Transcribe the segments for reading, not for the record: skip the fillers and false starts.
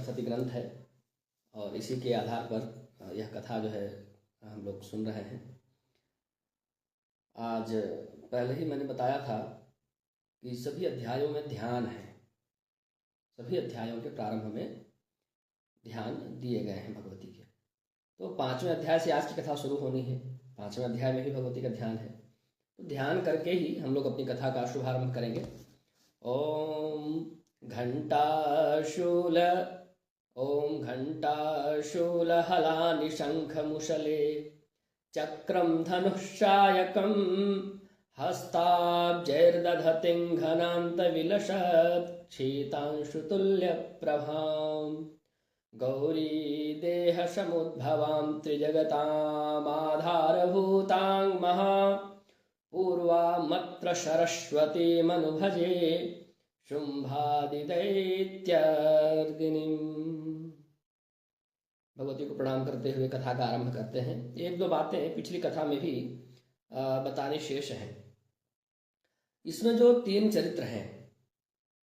सप्तशती ग्रंथ है और इसी के आधार पर यह कथा जो है हम लोग सुन रहे हैं। आज पहले ही मैंने बताया था कि सभी अध्यायों में ध्यान है, सभी अध्यायों के प्रारंभ में ध्यान दिए गए हैं भगवती के। तो 5वें अध्याय से आज की कथा शुरू होनी है। 5वें अध्याय में भी भगवती का ध्यान है, तो ध्यान करके ही हम लोग अपनी कथा का शुभारंभ करेंगे। ओम घंटाशूल हलानि शंखमुशले चक्रम धनुषायकम हस्ताब्जैर्दधतिं घनान्तविलसत् शीतांशुतुल्यप्रभां गौरी देहसमुद्भवां त्रिजगतामाधारभूतां महापूर्वामत्र सरस्वतीमनुभजे शुंभादिदैत्यार्दिनीं। भगवती को प्रणाम करते हुए कथा का आरंभ करते हैं। एक दो बातें पिछली कथा में भी बताने शेष हैं। इसमें जो 3 चरित्र हैं,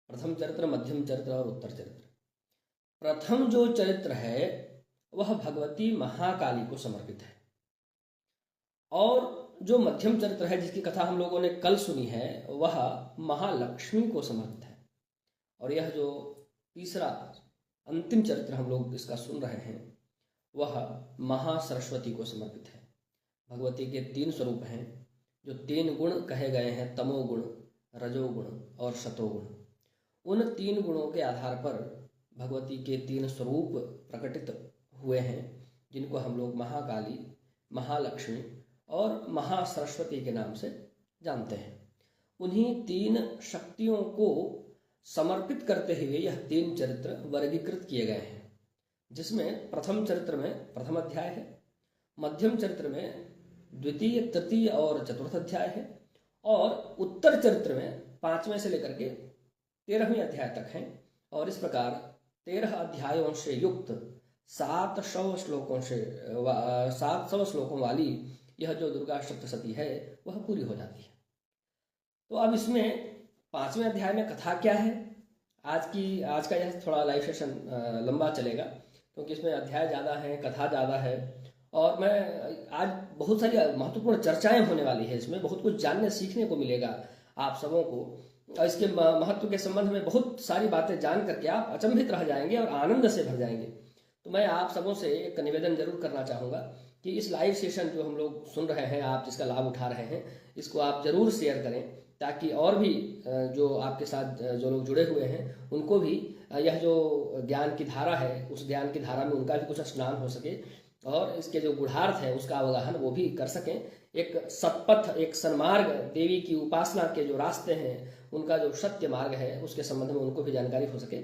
प्रथम चरित्र, मध्यम चरित्र और उत्तर चरित्र। प्रथम जो चरित्र है वह भगवती महाकाली को समर्पित है, और जो मध्यम चरित्र है जिसकी कथा हम लोगों ने कल सुनी है वह महालक्ष्मी को समर्पित है, और यह जो तीसरा अंतिम चरित्र हम लोग इसका सुन रहे हैं वह महासरस्वती को समर्पित है। भगवती के 3 स्वरूप हैं, जो 3 गुण कहे गए हैं, तमोगुण, रजोगुण और सतोगुण। उन 3 गुणों के आधार पर भगवती के 3 स्वरूप प्रकटित हुए हैं, जिनको हम लोग महाकाली, महालक्ष्मी और महासरस्वती के नाम से जानते हैं। उन्हीं 3 शक्तियों को समर्पित करते हुए यह 3 चरित्र वर्गीकृत किए गए हैं, जिसमें प्रथम चरित्र में प्रथम अध्याय है, मध्यम चरित्र में द्वितीय, तृतीय और चतुर्थ अध्याय है, और उत्तर चरित्र में 5वें से लेकर के 13वें अध्याय तक है। और इस प्रकार 13 अध्यायों से युक्त 700 श्लोकों वाली यह जो दुर्गा सप्तशती है वह पूरी हो जाती है। तो अब इसमें 5वें अध्याय में कथा क्या है, आज का यह थोड़ा लाइव सेशन लंबा चलेगा, क्योंकि इसमें अध्याय ज़्यादा है, कथा ज़्यादा है, और मैं आज बहुत सारी महत्वपूर्ण चर्चाएं होने वाली है। इसमें बहुत कुछ जानने सीखने को मिलेगा आप सबों को, और इसके महत्व के संबंध में बहुत सारी बातें जान करके आप अचंभित रह जाएंगे और आनंद से भर जाएंगे। तो मैं आप सबों से एक निवेदन जरूर करना चाहूँगा कि इस लाइव सेशन जो हम लोग सुन रहे हैं, आप जिसका लाभ उठा रहे हैं, इसको आप जरूर शेयर करें, ताकि और भी जो आपके साथ जो लोग जुड़े हुए हैं उनको भी यह जो ज्ञान की धारा है उस ज्ञान की धारा में उनका भी कुछ स्नान हो सके, और इसके जो गुढ़ार्थ है उसका अवगाहन वो भी कर सकें। एक सत्पथ, एक सन्मार्ग, देवी की उपासना के जो रास्ते हैं उनका जो सत्य मार्ग है उसके संबंध में उनको भी जानकारी हो सके,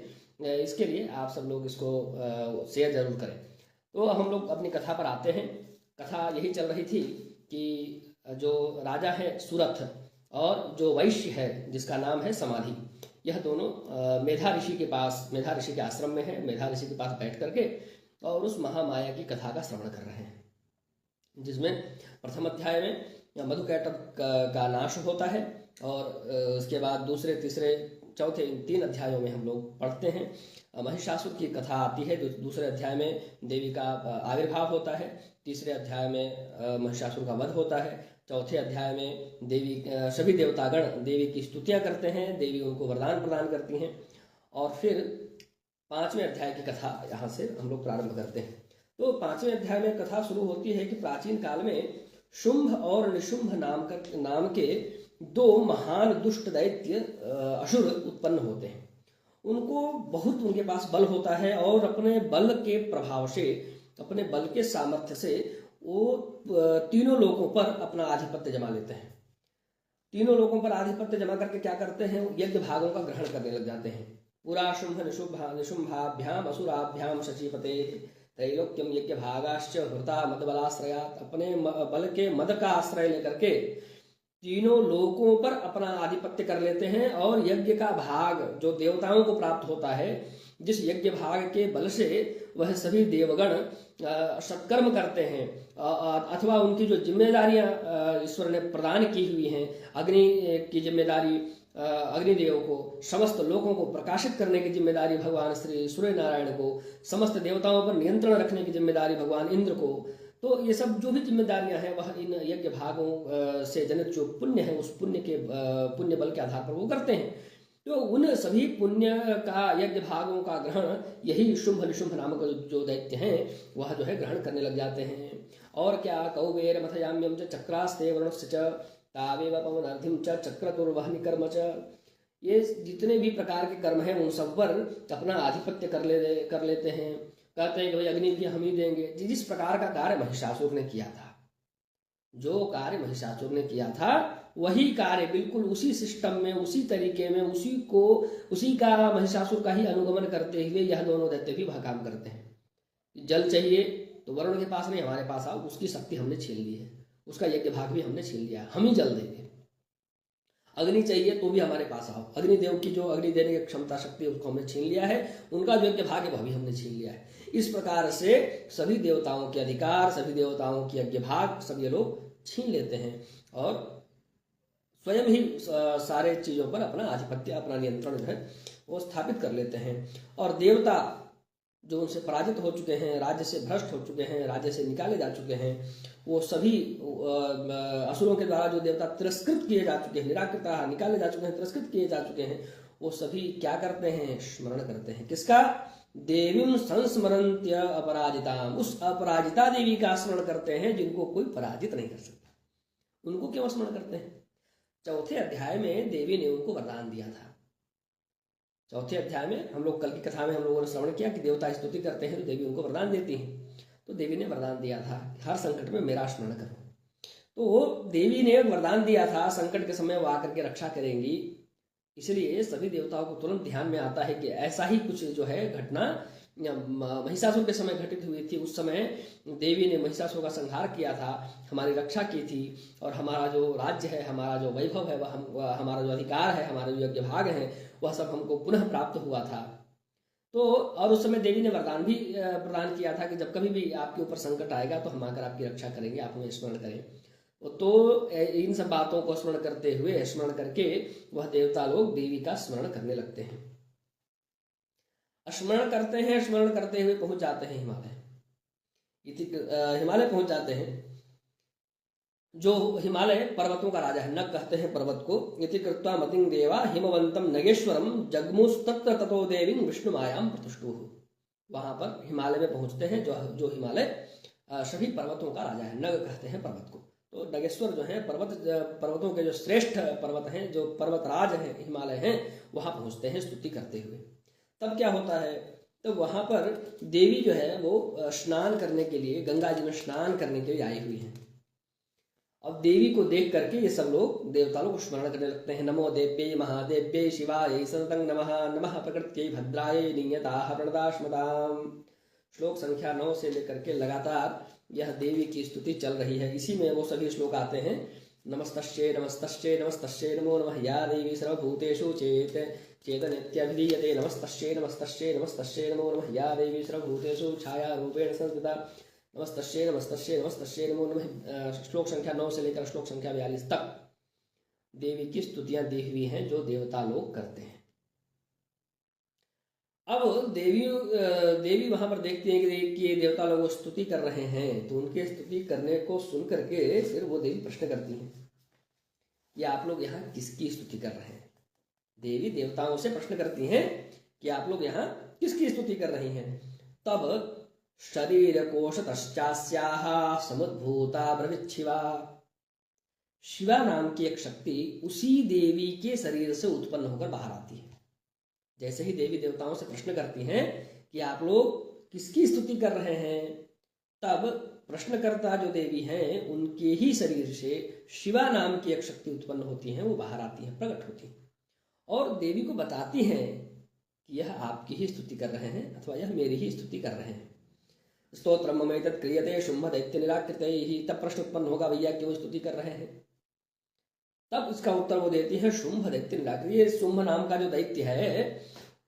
इसके लिए आप सब लोग इसको शेयर जरूर करें। तो हम लोग अपनी कथा पर आते हैं। कथा यही चल रही थी कि जो राजा है सुरथ और जो वैश्य है जिसका नाम है समाधि, यह दोनों मेधा ऋषि के पास, मेधा ऋषि के आश्रम में है, मेधा ऋषि के पास बैठ करके और उस महामाया की कथा का श्रवण कर रहे हैं, जिसमें प्रथम अध्याय में मधुकैटभ का नाश होता है, और उसके बाद दूसरे, तीसरे, चौथे, इन 3 अध्यायों में हम लोग पढ़ते हैं महिषासुर की कथा आती है। दूसरे अध्याय में देवी का आविर्भाव होता है, तीसरे अध्याय में महिषासुर का वध होता है, चौथे अध्याय में देवी, सभी देवतागण देवी की स्तुतियां करते हैं, देवी उनको वरदान प्रदान करती हैं, और फिर 5वें अध्याय की कथा यहाँ से हम लोग प्रारंभ करते हैं। तो 5वें अध्याय में कथा शुरू होती है कि प्राचीन काल में शुंभ और निशुंभ नाम के 2 महान दुष्ट दैत्य असुर उत्पन्न होते हैं। उनको बहुत, उनके पास बल होता है, और अपने बल के प्रभाव से, अपने बल के सामर्थ्य से वो 3 लोकों पर अपना आधिपत्य जमा लेते हैं। 3 लोकों पर आधिपत्य जमा करके क्या करते हैं, यज्ञ भागों का ग्रहण करने लग जाते हैं। पुरा शुंभ निशुंभाभ्याम असुराभ्याम शचीपते त्रैलोक्यम यज्ञ भागाश्च हृता मदबलाश्रयात। अपने बल के मद का आश्रय लेकर के 3 लोकों पर अपना आधिपत्य कर लेते हैं, और यज्ञ का भाग जो देवताओं को प्राप्त होता है, जिस यज्ञ भाग के बल से वह सभी देवगण सत्कर्म करते हैं, अथवा उनकी जो जिम्मेदारियां ईश्वर ने प्रदान की हुई हैं, अग्नि की जिम्मेदारी, अग्निदेव को, समस्त लोगों को प्रकाशित करने की जिम्मेदारी भगवान श्री सूर्य नारायण को, समस्त देवताओं पर नियंत्रण रखने की जिम्मेदारी भगवान इंद्र को। तो ये सब जो भी जिम्मेदारियां हैं वह इन यज्ञ भागों से जनित जो पुण्य है उस पुण्य के पुण्य बल के आधार पर वो करते हैं। तो उन सभी पुण्य का यज्ञ भागों का ग्रहण यही शुंभ निशुंभ नामक जो दैत्य हैं वह जो है ग्रहण करने लग जाते हैं। और क्या कौबेर मथयाम्यम च चक्रास्ते वरुणस्य च तावेव पवनार्थिम च चक्रतुर्वहनि कर्म च। ये जितने भी प्रकार के कर्म हैं उन सब पर अपना आधिपत्य कर लेते हैं। कहते हैं कि भाई अग्नि भी हम ही देंगे। जिस प्रकार का कार्य महिषासुर ने किया था, जो कार्य महिषासुर ने किया था वही कार्य बिल्कुल उसी सिस्टम में, उसी तरीके में, उसी का महिषासुर का ही अनुगमन करते हुए यह दोनों दैत्य भी वह काम करते हैं। जल चाहिए तो वरुण के पास नहीं, हमारे पास आओ, उसकी शक्ति हमने छीन ली है, उसका यज्ञ भाग भी हमने छीन लिया, हम ही जल देंगे। अग्नि चाहिए तो भी हमारे पास आओ, अग्निदेव की जो अग्नि देने की क्षमता शक्ति उसको हमने छीन लिया है, उनका जो यज्ञ भाग है वह भी हमने छीन लिया है। इस प्रकार से सभी देवताओं के अधिकार, सभी देवताओं की यज्ञ भाग सब ये लोग छीन लेते हैं और स्वयं ही सारे चीजों पर अपना आधिपत्य, अपना नियंत्रण जो है वो स्थापित कर लेते हैं। और देवता जो उनसे पराजित हो चुके हैं, राज्य से भ्रष्ट हो चुके हैं, राज्य से निकाले जा चुके हैं, वो सभी असुरों के द्वारा जो देवता तिरस्कृत किए जा चुके हैं, निराकृता निकाले जा चुके हैं, तिरस्कृत किए जा चुके हैं, वो सभी क्या करते हैं? स्मरण करते हैं। किसका? देवीं संस्मरन्त्य अपराजिताम, उस अपराजिता देवी का स्मरण करते हैं जिनको कोई पराजित नहीं कर सकता। उनको क्यों स्मरण करते हैं? चौथे अध्याय में देवी ने उनको वरदान दिया था। चौथे अध्याय में हम लोग कल की कथा में हम लोगों ने श्रवण किया कि देवता स्तुति करते हैं तो देवी उनको वरदान देती हैं। तो देवी ने वरदान दिया था हर संकट में मेरा स्मरण करो। तो देवी ने वरदान दिया था संकट के समय वो आकर के रक्षा करेंगी, इसलिए सभी देवताओं को तुरंत ध्यान में आता है कि ऐसा ही कुछ जो है घटना महिषासुर के समय घटित हुई थी। उस समय देवी ने महिषासुर का संहार किया था, हमारी रक्षा की थी और हमारा जो राज्य है, हमारा जो वैभव है, हमारा जो अधिकार है, हमारे जो यज्ञ भाग हैं, वह सब हमको पुनः प्राप्त हुआ था। तो और उस समय देवी ने वरदान भी प्रदान किया था कि जब कभी भी आपके ऊपर संकट आएगा तो हम आकर आपकी रक्षा करेंगे, आप हमें स्मरण करें। तो इन सब बातों को स्मरण करते हुए, स्मरण करके वह देवता लोग देवी का स्मरण करने लगते हैं। स्मरण करते हैं, स्मरण करते हुए पहुंच जाते हैं हिमालय। हिमालय पहुंच जाते हैं, जो हिमालय पर्वतों का राजा है। नग कहते हैं पर्वत को। इति कृत्वा मतिं देवा हिमवंतम नगेश्वरम जगमुस्तत्र ततो देवीं विष्णु मायाम प्रतिष्ठुः। वहां पर हिमालय में पहुंचते हैं, जो हिमालय सभी पर्वतों का राजा है। नग कहते हैं पर्वत को। तो नगेश्वर जो है पर्वतों के जो श्रेष्ठ पर्वत हैं, जो पर्वतराज हैं, हिमालय हैं, वहां पहुंचते हैं स्तुति करते हुए। तब क्या होता है? तो वहां पर देवी जो है वो स्नान करने के लिए गंगा जी में स्नान करने के लिए आई हुई है। अब देवी को देख करके ये सब लोग देवता लोग स्मरण करने लगते हैं। नमो देव्यै महादेव्यै शिवायै सततं नमः, नमः प्रकृत्यै भद्रायै नियताः प्रणदास्मदाम्। श्लोक संख्या 9 से लेकर के लगातार यह देवी की स्तुति चल रही है। इसी में वो सभी श्लोक आते हैं। नमस्तस्यै नमस्तस्यै नमस्तस्यै नमो नमः या देवी सर्वभूतेषु चेतनित्यभिधीयते। नमस्तस्यै नमस्तस्यै नमस्तस्यै नमो नमः या देवी सर्वभूतेषु छायारूपेण संस्थिता। नमस्तस्यै नमस्तस्यै नमस्तस्यै नमो नमः। श्लोक संख्या 9 से लेकर श्लोक संख्या 42 तक देवी की स्तुतियां दी हुई हैं जो देवता लोग करते हैं। अब देवी वहां पर देखती है कि देवता लोग स्तुति कर रहे हैं, तो उनके स्तुति करने को सुन करके फिर वो देवी प्रश्न करती हैं, ये आप लोग यहाँ किसकी स्तुति कर रहे हैं? देवी देवताओं से प्रश्न करती हैं कि आप लोग यहाँ किसकी स्तुति कर रही हैं? तब शरीर कोशतश्चास्याः समुद्भूता ब्रवीत शिवा। शिवा नाम की एक शक्ति उसी देवी के शरीर से उत्पन्न होकर बाहर आती है। जैसे ही देवी देवताओं से प्रश्न करती हैं कि आप लोग किसकी स्तुति कर रहे हैं, तब प्रश्नकर्ता जो देवी हैं उनके ही शरीर से शिवा नाम की एक शक्ति उत्पन्न होती है, वो बाहर आती है, प्रकट होती है और देवी को बताती हैं कि यह आपकी ही स्तुति कर रहे हैं अथवा यह मेरी ही स्तुति कर रहे हैं। स्तोत्रम ममैतत् क्रियते शुंभ दैत्य निराकृतैः। तब प्रश्न उत्पन्न होगा, भैया क्यों स्तुति कर रहे हैं? तब इसका उत्तर वो देती है, शुंभ दैत्य निराकृत। ये शुंभ नाम का जो दैत्य है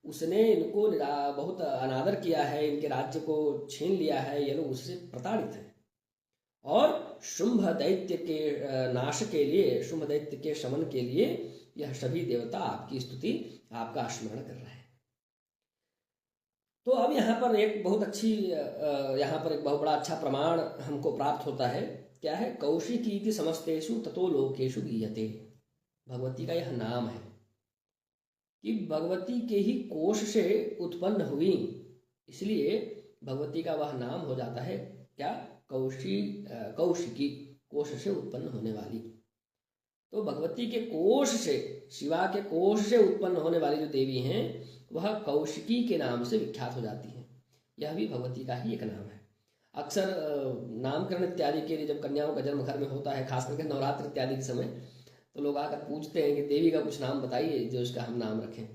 उसने इनको बहुत अनादर किया है, इनके राज्य को छीन लिया है, ये लोग उससे प्रताड़ित हैं। और शुंभ दैत्य के नाश के लिए, शुंभ दैत्य के शमन के लिए यह सभी देवता आपकी स्तुति, आपका स्मरण कर रहे हैं। तो अब यहाँ पर एक बहुत अच्छी यहाँ पर एक बहुत बड़ा अच्छा प्रमाण हमको प्राप्त होता है। क्या है? कौशिकी समस्तेषु ततो लोकेषु गीयते। भगवती का यह नाम है कि भगवती के ही कोश से उत्पन्न हुई, इसलिए भगवती का वह नाम हो जाता है क्या? कौशिकी, कोश से उत्पन्न होने वाली। तो भगवती के कोश से, शिवा के कोश से उत्पन्न होने वाली जो देवी हैं वह कौशिकी के नाम से विख्यात हो जाती हैं। यह भी भगवती का ही एक नाम है। अक्सर नामकरण इत्यादि के लिए जब कन्याओं का जन्म घर में होता है, खास करके नवरात्र इत्यादि के समय, तो लोग आकर पूछते हैं कि देवी का कुछ नाम बताइए जो इसका हम नाम रखें।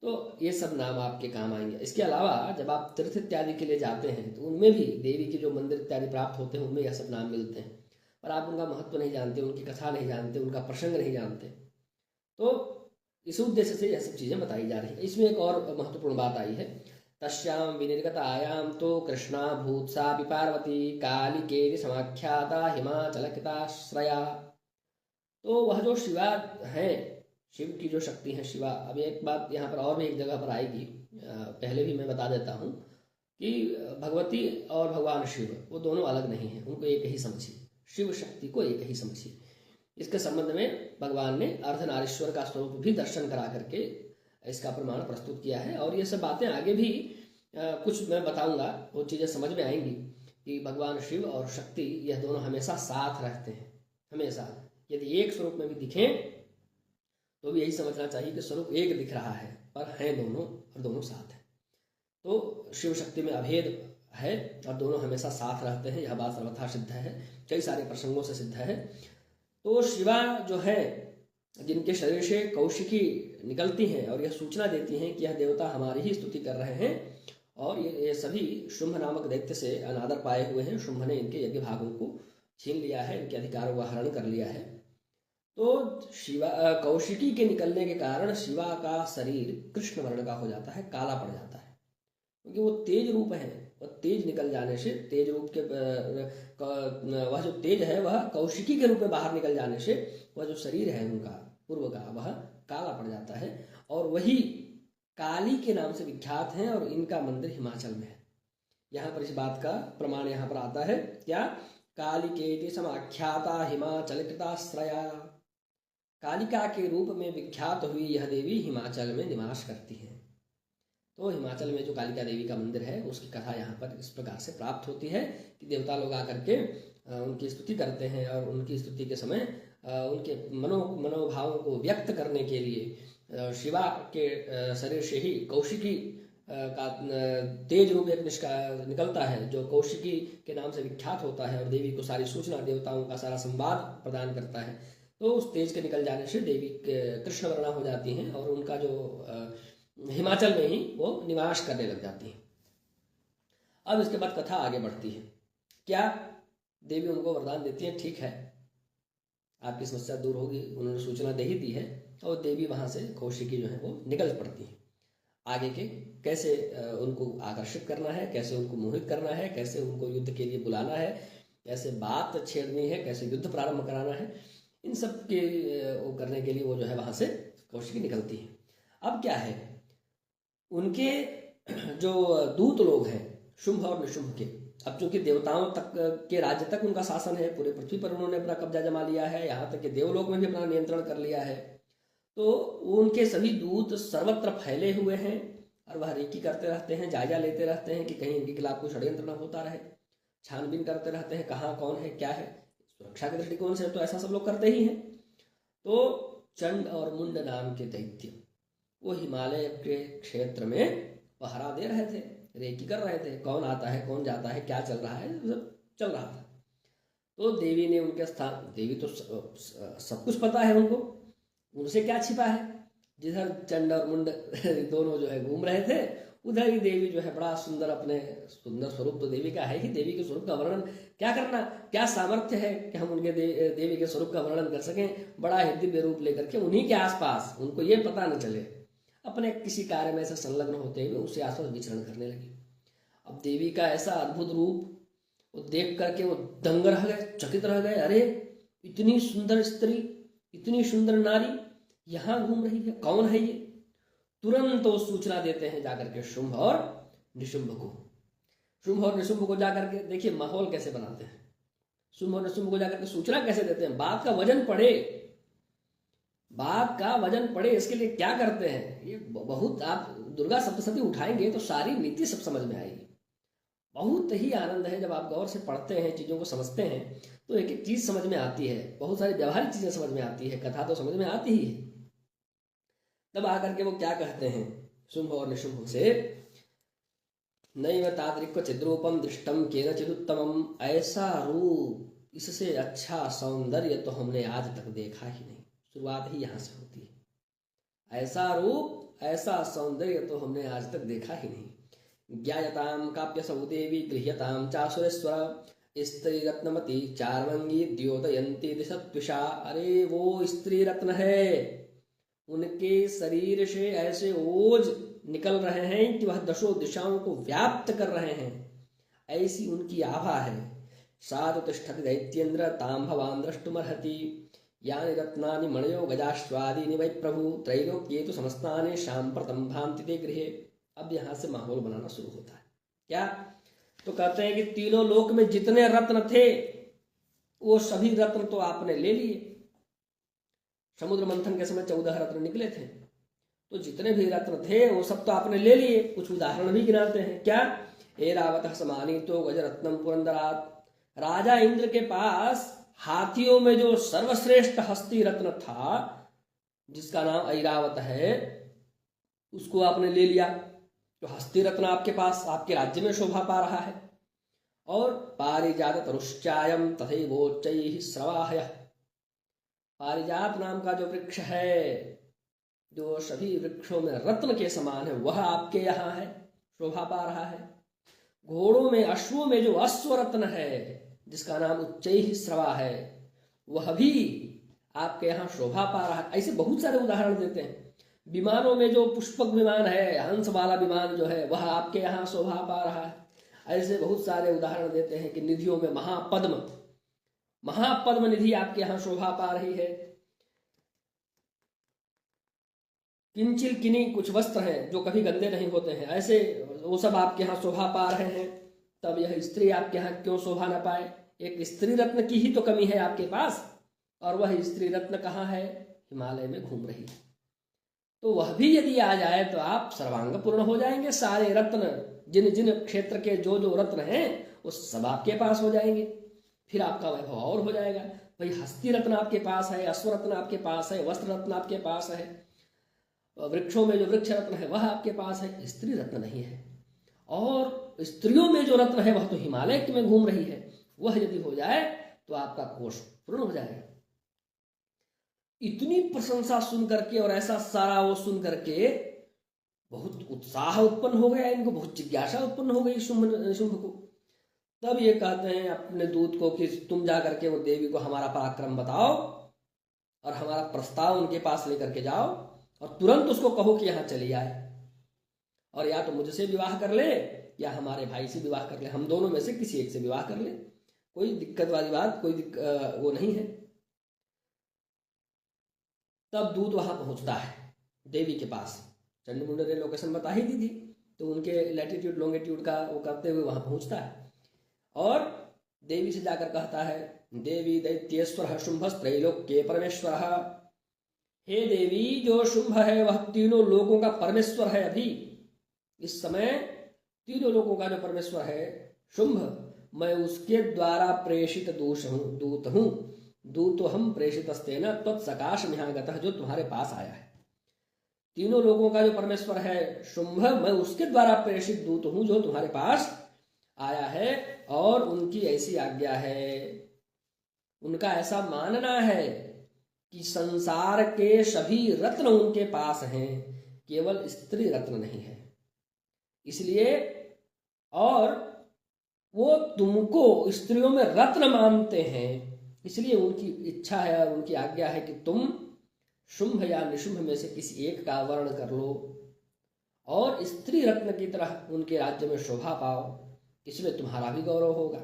तो ये सब नाम आपके काम आएंगे। इसके अलावा जब आप तीर्थ इत्यादि के लिए जाते हैं तो उनमें भी देवी के जो मंदिर इत्यादि प्राप्त होते हैं उनमें यह सब नाम मिलते हैं, पर आप उनका महत्व नहीं जानते, उनकी कथा नहीं जानते, उनका प्रसंग नहीं जानते। तो इस उद्देश्य से यह सब चीज़ें बताई जा रही है। इसमें एक और महत्वपूर्ण बात आई है, तस्याम विनिर्गतायाम तो कृष्णा भूत्सा पार्वती कालिकेति समाख्याता हिमाचलकिताश्रया। तो वह जो शिवा है, शिव की जो शक्ति है शिवा। अब एक बात यहाँ पर और भी एक जगह पर आएगी, पहले भी मैं बता देता हूँ कि भगवती और भगवान शिव वो दोनों अलग नहीं हैं, उनको एक ही समझिए, शिव शक्ति को एक ही समझिए। इसके संबंध में भगवान ने अर्धनारीश्वर का स्वरूप भी दर्शन करा करके इसका प्रमाण प्रस्तुत किया है। और ये सब बातें आगे भी कुछ मैं बताऊंगा, वो चीज़ें समझ में आएंगी कि भगवान शिव और शक्ति यह दोनों हमेशा साथ रहते हैं। हमेशा यदि एक स्वरूप में भी दिखें तो भी यही समझना चाहिए कि स्वरूप एक दिख रहा है, पर हैं दोनों और दोनों साथ हैं। तो शिव शक्ति में अभेद है और दोनों हमेशा साथ रहते हैं, यह बात सर्वथा सिद्ध है, कई सारे प्रसंगों से सिद्ध है। तो शिवा जो है, जिनके शरीर से कौशिकी निकलती हैं और यह सूचना देती हैं कि यह देवता हमारी ही स्तुति कर रहे हैं, और ये सभी शुंभ नामक दैत्य से अनादर पाए हुए हैं। शुंभ ने इनके यज्ञ भागों को छीन लिया है, इनके अधिकारों का हरण कर लिया है। तो शिवा कौशिकी के निकलने के कारण शिवा का शरीर कृष्ण वर्ण का हो जाता है, काला पड़ जाता है, क्योंकि वो तेज रूप है। और तेज निकल जाने से, तेज रूप के वह जो तेज है वह कौशिकी के रूप में बाहर निकल जाने से वह जो शरीर है उनका पूर्व का वह काला पड़ जाता है, और वही काली के नाम से विख्यात हैं। और इनका मंदिर हिमाचल में है। यहाँ पर इस बात का प्रमाण यहाँ पर आता है, क्या? कालिकेति समाख्याता हिमाचलकिताश्रया। कालिका के रूप में विख्यात हुई यह देवी हिमाचल में निवास करती है। तो हिमाचल में जो कालिका देवी का मंदिर है उसकी कथा यहाँ पर इस प्रकार से प्राप्त होती है कि देवता लोग आकर के उनकी स्तुति करते हैं, और उनकी स्तुति के समय उनके मनोभावों को व्यक्त करने के लिए शिवा के शरीर से ही कौशिकी का तेज रूप एक निकलता है, जो कौशिकी के नाम से विख्यात होता है और देवी को सारी सूचना, देवताओं का सारा संवाद प्रदान करता है। तो उस तेज के निकल जाने से देवी कृष्ण वर्णा हो जाती हैं और उनका जो हिमाचल में ही वो निवास करने लग जाती हैं। अब इसके बाद कथा आगे बढ़ती है। क्या? देवी उनको वरदान देती है, ठीक है आपकी समस्या दूर होगी, उन्होंने सूचना दे ही दी है, और देवी वहाँ से कौशिकी जो है वो निकल पड़ती है। आगे के कैसे उनको आकर्षित करना है, कैसे उनको मोहित करना है, कैसे उनको युद्ध के लिए बुलाना है, कैसे बात छेड़नी है, कैसे युद्ध प्रारंभ कराना है, इन सब के वो करने के लिए वो जो है वहाँ से कौशिकी निकलती है। अब क्या है, उनके जो दूत लोग हैं शुंभ और निशुंभ के, अब चूंकि देवताओं तक के राज्य तक उनका शासन है, पूरे पृथ्वी पर उन्होंने अपना कब्जा जमा लिया है, यहाँ तक कि देवलोक में भी अपना नियंत्रण कर लिया है। तो उनके सभी दूत सर्वत्र फैले हुए हैं और वह रेकी करते रहते हैं, जायजा लेते रहते हैं कि कहीं इनके खिलाफ कोई षड्यंत्र न होता रहे, छानबीन करते रहते हैं कहाँ कौन है क्या है। सुरक्षा के दृष्टिकोण से तो ऐसा सब लोग करते ही हैं। तो चंड और मुंड नाम के दैत्य वो हिमालय के क्षेत्र में पहरा दे रहे थे, रेकी कर रहे थे, कौन आता है कौन जाता है क्या चल रहा है, सब चल रहा था। तो देवी ने उनके स्थान, देवी तो सब कुछ पता है उनको, उनसे क्या छिपा है। जिधर चंड और मुंड दोनों जो है घूम रहे थे, उधर ही देवी जो है बड़ा सुंदर, अपने सुंदर स्वरूप तो देवी का है ही, देवी के स्वरूप का वर्णन क्या करना, क्या सामर्थ्य है कि हम उनके देवी के स्वरूप का वर्णन कर सकें। बड़ा ही दिव्य रूप लेकर के उन्हीं के आसपास, उनको ये पता न चले, अपने किसी कार्य में ऐसा संलग्न होते हुए उसके आसपास विचरण करने लगी। अब देवी का ऐसा अद्भुत रूप वो देख करके वो दंग रह गए, चकित रह गए। अरे इतनी सुंदर स्त्री, इतनी सुंदर नारी, यहाँ घूम रही है, कौन है ये? तुरंत वो सूचना देते हैं जाकर के शुंभ और निशुंभ को। शुंभ और निशुंभ को जाकर के देखिए माहौल कैसे बनाते हैं, शुंभ और निशुंभ को जाकर के सूचना कैसे देते हैं, बात का वजन पड़े, बात का वजन पड़े, इसके लिए क्या करते हैं। ये बहुत, आप दुर्गा सप्तशती उठाएंगे तो सारी नीति सब समझ में आएगी। बहुत ही आनंद है जब आप गौर से पढ़ते हैं, चीज़ों को समझते हैं तो एक एक चीज़ समझ में आती है, बहुत सारी व्यवहारिक चीज़ें समझ में आती है, कथा तो समझ में आती ही है। तब आकर के वो क्या कहते हैं शुंभ और निशुंभ से, नैव तादृक् चिद्रूपम दृष्टम केनचिदुत्तमम, ऐसा रूप, इससे अच्छा सौंदर्य तो हमने आज तक देखा ही नहीं। शुरुआत ही यहाँ से होती है, ऐसा रूप, ऐसा सौंदर्य तो हमने आज तक देखा ही नहीं। ज्ञायताम काप्य सौदेवी गृह्यताम चासुरेश्वर, स्त्री रत्नमती चारवंगी द्योतयंती दिशत्विषा। अरे वो स्त्री रत्न है, उनके शरीर से ऐसे ओज निकल रहे हैं कि वह दशों दिशाओं को व्याप्त कर रहे हैं, ऐसी उनकी आभा है। साधु तिष्ठति दैत्येन्द्र ताम भवान द्रष्टुमर्हति, यानि रत्नानि मणयो गजाश्वादीनि वै प्रभु, त्रैलोक्ये तु समस्तानि सांप्रतं भान्ति ते गृहे। अब यहाँ से माहौल बनाना शुरू होता है। क्या? तो कहते हैं कि तीनों लोक में जितने रत्न थे वो सभी रत्न तो आपने ले लिए। समुद्र मंथन के समय 14 रत्न निकले थे, तो जितने भी रत्न थे वो सब तो आपने ले लिए। कुछ उदाहरण भी गिनाते हैं। क्या? एरावतः समानीतो गजरत्नम पुरंदरात, राजा इंद्र के पास हाथियों में जो सर्वश्रेष्ठ हस्ती रत्न था जिसका नाम ऐरावत है, उसको आपने ले लिया। तो हस्ती रत्न आपके पास, आपके राज्य में शोभा पा रहा है। और पारिजात तरुश्चायम तथैवोच्चैः श्रवाहय, पारिजात नाम का जो वृक्ष है, जो सभी वृक्षों में रत्न के समान है, वह आपके यहाँ है, शोभा पा रहा है। घोड़ों में, अश्वों में जो अश्वरत्न है जिसका नाम उच्चैः श्रवा है, वह भी आपके यहाँ शोभा पा रहा है। ऐसे बहुत सारे उदाहरण देते हैं। विमानों में जो पुष्पक विमान है, हंस वाला विमान जो है, वह आपके यहाँ शोभा पा रहा है। ऐसे बहुत सारे उदाहरण देते हैं कि निधियों में महापद्म, महापद्म निधि आपके यहाँ शोभा पा रही है। किंचिल किनी कुछ वस्त्र हैं जो कभी गंदे नहीं होते हैं, ऐसे वो सब आपके यहाँ शोभा पा रहे हैं। तब यह स्त्री आपके यहाँ क्यों शोभा न पाए? एक स्त्री रत्न की ही तो कमी है आपके पास, और वह स्त्री रत्न कहाँ है? हिमालय में घूम रही है। तो वह भी यदि आ जाए तो आप सर्वांग पूर्ण हो जाएंगे। सारे रत्न, जिन जिन क्षेत्र के जो जो रत्न हैं वो सब आपके पास हो जाएंगे। फिर आपका वैभव और हो जाएगा। भाई हस्ती रत्न आपके पास है, अश्वरत्न आपके पास है, वस्त्र रत्न आपके पास है, वृक्षों में जो वृक्ष रत्न है वह आपके पास है, स्त्री रत्न नहीं है। और स्त्रियों में जो रत्न है वह तो हिमालय में घूम रही है। वह यदि हो जाए तो आपका कोष पूर्ण हो जाएगा। इतनी प्रशंसा सुन करके और ऐसा सारा वो सुन करके बहुत उत्साह उत्पन्न हो गया इनको, बहुत जिज्ञासा उत्पन्न हो गई शुंभ को। तब ये कहते हैं अपने दूत को कि तुम जा करके वो देवी को हमारा पराक्रम बताओ और हमारा प्रस्ताव उनके पास लेकर के जाओ, और तुरंत उसको कहो कि यहाँ चली आए, और या तो मुझसे विवाह कर ले या हमारे भाई से विवाह कर ले, हम दोनों में से किसी एक से विवाह कर ले। कोई दिक्कत वाली बात, कोई वो नहीं है। तब दूत वहां पहुंचता है देवी के पास। चंडमुंड ने लोकेशन बता ही दी थी, तो उनके लैटिट्यूड लॉन्गिट्यूड का वो करते हुए वहां पहुंचता है और देवी से जाकर कहता है, देवी दैत्येश्वर शुंभस्त्रैलोक्ये परमेश्वर। हे देवी, जो शुंभ है वह तीनों लोगों का परमेश्वर है। अभी इस समय तीनों लोगों का जो परमेश्वर है शुंभ, मैं उसके द्वारा प्रेषित दूत हूं। दूतो हम प्रेषितस्तेन त्वत्सकाश मिहागतः, जो तुम्हारे पास आया है। तीनों लोगों का जो परमेश्वर है शुंभ, मैं उसके द्वारा प्रेषित दूत हूं जो तुम्हारे पास आया है। और उनकी ऐसी आज्ञा है, उनका ऐसा मानना है कि संसार के सभी रत्न उनके पास हैं, केवल स्त्री रत्न नहीं है। इसलिए, और वो तुमको स्त्रियों में रत्न मानते हैं, इसलिए उनकी इच्छा है और उनकी आज्ञा है कि तुम शुंभ या निशुंभ में से किसी एक का वर्ण कर लो और स्त्री रत्न की तरह उनके राज्य में शोभा पाओ, इसलिए तुम्हारा भी गौरव होगा।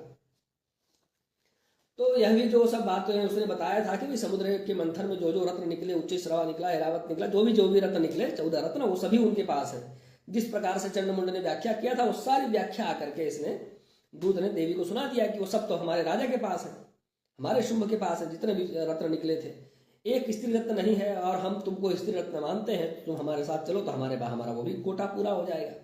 तो यह भी जो सब बात उसने बताया था कि भाई समुद्र के मंथन में जो जो रत्न निकले, उच्चश्रवा निकला, ऐरावत निकला, जो भी रत्न निकले 14 रत्न, वो सभी उनके पास है। जिस प्रकार से चंडमुंड ने व्याख्या किया था वो सारी व्याख्या आकर के इसने दूत ने देवी को सुना दिया कि वो सब तो हमारे राजा के पास है, हमारे शुंभ के पास है, जितने भी रत्न निकले थे। एक स्त्री रत्न नहीं है और हम तुमको स्त्री रत्न मानते हैं, तुम हमारे साथ चलो तो हमारा वो भी कोटा पूरा हो जाएगा।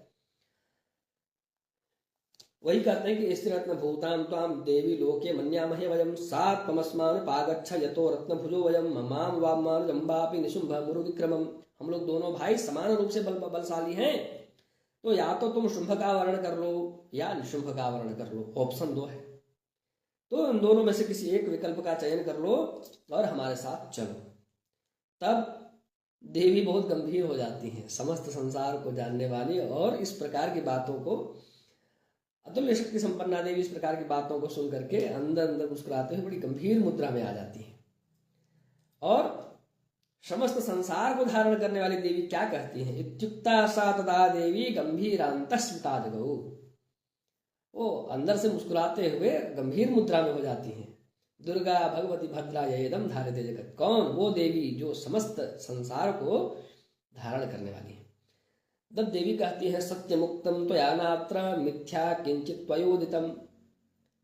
वही कहते हैं कि स्त्री रत्न भूताम त्वाम देवी लोके मन्यामहे वयम सात पमस्मान पागच्छ यतो रत्न भुजो वयम माम वामान जम्बापि निशुंभ मुरु विक्रमम। हम लोग दोनों भाई समान रूप से बलशाली हैं, तो या तो तुम शुंभ का वर्ण कर लो या निशुंभ का वर्ण कर लो, ऑप्शन 2 है। तो इन दोनों में से किसी एक विकल्प का चयन कर लो और हमारे साथ चलो। तब देवी बहुत गंभीर हो जाती हैं, समस्त संसार को जानने वाली, और इस प्रकार की बातों को अतुल्य शक्ति संपन्ना देवी इस प्रकार की बातों को सुन करके अंदर अंदर मुस्कुराते हुए बड़ी गंभीर मुद्रा में आ जाती है। और समस्त संसार को धारण करने वाली देवी क्या कहती हैं? इत्युक्ता सा तदा देवी गंभीरांतस्मिता जगौ। वो अंदर से मुस्कुराते हुए गंभीर मुद्रा में हो जाती हैं। दुर्गा भगवती भद्रा येदम धारिते जगत। कौन? वो देवी जो समस्त संसार को धारण करने वाली है। तब देवी कहती है सत्य मुक्तम त्वया नात्र मिथ्या किंचित त्वयोदितम।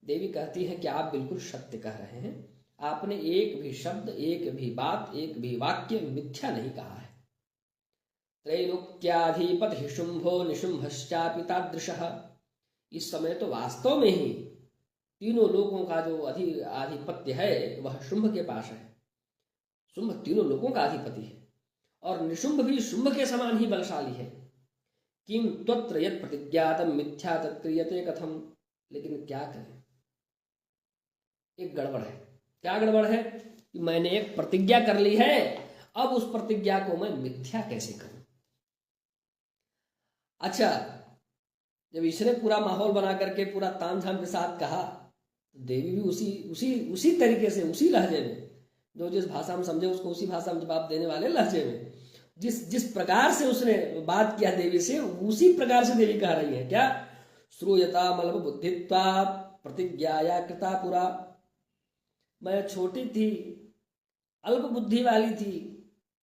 देवी कहती है कि आप बिल्कुल सत्य कह रहे हैं, आपने एक भी शब्द, एक भी बात, एक भी वाक्य मिथ्या नहीं कहा है। त्रैलोक्याधिपति शुंभो निशुंभश्चापि तादृशः। इस समय तो वास्तव में ही तीनों लोगों का जो आधिपत्य है वह शुंभ के पास है। शुंभ तीनों लोगों का अधिपति है और निशुंभ भी शुंभ के समान ही बलशाली है। किम त्वत्र यत् प्रतिज्ञातम मिथ्या तत्क्रियते कथम। लेकिन क्या करें, एक गड़बड़ है। क्या गड़बड़ है? कि मैंने एक प्रतिज्ञा कर ली है, अब उस प्रतिज्ञा को मैं मिथ्या कैसे करूं। अच्छा, जब इसने पूरा माहौल बना करके पूरा तामझाम के साथ कहा, तो देवी भी उसी तरीके से, उसी लहजे में, जो जिस भाषा में समझे उसको उसी भाषा में जवाब देने वाले लहजे में, जिस प्रकार से उसने बात किया देवी से, उसी प्रकार से देवी कह रही है। क्या? श्रूयता मलब बुद्धित्वा प्रतिज्ञाया कृता पुरा। मैं छोटी थी, अल्प बुद्धि वाली थी,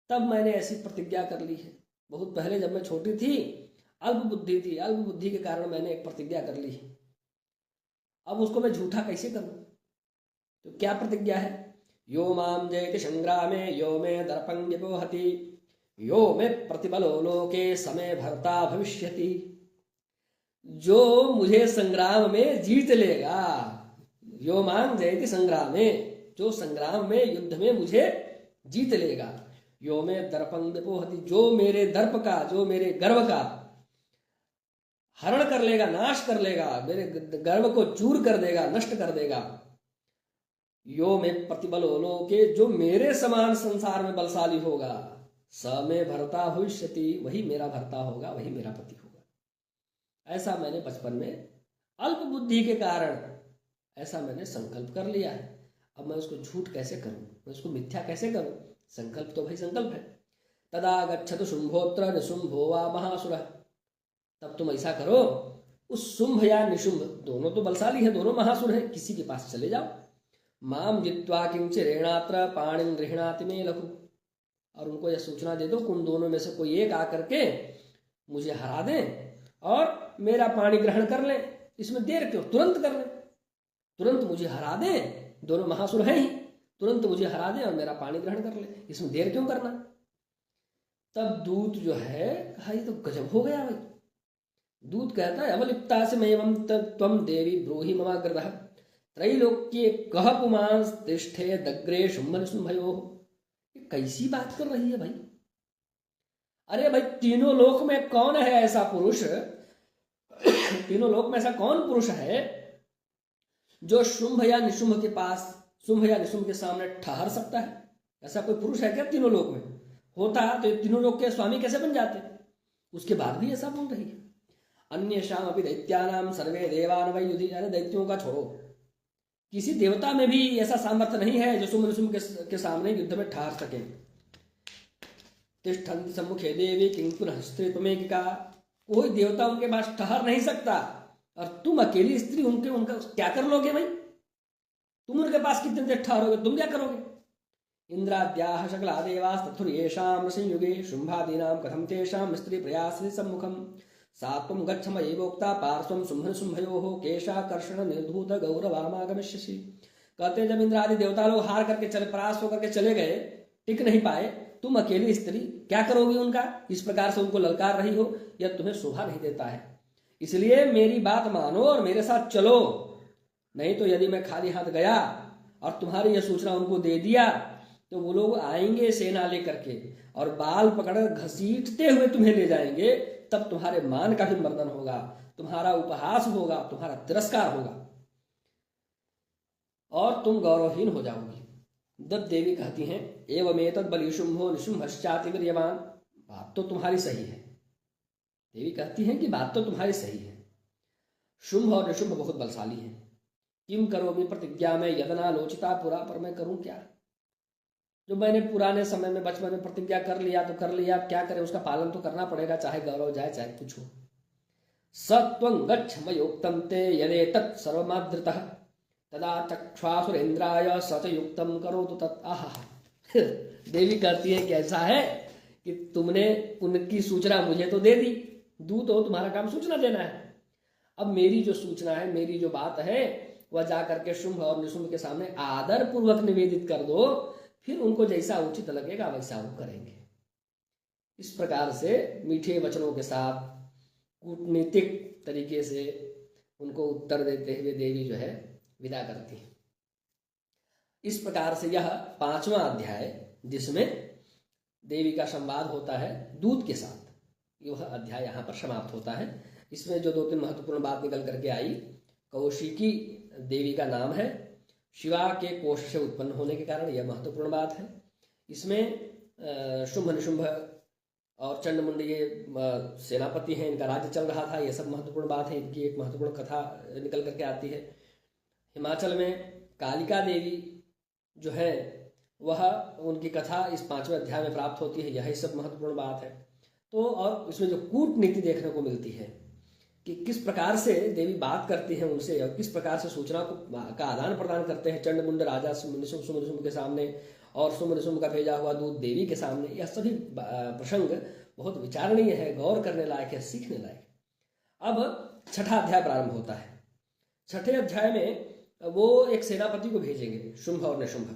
तब मैंने ऐसी प्रतिज्ञा कर ली है। बहुत पहले जब मैं छोटी थी, अल्प बुद्धि थी, अल्प बुद्धि के कारण मैंने एक प्रतिज्ञा कर ली है। अब उसको मैं झूठा कैसे करूं? तो क्या प्रतिज्ञा है? यो माम जयति संग्रामे यो मे दर्पं व्यपोहति यो मे प्रतिबलो लोके समय भर्ता भविष्यति। जो मुझे संग्राम में जीत लेगा, यो माम जयति संग्रामे, जो संग्राम में, युद्ध में मुझे जीत लेगा, यो मे दर्पं व्यपोहति, जो मेरे दर्प का, जो मेरे गर्व का हरण कर लेगा, नाश कर लेगा, मेरे गर्व को चूर कर देगा, नष्ट कर देगा। यो में प्रतिबलो लोके, जो मेरे समान संसार में बलशाली होगा, स में भरता भविष्यति, वही मेरा भरता होगा, वही मेरा पति होगा। ऐसा मैंने बचपन में अल्प बुद्धि के कारण ऐसा मैंने संकल्प कर लिया है। अब मैं उसको झूठ कैसे करूं, मैं उसको मिथ्या कैसे करूं? संकल्प तो भाई संकल्प है। तदा गच्छतु शुंभोत्र निशुंभो वा महासुरः। तब तुम ऐसा करो, उस शुंभ या निशुंभ, दोनों तो बलशाली है, दोनों महासुर हैं, किसी के पास चले जाओ। माम जित्वा किंचिरेणात्र पाणिं गृह्णाति मे लघु। और उनको यह सूचना दे दो कि उन दोनों में से कोई एक आकर के मुझे हरा दे और मेरा पाणी ग्रहण कर ले। इसमें देर क्यों, तुरंत कर ले, तुरंत मुझे हरा दे, दोनों महासुर हैं ही, तुरंत मुझे हरा दे और मेरा पाणी ग्रहण कर ले, इसमें देर क्यों करना। तब दूत जो है कहा, ये तो गजब हो गया भाई। दूत कहता है अवलिप्ता से मेवं तत्वं देवी ब्रूहि ममाग्रतः त्रैलोक्ये कह पुमांस तिष्ठे दग्रे शुंभ निशुंभयोः। कैसी बात कर रही है भाई? अरे भाई, तीनों लोक में कौन है ऐसा पुरुष, तीनों लोक में ऐसा कौन पुरुष है जो शुंभ या निशुंभ के पास, शुंभ या निशुंभ के सामने ठहर सकता है? ऐसा कोई पुरुष है क्या तीनों लोक में? होता तो तीनों लोक के स्वामी कैसे बन जाते? उसके बाद भी ऐसा बोल रही है। अन्य शाम अभी दैत्यानाम सर्वे देवान वै युधि। अरे दैत्यों का छोड़ो, किसी देवता में भी ऐसा सामर्थ्य नहीं है जो शुंभ निशुंभ के सामने युद्ध में ठहर सके। तिष्ठन्ति सम्मुखे देवी किं पुनः स्त्रीत्वमेकिका। कोई देवता उनके पास ठहर नहीं सकता और तुम अकेली स्त्री उनका क्या कर लोगे भाई? तुम उनके पास कितने देर ठहरोगे, तुम क्या करोगे? इंद्राद्याः शकला देवास्तथुर्येषां संयुगे शुंभादीनां कथं तेषां स्त्री प्रयासि सम्मुखम् सात्वं गच्छ मयैवोक्ता पार्श्वं शुंभयोः केशाकर्षण निर्धूत गौरवामागमिष्यसि। कहते हैं जब इंद्र आदि देवता लोग हार करके चले, परास्त होकर के चले गए, टिक नहीं पाए, तुम अकेली स्त्री क्या करोगी उनका? इस प्रकार से उनको ललकार रही हो, यह तुम्हें शोभा नहीं देता है। इसलिए मेरी बात मानो और मेरे साथ चलो, नहीं तो यदि मैं खाली हाथ गया और तुम्हारी यह सूचना उनको दे दिया तो वो लोग आएंगे सेना लेकर के और बाल पकड़ घसीटते हुए तुम्हें ले जाएंगे। तब तुम्हारे मान का भी मर्दन होगा, तुम्हारा उपहास होगा, तुम्हारा तिरस्कार होगा और तुम गौरवहीन हो जाओगी। तब देवी कहती हैं एवमेतद् बलिशुंभो निशुंभश्चाति वीर्यवान। बात तो तुम्हारी सही है, देवी कहती हैं कि बात तो तुम्हारी सही है, शुंभ और निशुंभ बहुत बलशाली हैं। किम करोमि प्रतिज्ञा में यदनालोचिता पुरा, पर मैं करूं क्या? जो मैंने पुराने समय में बचपन में प्रतिज्ञा कर लिया तो कर लिया, क्या करें, उसका पालन तो करना पड़ेगा, चाहे गौरव जाए चाहे कुछ हो। सत्वं गच्छ मयोक्तं ते यदेतत् सर्वमादृतः तदा चक्षुषुरेन्द्राय सचयुक्तं करोतु तत्। आहा, देवी कहती है कि ऐसा है कि तुमने उनकी सूचना मुझे तो दे दी, दूत हो, तुम्हारा काम सूचना देना है। अब मेरी जो सूचना है, मेरी जो बात है, वह जाकर के शुंभ और निशुंभ के सामने आदर पूर्वक निवेदित कर दो, फिर उनको जैसा उचित लगेगा वैसा वो करेंगे। इस प्रकार से मीठे वचनों के साथ कूटनीतिक तरीके से उनको उत्तर देते हुए देवी जो है विदा करती है। इस प्रकार से यह 5वां अध्याय, जिसमें देवी का संवाद होता है दूत के साथ, यह अध्याय यहाँ पर समाप्त होता है। इसमें जो 2-3 महत्वपूर्ण बात निकल करके आई, कौशिकी देवी का नाम है, शिवा के कोष से उत्पन्न होने के कारण यह महत्वपूर्ण बात है। इसमें शुंभ निशुंभ और चंडमुंड ये सेनापति हैं, इनका राज्य चल रहा था, यह सब महत्वपूर्ण बात है। इनकी एक महत्वपूर्ण कथा निकल करके आती है। हिमाचल में कालिका देवी जो है वह, उनकी कथा इस 5वें अध्याय में प्राप्त होती है। यही सब महत्वपूर्ण बात है। तो और इसमें जो कूटनीति देखने को मिलती है कि किस प्रकार से देवी बात करती है उनसे और किस प्रकार से सूचना का आदान प्रदान करते हैं चंडमुंड राजा शुंभ के सामने और शुंभ का भेजा हुआ दूत देवी के सामने, यह सभी प्रसंग बहुत विचारणीय है, गौर करने लायक है, सीखने लायक। अब 6ठा अध्याय प्रारंभ होता है। 6ठे अध्याय में वो एक सेनापति को भेजेंगे, शुंभ और निशुंभ।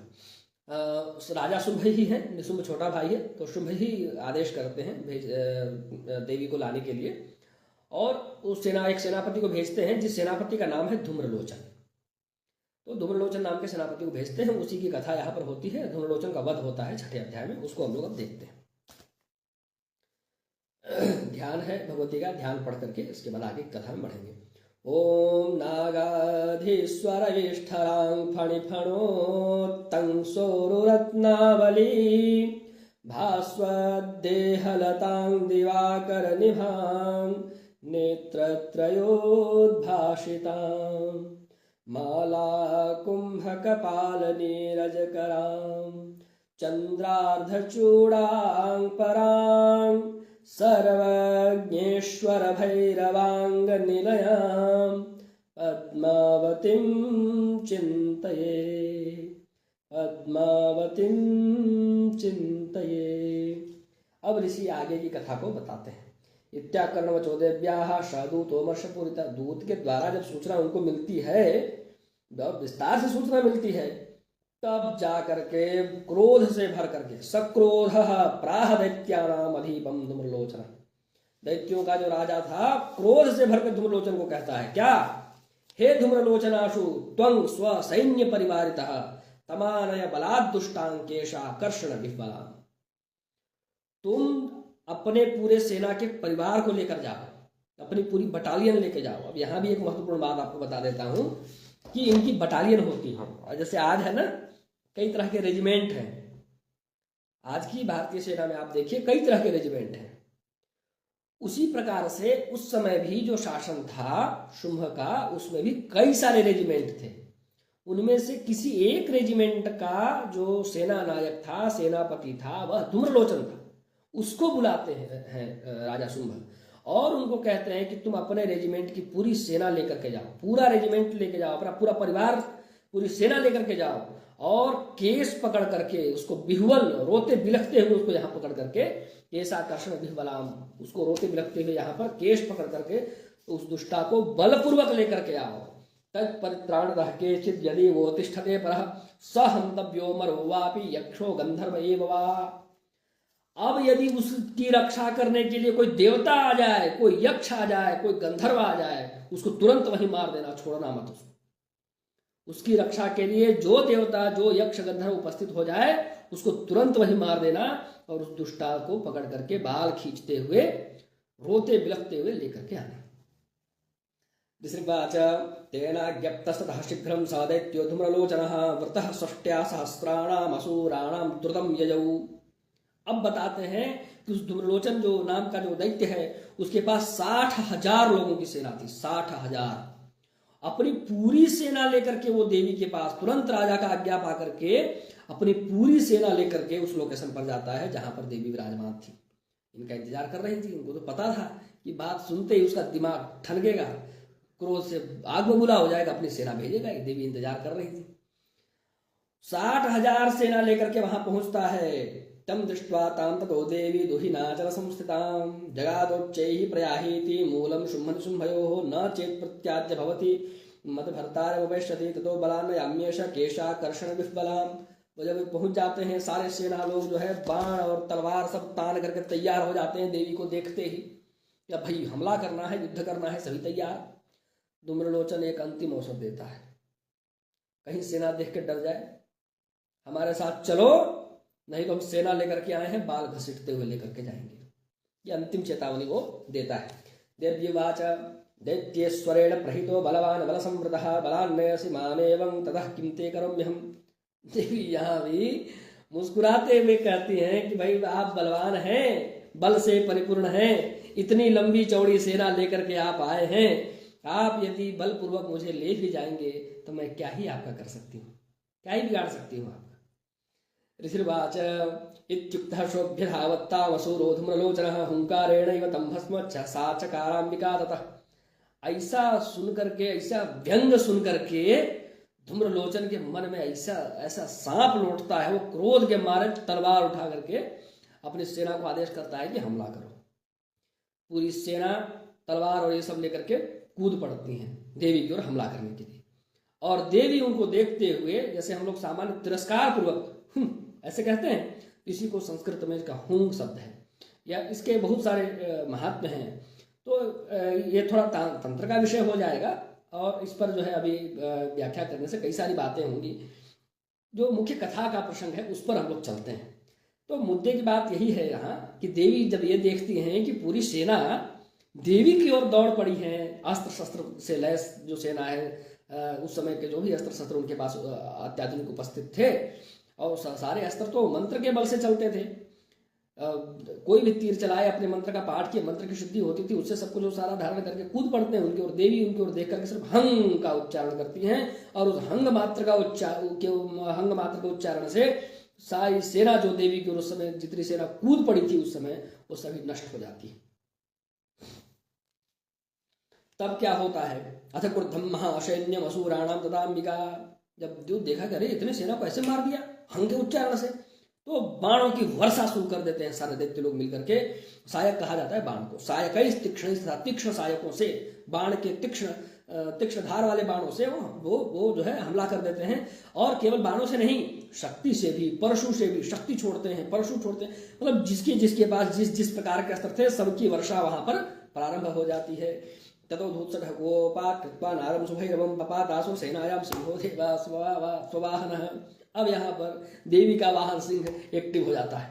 राजा शुंभ ही है, निशुंभ छोटा भाई है, तो शुंभ ही आदेश करते हैं देवी को लाने के लिए। और उस एक सेनापति को भेजते हैं जिस सेनापति का नाम है धूम्रलोचन। तो धूम्रलोचन नाम के सेनापति को भेजते हैं, उसी की कथा यहाँ पर होती है। धूम्रलोचन का वध होता है 6ठे अध्याय में, उसको हम लोग अब देखते हैं। ध्यान है भगवती का, ध्यान पढ़ करके इसके बाद आगे कथा में बढ़ेंगे। ओम नागाधीश्वर विष्ठरां फणिफणोत्तं सोरुरत्नावली भास्वद्देहलतां दिवाकर निभां नेत्रत्रयोद्भाषितां माला कुंभकपालनीरजकरां चंद्रार्धचूड़ां परां सर्वज्ञेश्वर भैरवांगनिलयां पद्मावतीं चिन्तये पद्मावतीं चिन्तये। अब ऋषि आगे की कथा को बताते हैं। इत्याकर्णवचोदेव्याः शदूतोमर्षपूरिता, दूत के द्वारा जब सूचना उनको मिलती है, जब विस्तार से सूचना मिलती है, तब जाकर के क्रोध से भर करके सक्रोध प्राह दैत्यानाम अधिपम धूम्रलोचन, दैत्यों का जो राजा था क्रोध से भरकर धूम्रलोचन को कहता है क्या, हे धूम्रलोचनाशु त्वं स्व सैन्य परिवारितः तमानय बलात् दुष्टां केशाकर्षण विह्वलां, तुम अपने पूरे सेना के परिवार को लेकर जाओ, अपनी पूरी बटालियन लेके जाओ। अब यहाँ भी एक महत्वपूर्ण बात आपको बता देता हूँ कि इनकी बटालियन होती है। और जैसे आज है ना, कई तरह के रेजिमेंट हैं। आज की भारतीय सेना में आप देखिए कई तरह के रेजिमेंट हैं। उसी प्रकार से उस समय भी जो शासन था शुंभ का, उसमें भी कई सारे रेजिमेंट थे। उनमें से किसी एक रेजिमेंट का जो सेना नायक था, सेनापति था, वह धूम्रलोचन था। उसको बुलाते हैं राजा शुंभ और उनको कहते हैं कि तुम अपने रेजिमेंट की पूरी सेना लेकर के जाओ, पूरा रेजिमेंट लेके जाओ, अपना पूरा परिवार पूरी सेना लेकर के जाओ और केस पकड़ करके उसको बिहुवल रोते बिलखते हुए उसको यहाँ पकड़ करके केशाकर्षण बिहुवलाम, उसको रोते बिलखते हुए यहाँ पर केश पकड़ करके उस दुष्टा को बलपूर्वक लेकर के आओ। तत् परित्राण रह केचिद यदि वो तिष्ठते परः स हन्तव्यो मरो वापि यक्षो गंधर्व एव वा। अब यदि उसकी रक्षा करने के लिए कोई देवता आ जाए, कोई यक्ष आ जाए, कोई गंधर्व आ जाए, उसको तुरंत वहीं मार देना, छोड़ना मत उसको। उसकी रक्षा के लिए जो देवता जो यक्ष गंधर्व उपस्थित हो जाए उसको तुरंत वहीं मार देना और उस दुष्टा को पकड़ करके बाल खींचते हुए रोते बिलखते हुए लेकर के आना। दिसृवाच तेनाज्ञप्तस्ततः शीघ्रं स दैत्यो धूम्रलोचनः वृतः षष्ट्या सहस्राणाम् असुराणां द्रुतं ययौ। अब बताते हैं कि उस धूम्रलोचन जो नाम का जो दैत्य है उसके पास 60,000 लोगों की सेना थी। 60,000 अपनी पूरी सेना लेकर के वो देवी के पास तुरंत राजा का आज्ञा पा करके अपनी पूरी सेना लेकर के उस लोकेशन पर जाता है जहां पर देवी विराजमान थी। इनका इंतजार कर रही थी, इनको तो पता था कि बात सुनते ही उसका दिमाग ठनकेगा, क्रोध से आग बबूला हो जाएगा, अपनी सेना भेजेगा। देवी इंतजार कर रही थी। 60,000 सेना लेकर के वहां पहुंचता है। तम दृष्ट्वा तां ततो देवी दुहिनाचल संस्थितां जगादोच्चैः प्रयाहीति मूलं शुम्भनिशुम्भयोः न चेत् प्रत्याज्य भवति मदभर्तारमुपैष्यति ततो बलान्वयाम्येष केशाकर्षण विह्वलां। वो जब पहुंच जाते हैं सारे सेना लोग जो है बाण और तलवार सब तान करके तैयार हो जाते हैं देवी को देखते ही, या भाई हमला करना है, युद्ध करना है, सभी तैयार। धूम्रलोचन एक अंतिम अवसर देता है, कहीं सेना देख के डर जाए, हमारे साथ चलो नहीं तो हम सेना लेकर के आए हैं, बाल घसीटते हुए लेकर के जाएंगे। ये अंतिम चेतावनी वो देता है। देव्युवाच दैत्येश्वरेण प्रहितो बलवान बल संवृतः बलान्नयसि मामेवं ततः किं ते करोम्यहम्। देवी यहाँ भी मुस्कुराते हुए कहती हैं कि भाई आप बलवान हैं, बल से परिपूर्ण हैं, इतनी लंबी चौड़ी सेना लेकर के आप आए हैं, आप यदि बलपूर्वक मुझे ले भी जाएंगे तो मैं क्या ही आपका कर सकती हूँ, क्या ही बिगाड़ सकती हूँ आपका। ऋषिर्वाच इत्युक्तः शोभ्यधावत्तावसूरो धूम्रलोचनः हुंकारेणैव तं भस्म सा चकाराम्बिका ततः। ऐसा सुन करके, ऐसा व्यंग सुन करके धूम्रलोचन के मन में ऐसा सांप लौटता है। वो क्रोध के मारे तलवार उठा करके अपनी सेना को आदेश करता है कि हमला करो। पूरी सेना तलवार और ये सब लेकर के कूद पड़ती हैं देवी की ओर हमला करने के लिए। और देवी उनको देखते हुए, जैसे हम लोग सामान्य तिरस्कार पूर्वक ऐसे कहते हैं, इसी को संस्कृत में इसका हुंग शब्द है, या इसके बहुत सारे महात्म्य हैं। तो ये थोड़ा तंत्र का विषय हो जाएगा और इस पर जो है अभी व्याख्या करने से कई सारी बातें होंगी। जो मुख्य कथा का प्रसंग है उस पर हम लोग चलते हैं। तो मुद्दे की बात यही है यहाँ कि देवी जब ये देखती हैं कि पूरी सेना देवी की ओर दौड़ पड़ी है, अस्त्र शस्त्र से लैस जो सेना है, उस समय के जो भी अस्त्र शस्त्र उनके पास अत्याधुनिक उपस्थित थे, और सारे अस्त्र तो मंत्र के बल से चलते थे। कोई भी तीर चलाए, अपने मंत्र का पाठ किए, मंत्र की शुद्धि होती थी, उससे सबको जो सारा धारण करके कूद पड़ते हैं उनकी ओर। देवी उनकी ओर देख करके सिर्फ हंग का उच्चारण करती हैं और उस हंग मात्र का उच्चारण से सारी सेना जो देवी की ओर उस समय जितनी सेना कूद पड़ी थी उस समय, वो सभी नष्ट हो जाती है। तब क्या होता है, अथ क्रुद्धम महासैन्यम असुराणाम तदाम्बिका। जब जो देखा कि अरे इतने सेना को ऐसे मार दिया हंग के उच्चारण से, तो बाणों की वर्षा शुरू कर देते हैं सारे दैत्य लोग मिलकर के। सायक कहा जाता है बाण को, सायक तीक्ष्ण सायकों से, बाण के तीक्ष्ण धार वाले बाणों से वो जो है हमला कर देते हैं। और केवल बाणों से नहीं, शक्ति से भी, परशु से भी शक्ति छोड़ते हैं, परशु छोड़ते हैं। मतलब जिसके पास जिस प्रकार के अस्त्र थे सबकी वर्षा वहां पर प्रारंभ हो जाती है। ततो धूत्सः गोपात् कृत्वा नारं शुभैरवं पपातासो सेनायां सिंहो देवा स्ववाहनः। अब यहाँ पर देवी का वाहन सिंह एक्टिव हो जाता है,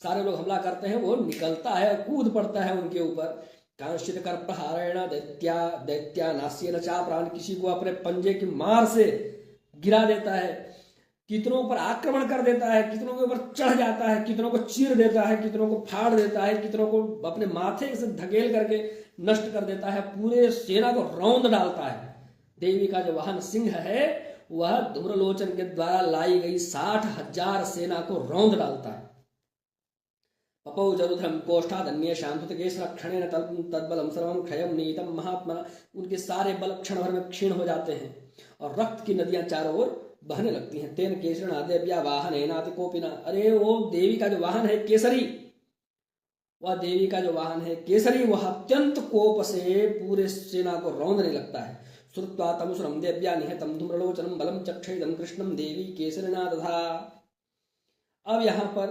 सारे लोग हमला करते हैं, वो निकलता है, कूद पड़ता है उनके ऊपर। कांश्चित कर प्रहारेण दैत्या नास्येन चाप्रान, किसी को अपने पंजे की मार से गिरा देता है, कितनों पर आक्रमण कर देता है, कितनों के ऊपर चढ़ जाता है, कितनों को चीर देता है, कितनों को फाड़ देता है, कितनों को अपने माथे से धकेल करके नष्ट कर देता है, पूरे सेना को रौंद डालता है। देवी का जो वाहन सिंह है वह धूम्रलोचन के द्वारा लाई गई 60,000 सेना को रौंद डालता है। पपौ जरुधम कोष्ठादन्य शांत केशरक्षणेन तद्बलम सर्वम क्षयम नीतम महात्मा। उनके सारे बल क्षण भर में क्षीण हो जाते हैं और रक्त की नदियां चारों ओर बहने लगती हैं। तेन केसरी आदेव्या वाहन है नाति कोपिना। अरे वो देवी का जो वाहन है केसरी, वह देवी का जो वाहन है केसरी, वह अत्यंत कोप से पूरे सेना को रौंदने लगता है। श्रुत्वा तमुसुरम देव्या निहतम धूम्रलोचनम बलम चक्षेदम कृष्णम देवी केसरिना दधा। अब यहाँ पर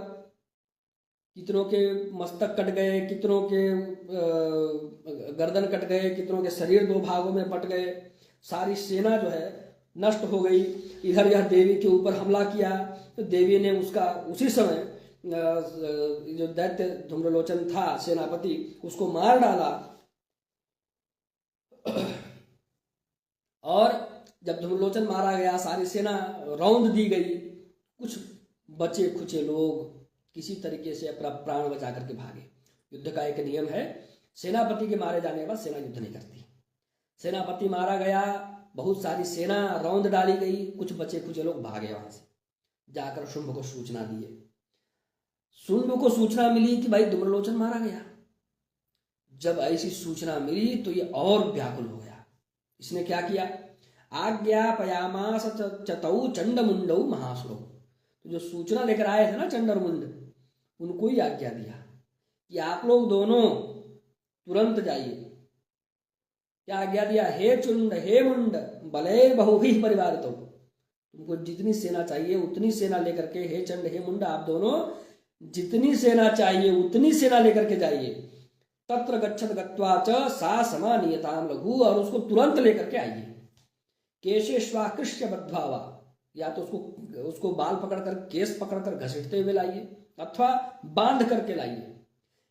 कितनों के मस्तक कट गए, कितनों के गर्दन कट गए, कितनों के शरीर दो भागों में बट गए, सारी सेना जो है नष्ट हो गई। इधर यह देवी के ऊपर हमला किया तो देवी ने उसका उसी समय जो दैत्य धूम्रलोचन था सेनापति, उसको मार डाला। और जब धूम्रलोचन मारा गया, सारी सेना रौंद दी गई। कुछ बचे खुचे लोग किसी तरीके से अपना प्राण बचा करके भागे। युद्ध का एक नियम है, सेनापति के मारे जाने के बाद सेना युद्ध नहीं करती। सेनापति मारा गया, बहुत सारी सेना रौंद डाली गई, कुछ बचे खुचे लोग भागे वहां से, जाकर शुंभ को सूचना दिए। शुंभ को सूचना मिली कि भाई धूम्रलोचन मारा गया। जब ऐसी सूचना मिली तो ये और व्याकुल हो गया। इसने क्या किया, आज्ञापयामास चतौ चंडमुंडौ महासुरौ। तो जो सूचना लेकर आए थे ना चंड और मुंड, उनको ही आज्ञा दिया कि आप लोग दोनों तुरंत जाइए। क्या आज्ञा दिया, हे चुंड हे मुंड बलैर बहुभिः परिवारितो। तुमको जितनी सेना चाहिए उतनी सेना लेकर के, हे चंड हे मुंड, आप दोनों जितनी सेना चाहिए उतनी सेना लेकर के जाइए। तत्र गच्छत गत्वा च सा समानीयताम लघु, और उसको तुरंत लेकर के आइए। केशेष्वाकृष्य बद्धावा, या तो उसको बाल पकड़कर, केस पकड़कर घसीटते हुए लाइए, अथवा बांध करके लाइए।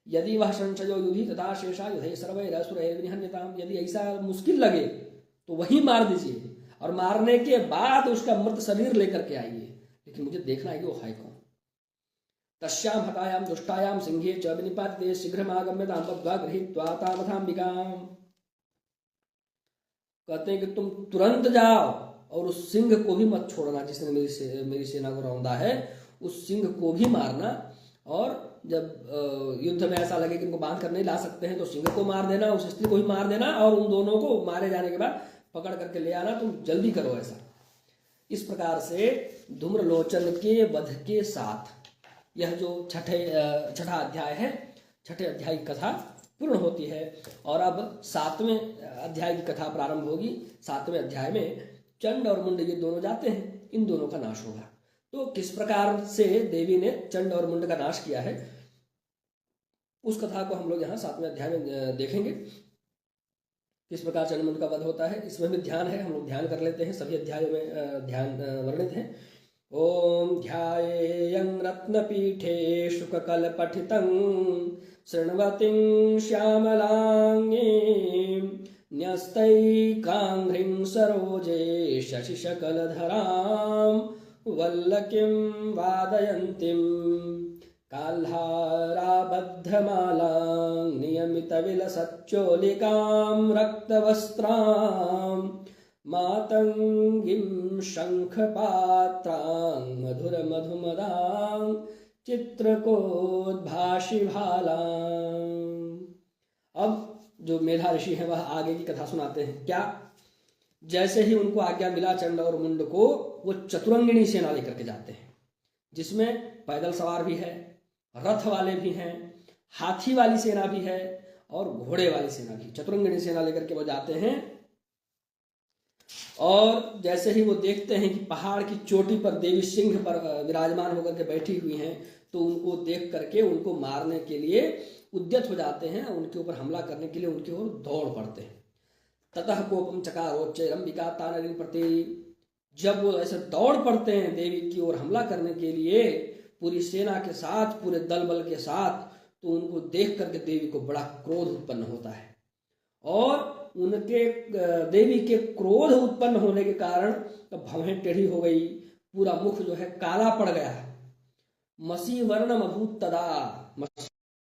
यदि वह संशयो युधि तथा शेषा युधे सर्वैरसुरैर्निहन्यताम। यदि ऐसा मुश्किल लगे तो वही मार दीजिए, और मारने के बाद उसका मृत शरीर लेकर के आइए। लेकिन मुझे देखना है कि वो है कौन। तस्याम हतायाम दुष्टायाम सिंहे च विनिपातिते शीघ्रमागम्यताम बद्ध्वा गृहीत्वा तामथाम्बिकाम। कहते हैं कि तुम तुरंत जाओ और उस सिंह को भी मत छोड़ना, जिसने मेरी सेना को रौंदा है, उस सिंह को भी मारना। और जब युद्ध में ऐसा लगे कि इनको बांध कर नहीं ला सकते हैं तो सिंह को मार देना, उस स्त्री को भी मार देना, और उन दोनों को मारे जाने के बाद पकड़ करके ले आना। तुम जल्दी करो ऐसा। इस प्रकार से धूम्रलोचन के वध के साथ यह जो छठा अध्याय है, छठे अध्याय की कथा पूर्ण होती है। और अब 7वें अध्याय की कथा प्रारंभ होगी। 7वें अध्याय में चंड और मुंड ये दोनों जाते हैं, इन दोनों का नाश होगा। तो किस प्रकार से देवी ने चंड और मुंड का नाश किया है, उस कथा को हम लोग यहाँ 7वें अध्याय में देखेंगे। किस प्रकार चंड मुंड का वध होता है, इसमें भी ध्यान है, हम लोग ध्यान कर लेते हैं। सभी अध्यायों में ध्यान वर्णित है। ओम ध्यायेयं रत्नपीठे शुककलपठितं शृण्वतीं श्यामलांगीं न्यस्तैकांघ्रिं सरोजे शशिशकलधरां वल्लकीं वादयन्तीं काल्हाराबद्धमालां नियमितविलसच्चोलिकां रक्तवस्त्रां मातंगीं शंखपात्रां मधुरमधुमदां चित्रकोद्भाषिभालां। अब जो मेधा ऋषि हैं वह आगे की कथा सुनाते हैं। क्या, जैसे ही उनको आज्ञा मिला चंड और मुंड को, वो चतुरंगिणी सेना लेकर के जाते हैं, जिसमें पैदल सवार भी है, रथ वाले भी हैं, हाथी वाली सेना भी है और घोड़े वाली सेना भी। चतुरंगिणी सेना लेकर के वो जाते हैं। और जैसे ही वो देखते हैं कि पहाड़ की चोटी पर देवी सिंह पर विराजमान होकर के बैठी हुई हैं, तो उनको देख करके उनको मारने के लिए उद्यत हो जाते हैं, उनके ऊपर हमला करने के लिए उनकी ओर दौड़ पड़ते हैं। ततः कोपम चकारोच्चैरंबिका तानरीं प्रति। जब वो ऐसे दौड़ पड़ते हैं देवी की ओर हमला करने के लिए पूरी सेना के साथ, पूरे दल बल के साथ, तो उनको देख करके देवी को बड़ा क्रोध उत्पन्न होता है। और उनके देवी के क्रोध उत्पन्न होने के कारण भवें टेढ़ी हो गई, पूरा मुख जो है काला पड़ गया। मसी वर्णम अभूत तदा,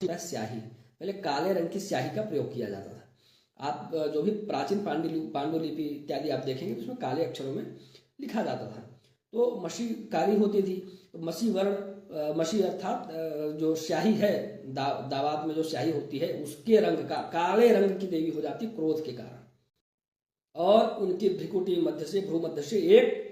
स्याही, पहले काले रंग की स्याही का प्रयोग किया जाता था। आप जो भी प्राचीन पांडुलिपि इत्यादि आप देखेंगे तो उसमें काले अक्षरों में लिखा जाता था। तो मसी काली होती थी। तो मसी वर्ण मसी अर्थात जो स्याही है, दावात में जो स्याही होती है उसके रंग का, काले रंग की देवी हो जाती क्रोध के कारण। और उनकी भ्रिकुटी मध्य से, भ्रू मध्य से एक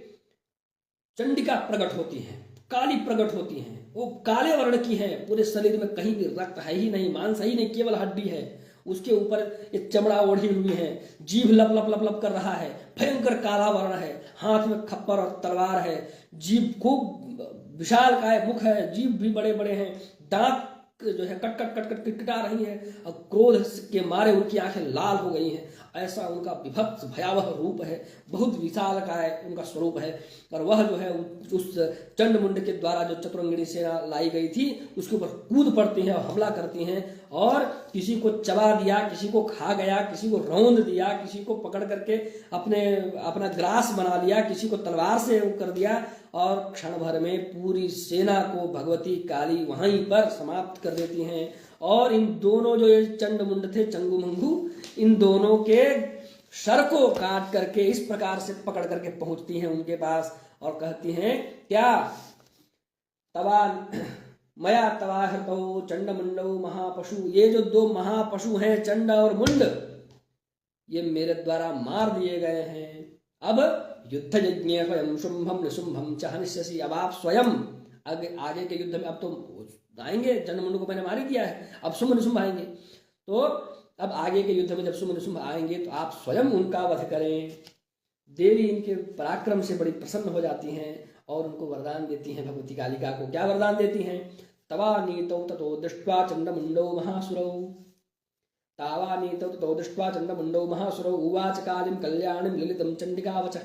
चंडिका प्रकट होती है, काली प्रकट होती है। वो काले वर्ण की है, पूरे शरीर में कहीं भी रक्त है ही नहीं, मांस है ही नहीं, केवल हड्डी है। उसके ऊपर एक चमड़ा ओढ़ी हुई है, जीभ लप लप लप लप कर रहा है, भयंकर काला वर्ण है, हाथ में खप्पर और तलवार है, जीभ खूब विशाल काय मुख है, जीभ भी बड़े बड़े हैं, दांत जो है कट कट कट कट किटकिटा रही है, और क्रोध के मारे उनकी आंखें लाल हो गई हैं। ऐसा उनका विभत्स भयावह रूप है, बहुत विशाल का है उनका स्वरूप है। और वह जो है उस चंडमुंड के द्वारा जो चतुरंगिणी सेना लाई गई थी उसके ऊपर कूद पड़ती हैं और हमला करती हैं, और किसी को चबा दिया, किसी को खा गया, किसी को रौंद दिया, किसी को पकड़ करके अपना ग्रास बना लिया, किसी को तलवार से कर दिया, और क्षण भर में पूरी सेना को भगवती काली वहीं पर समाप्त कर देती हैं। और इन दोनों जो ये चंडमुंड थे, चंगू मंगू, इन दोनों के सर को काट करके इस प्रकार से पकड़ करके पहुंचती हैं उनके पास और कहती हैं क्या, तवा मया तवा हृतौ चंड मुंडौ महापशु, ये जो दो महापशु हैं चंड और मुंड, ये मेरे द्वारा मार दिए गए हैं। अब युद्ध यज्ञ स्वयं शुंभम निशुंभम च हनिष्यसि, अब आप स्वयं आगे के युद्ध में, अब तो आएंगे, चंडमुंड को मैंने मार ही दिया है, अब शुंभ निशुंभ आएंगे, तो अब आगे के युद्ध में जब शुंभ निशुंभ आएंगे तो आप स्वयं उनका वध करें। देवी इनके पराक्रम से बड़ी प्रसन्न हो जाती हैं और उनको वरदान देती हैं। भगवती कालिका को क्या वरदान देती हैं, तवा नीतौ ततो दृष्ट्वा चंडमुंडौ महासुरौ, तावा नीतौ ततो दृष्ट्वा चंडमुंडौ महासुरौ उवाच कालिं कल्याणिं ललितं चंडिका वच।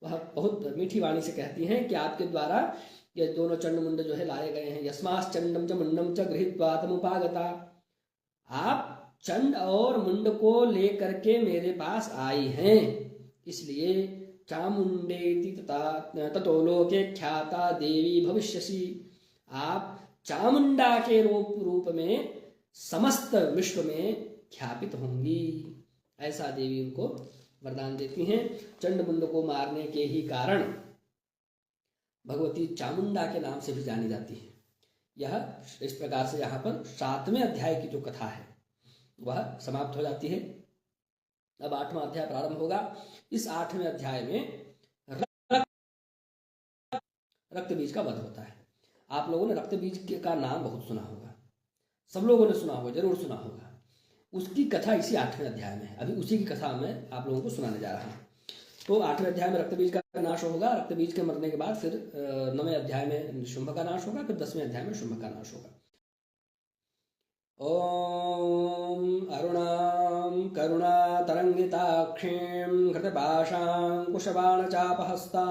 वह बहुत मीठी वाणी से कहती हैं कि आपके द्वारा ये दोनों चंडमुंड जो है लाए गए हैं। यस्मास् चंडम च मुंडम च गृहीत्वा तमुपागता, आप चंड और मुंड को लेकर के मेरे पास आई हैं, इसलिए चामुंडेति ततो लोके ख्याता देवी भविष्यसि, आप चामुंडा के रूप में समस्त विश्व में ख्यापित होंगी। ऐसा देवी उनको वरदान देती हैं। चंडमुंड को मारने के ही कारण भगवती चामुंडा के नाम से भी जानी जाती है। यह इस प्रकार से यहाँ पर 7वें अध्याय की जो कथा है वह समाप्त हो जाती है। अब 8वां अध्याय प्रारंभ होगा। इस 8वें अध्याय में रक्त बीज का वध होता है। आप लोगों ने रक्त बीज का नाम बहुत सुना होगा, सब लोगों ने सुना होगा, जरूर सुना होगा। उसकी कथा इसी 8वें अध्याय में है। अभी उसी की कथा मैं आप लोगों को सुनाने जा रहा हूँ। तो 8वें अध्याय में रक्त बीज का नाश होगा। रक्त बीज के मरने के बाद फिर 9वें अध्याय में शुंभ का नाश होगा, फिर 10वें अध्याय में शुंभ का नाश होगा। ओम अरुणां करुणातरंगिताक्षीं घृतपाशांकुशबाणचापहस्ता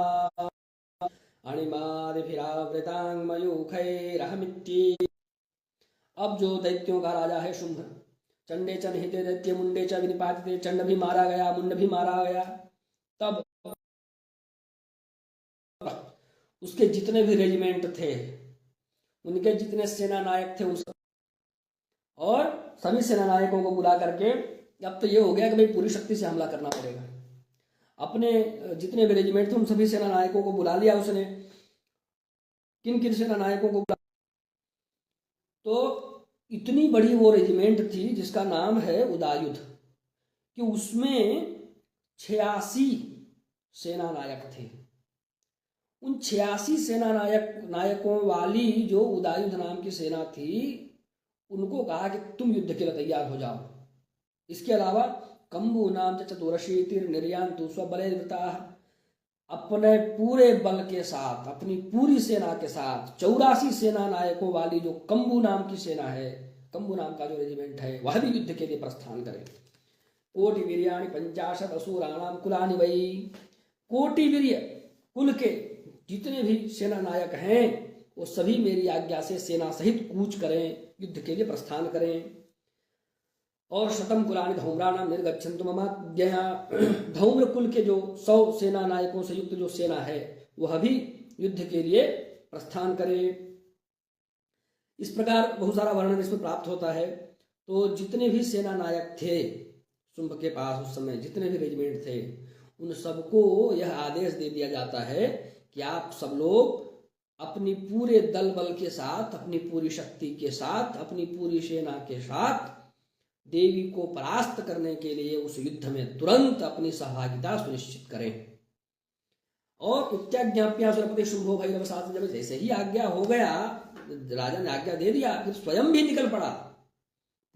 अणिमादिभिरावृतां मयूखैरहमित्यै। अब जो दैत्यों का राजा है शुंभ, चंडे च निहिते दैत्य मुंडे च विनिपातिते, चंड भी मारा गया, मुंड भी मारा गया। तब उसके जितने भी रेजिमेंट थे, उनके जितने सेना नायक थे, उस और सभी सेना नायकों को बुला करके, अब तो ये हो गया कि भाई पूरी शक्ति से हमला करना पड़ेगा। अपने जितने भी रेजिमेंट थे उन सभी सेना नायकों को बुला लिया उसने। किन किन सेना नायकों को बुला, तो इतनी बड़ी वो रेजिमेंट थी जिसका नाम है उदायुध, कि उसमें 86 सेना नायक थे। उन 86 सेना नायकों वाली जो उदायुध नाम की सेना थी, उनको कहा कि तुम युद्ध के लिए तैयार हो जाओ। इसके अलावा कंबू नाम चतुरशीतिर निर्यान्तु स्वबलैर्वृताः, अपने पूरे बल के साथ, अपनी पूरी सेना के साथ 84 सेना नायकों वाली जो कंबू नाम की सेना है, कंबू नाम का जो रेजिमेंट है, वह भी युद्ध के लिए प्रस्थान करे। कोटि वीर्याणि 50 असुराणाम कुलानि वै, कोटि वीर्य कुल के जितने भी सेना नायक हैं वो सभी मेरी आज्ञा से सेना सहित कूच करें, युद्ध के लिए प्रस्थान करें। और शतम कुलानि धौम्राणाम निर्गच्छन्तु ममाज्ञया, धौम्र कुल के जो 100 सेना नायकों से युक्त जो सेना है वह भी युद्ध के लिए प्रस्थान करे। इस प्रकार बहुत सारा वर्णन इसमें प्राप्त होता है। तो जितने भी सेना नायक थे शुंभ के पास उस समय, जितने भी रेजिमेंट थे, उन सबको यह आदेश दे दिया जाता है कि आप सब लोग अपनी पूरे दल बल के साथ, अपनी पूरी शक्ति के साथ, अपनी पूरी सेना के साथ देवी को परास्त करने के लिए उस युद्ध में तुरंत अपनी सहभागिता सुनिश्चित करें। और इत्याज्ञाप्या सुरपति शुंभो भैरव साथ, जब जैसे ही आज्ञा हो गया, राजा ने आज्ञा दे दिया, फिर स्वयं भी निकल पड़ा,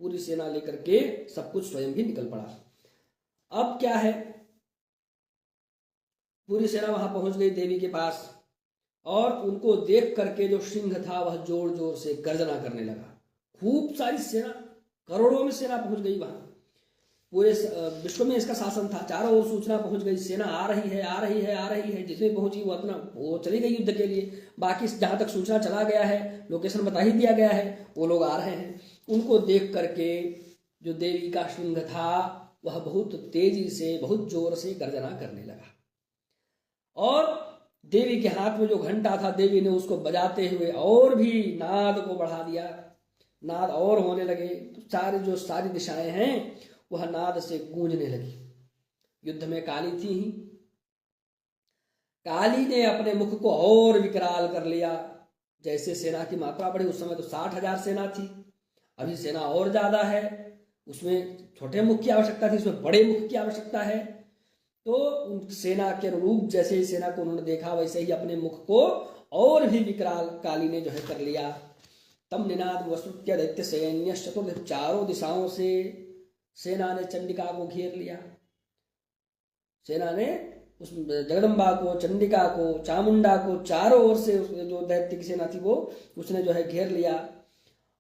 पूरी सेना लेकर के सब कुछ स्वयं भी निकल पड़ा। अब क्या है, पूरी सेना वहां पहुंच गई देवी के पास, और उनको देख करके जो सिंह था वह जोर जोर से गर्जना करने लगा। खूब सारी सेना, करोड़ों में सेना पहुंच गई वहां, पूरे विश्व में इसका शासन था, चारों ओर सूचना पहुंच गई, सेना आ रही है, आ रही है, आ रही है। जिसमें पहुंची वो चली गई युद्ध के लिए। बाकी जहां तक सूचना चला गया है, लोकेशन बता ही दिया गया है, वो लोग आ रहे हैं। उनको देख करके जो देवी का सिंह था वह बहुत तेजी से, बहुत जोर से गर्जना करने लगा। और देवी के हाथ में जो घंटा था, देवी ने उसको बजाते हुए और भी नाद को बढ़ा दिया, नाद और होने लगे। तो सारी दिशाएं हैं वह नाद से गूंजने लगी। युद्ध में काली थी ही, काली ने अपने मुख को और विकराल कर लिया। जैसे सेना की मात्रा बढ़ी, उस समय तो 60,000 सेना थी, अभी सेना और ज्यादा है। उसमें छोटे मुख की आवश्यकता थी, उसमें बड़े मुख की आवश्यकता है। तो सेना के अनुरूप जैसे ही सेना को उन्होंने देखा, वैसे ही अपने मुख को और भी विकराल काली ने जो है कर लिया। तम निनाद वसुत्य दैत्य सैन्य चतुर्थ, चारों दिशाओं से सेना ने चंडिका को घेर लिया। सेना ने उस जगदम्बा को, चंडिका को, चामुंडा को, चारों ओर से जो दैत्य की सेना थी वो उसने जो है घेर लिया।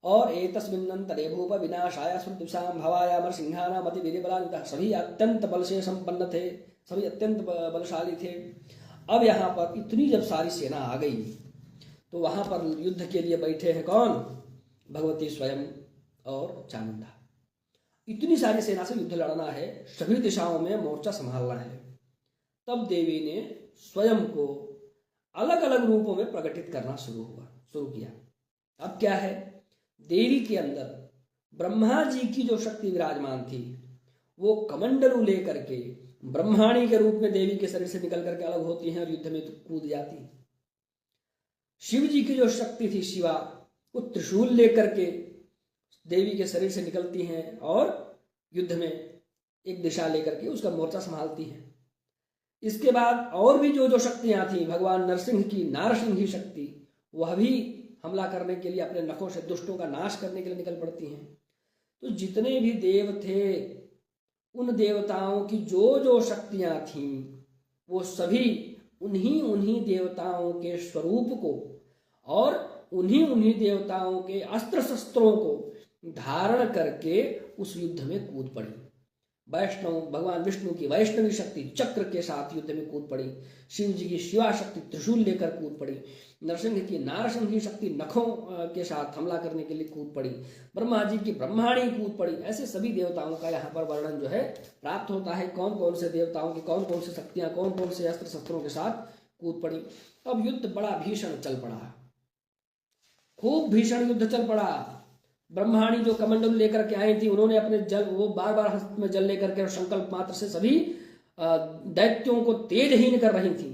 और एतस्मिन्नन्तरे भूप विनाशाय स्मृतिशां भवाय अमरसिंहानां अति वीर्यबलान्वितः, सभी अत्यंत बल से संपन्न थे, सभी अत्यंत बलशाली थे। अब यहाँ पर इतनी जब सारी सेना आ गई तो वहां पर युद्ध के लिए बैठे हैं कौन? भगवती स्वयं और चामुंडा। इतनी सारी सेना से युद्ध लड़ना है, सभी दिशाओं में मोर्चा संभालना है। तब देवी ने स्वयं को अलग अलग रूपों में प्रकटित करना शुरू किया। अब क्या है, देवी के अंदर ब्रह्मा जी की जो शक्ति विराजमान थी वो कमंडलू लेकर के ब्रह्माणी के रूप में देवी के शरीर से निकल करके अलग होती हैं और युद्ध में कूद जाती। शिव जी की जो शक्ति थी शिवा, वो त्रिशूल लेकर के देवी के शरीर से निकलती हैं और युद्ध में एक दिशा लेकर के उसका मोर्चा संभालती हैं। इसके बाद और भी जो शक्तियां थी, भगवान नरसिंह की नारसिंही शक्ति, वह भी हमला करने के लिए अपने नखों से दुष्टों का नाश करने के लिए निकल पड़ती हैं। तो जितने भी देव थे, उन देवताओं की जो शक्तियां थीं वो सभी उन्हीं देवताओं के स्वरूप को और उन्हीं देवताओं के अस्त्र शस्त्रों को धारण करके उस युद्ध में कूद पड़ी। वैष्णव भगवान विष्णु की वैष्णवी शक्ति चक्र के साथ युद्ध में कूद पड़ी, शिव जी की शिवा शक्ति त्रिशूल लेकर कूद पड़ी, नरसिंह की नारसिंही शक्ति नखों के साथ हमला करने के लिए कूद पड़ी, ब्रह्मा जी की ब्रह्माणी कूद पड़ी। ऐसे सभी देवताओं का यहाँ पर वर्णन जो है प्राप्त होता है, कौन कौन से देवताओं की कौन कौन सी शक्तियां, कौन कौन से अस्त्र शस्त्रों के साथ कूद पड़ी। अब युद्ध बड़ा भीषण चल पड़ा, खूब भीषण युद्ध चल पड़ा। ब्रह्माणी जो कमंडल लेकर के आई थी, उन्होंने अपने जल, वो बार बार हस्त में जल लेकर के संकल्प मात्र से सभी दैत्यों को तेजहीन कर रही थी।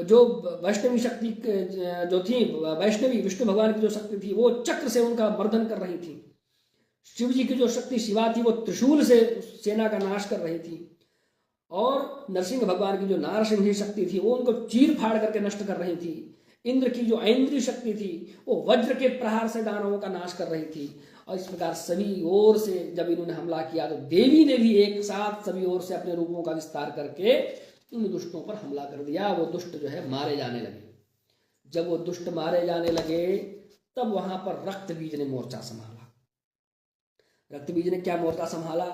जो वैष्णवी शक्ति जो थी, वैष्णवी विष्णु भगवान की जो शक्ति थी वो चक्र से उनका मर्दन कर रही थी। शिव जी की जो शक्ति शिवा थी वो त्रिशूल से सेना का नाश कर रही थी। और नरसिंह भगवान की जो नारसिंही शक्ति थी वो उनको चीर फाड़ करके नष्ट कर रही थी। इंद्र की जो ऐन्द्री शक्ति थी वो वज्र के प्रहार से दानवों का नाश कर रही थी। और इस प्रकार सभी ओर से जब इन्होंने हमला किया तो देवी ने भी एक साथ सभी ओर से अपने रूपों का विस्तार करके इन दुष्टों पर हमला कर दिया। वो दुष्ट जो है मारे जाने लगे। जब वो दुष्ट मारे जाने लगे तब वहां पर रक्तबीज ने मोर्चा संभाला। रक्तबीज ने क्या मोर्चा संभाला?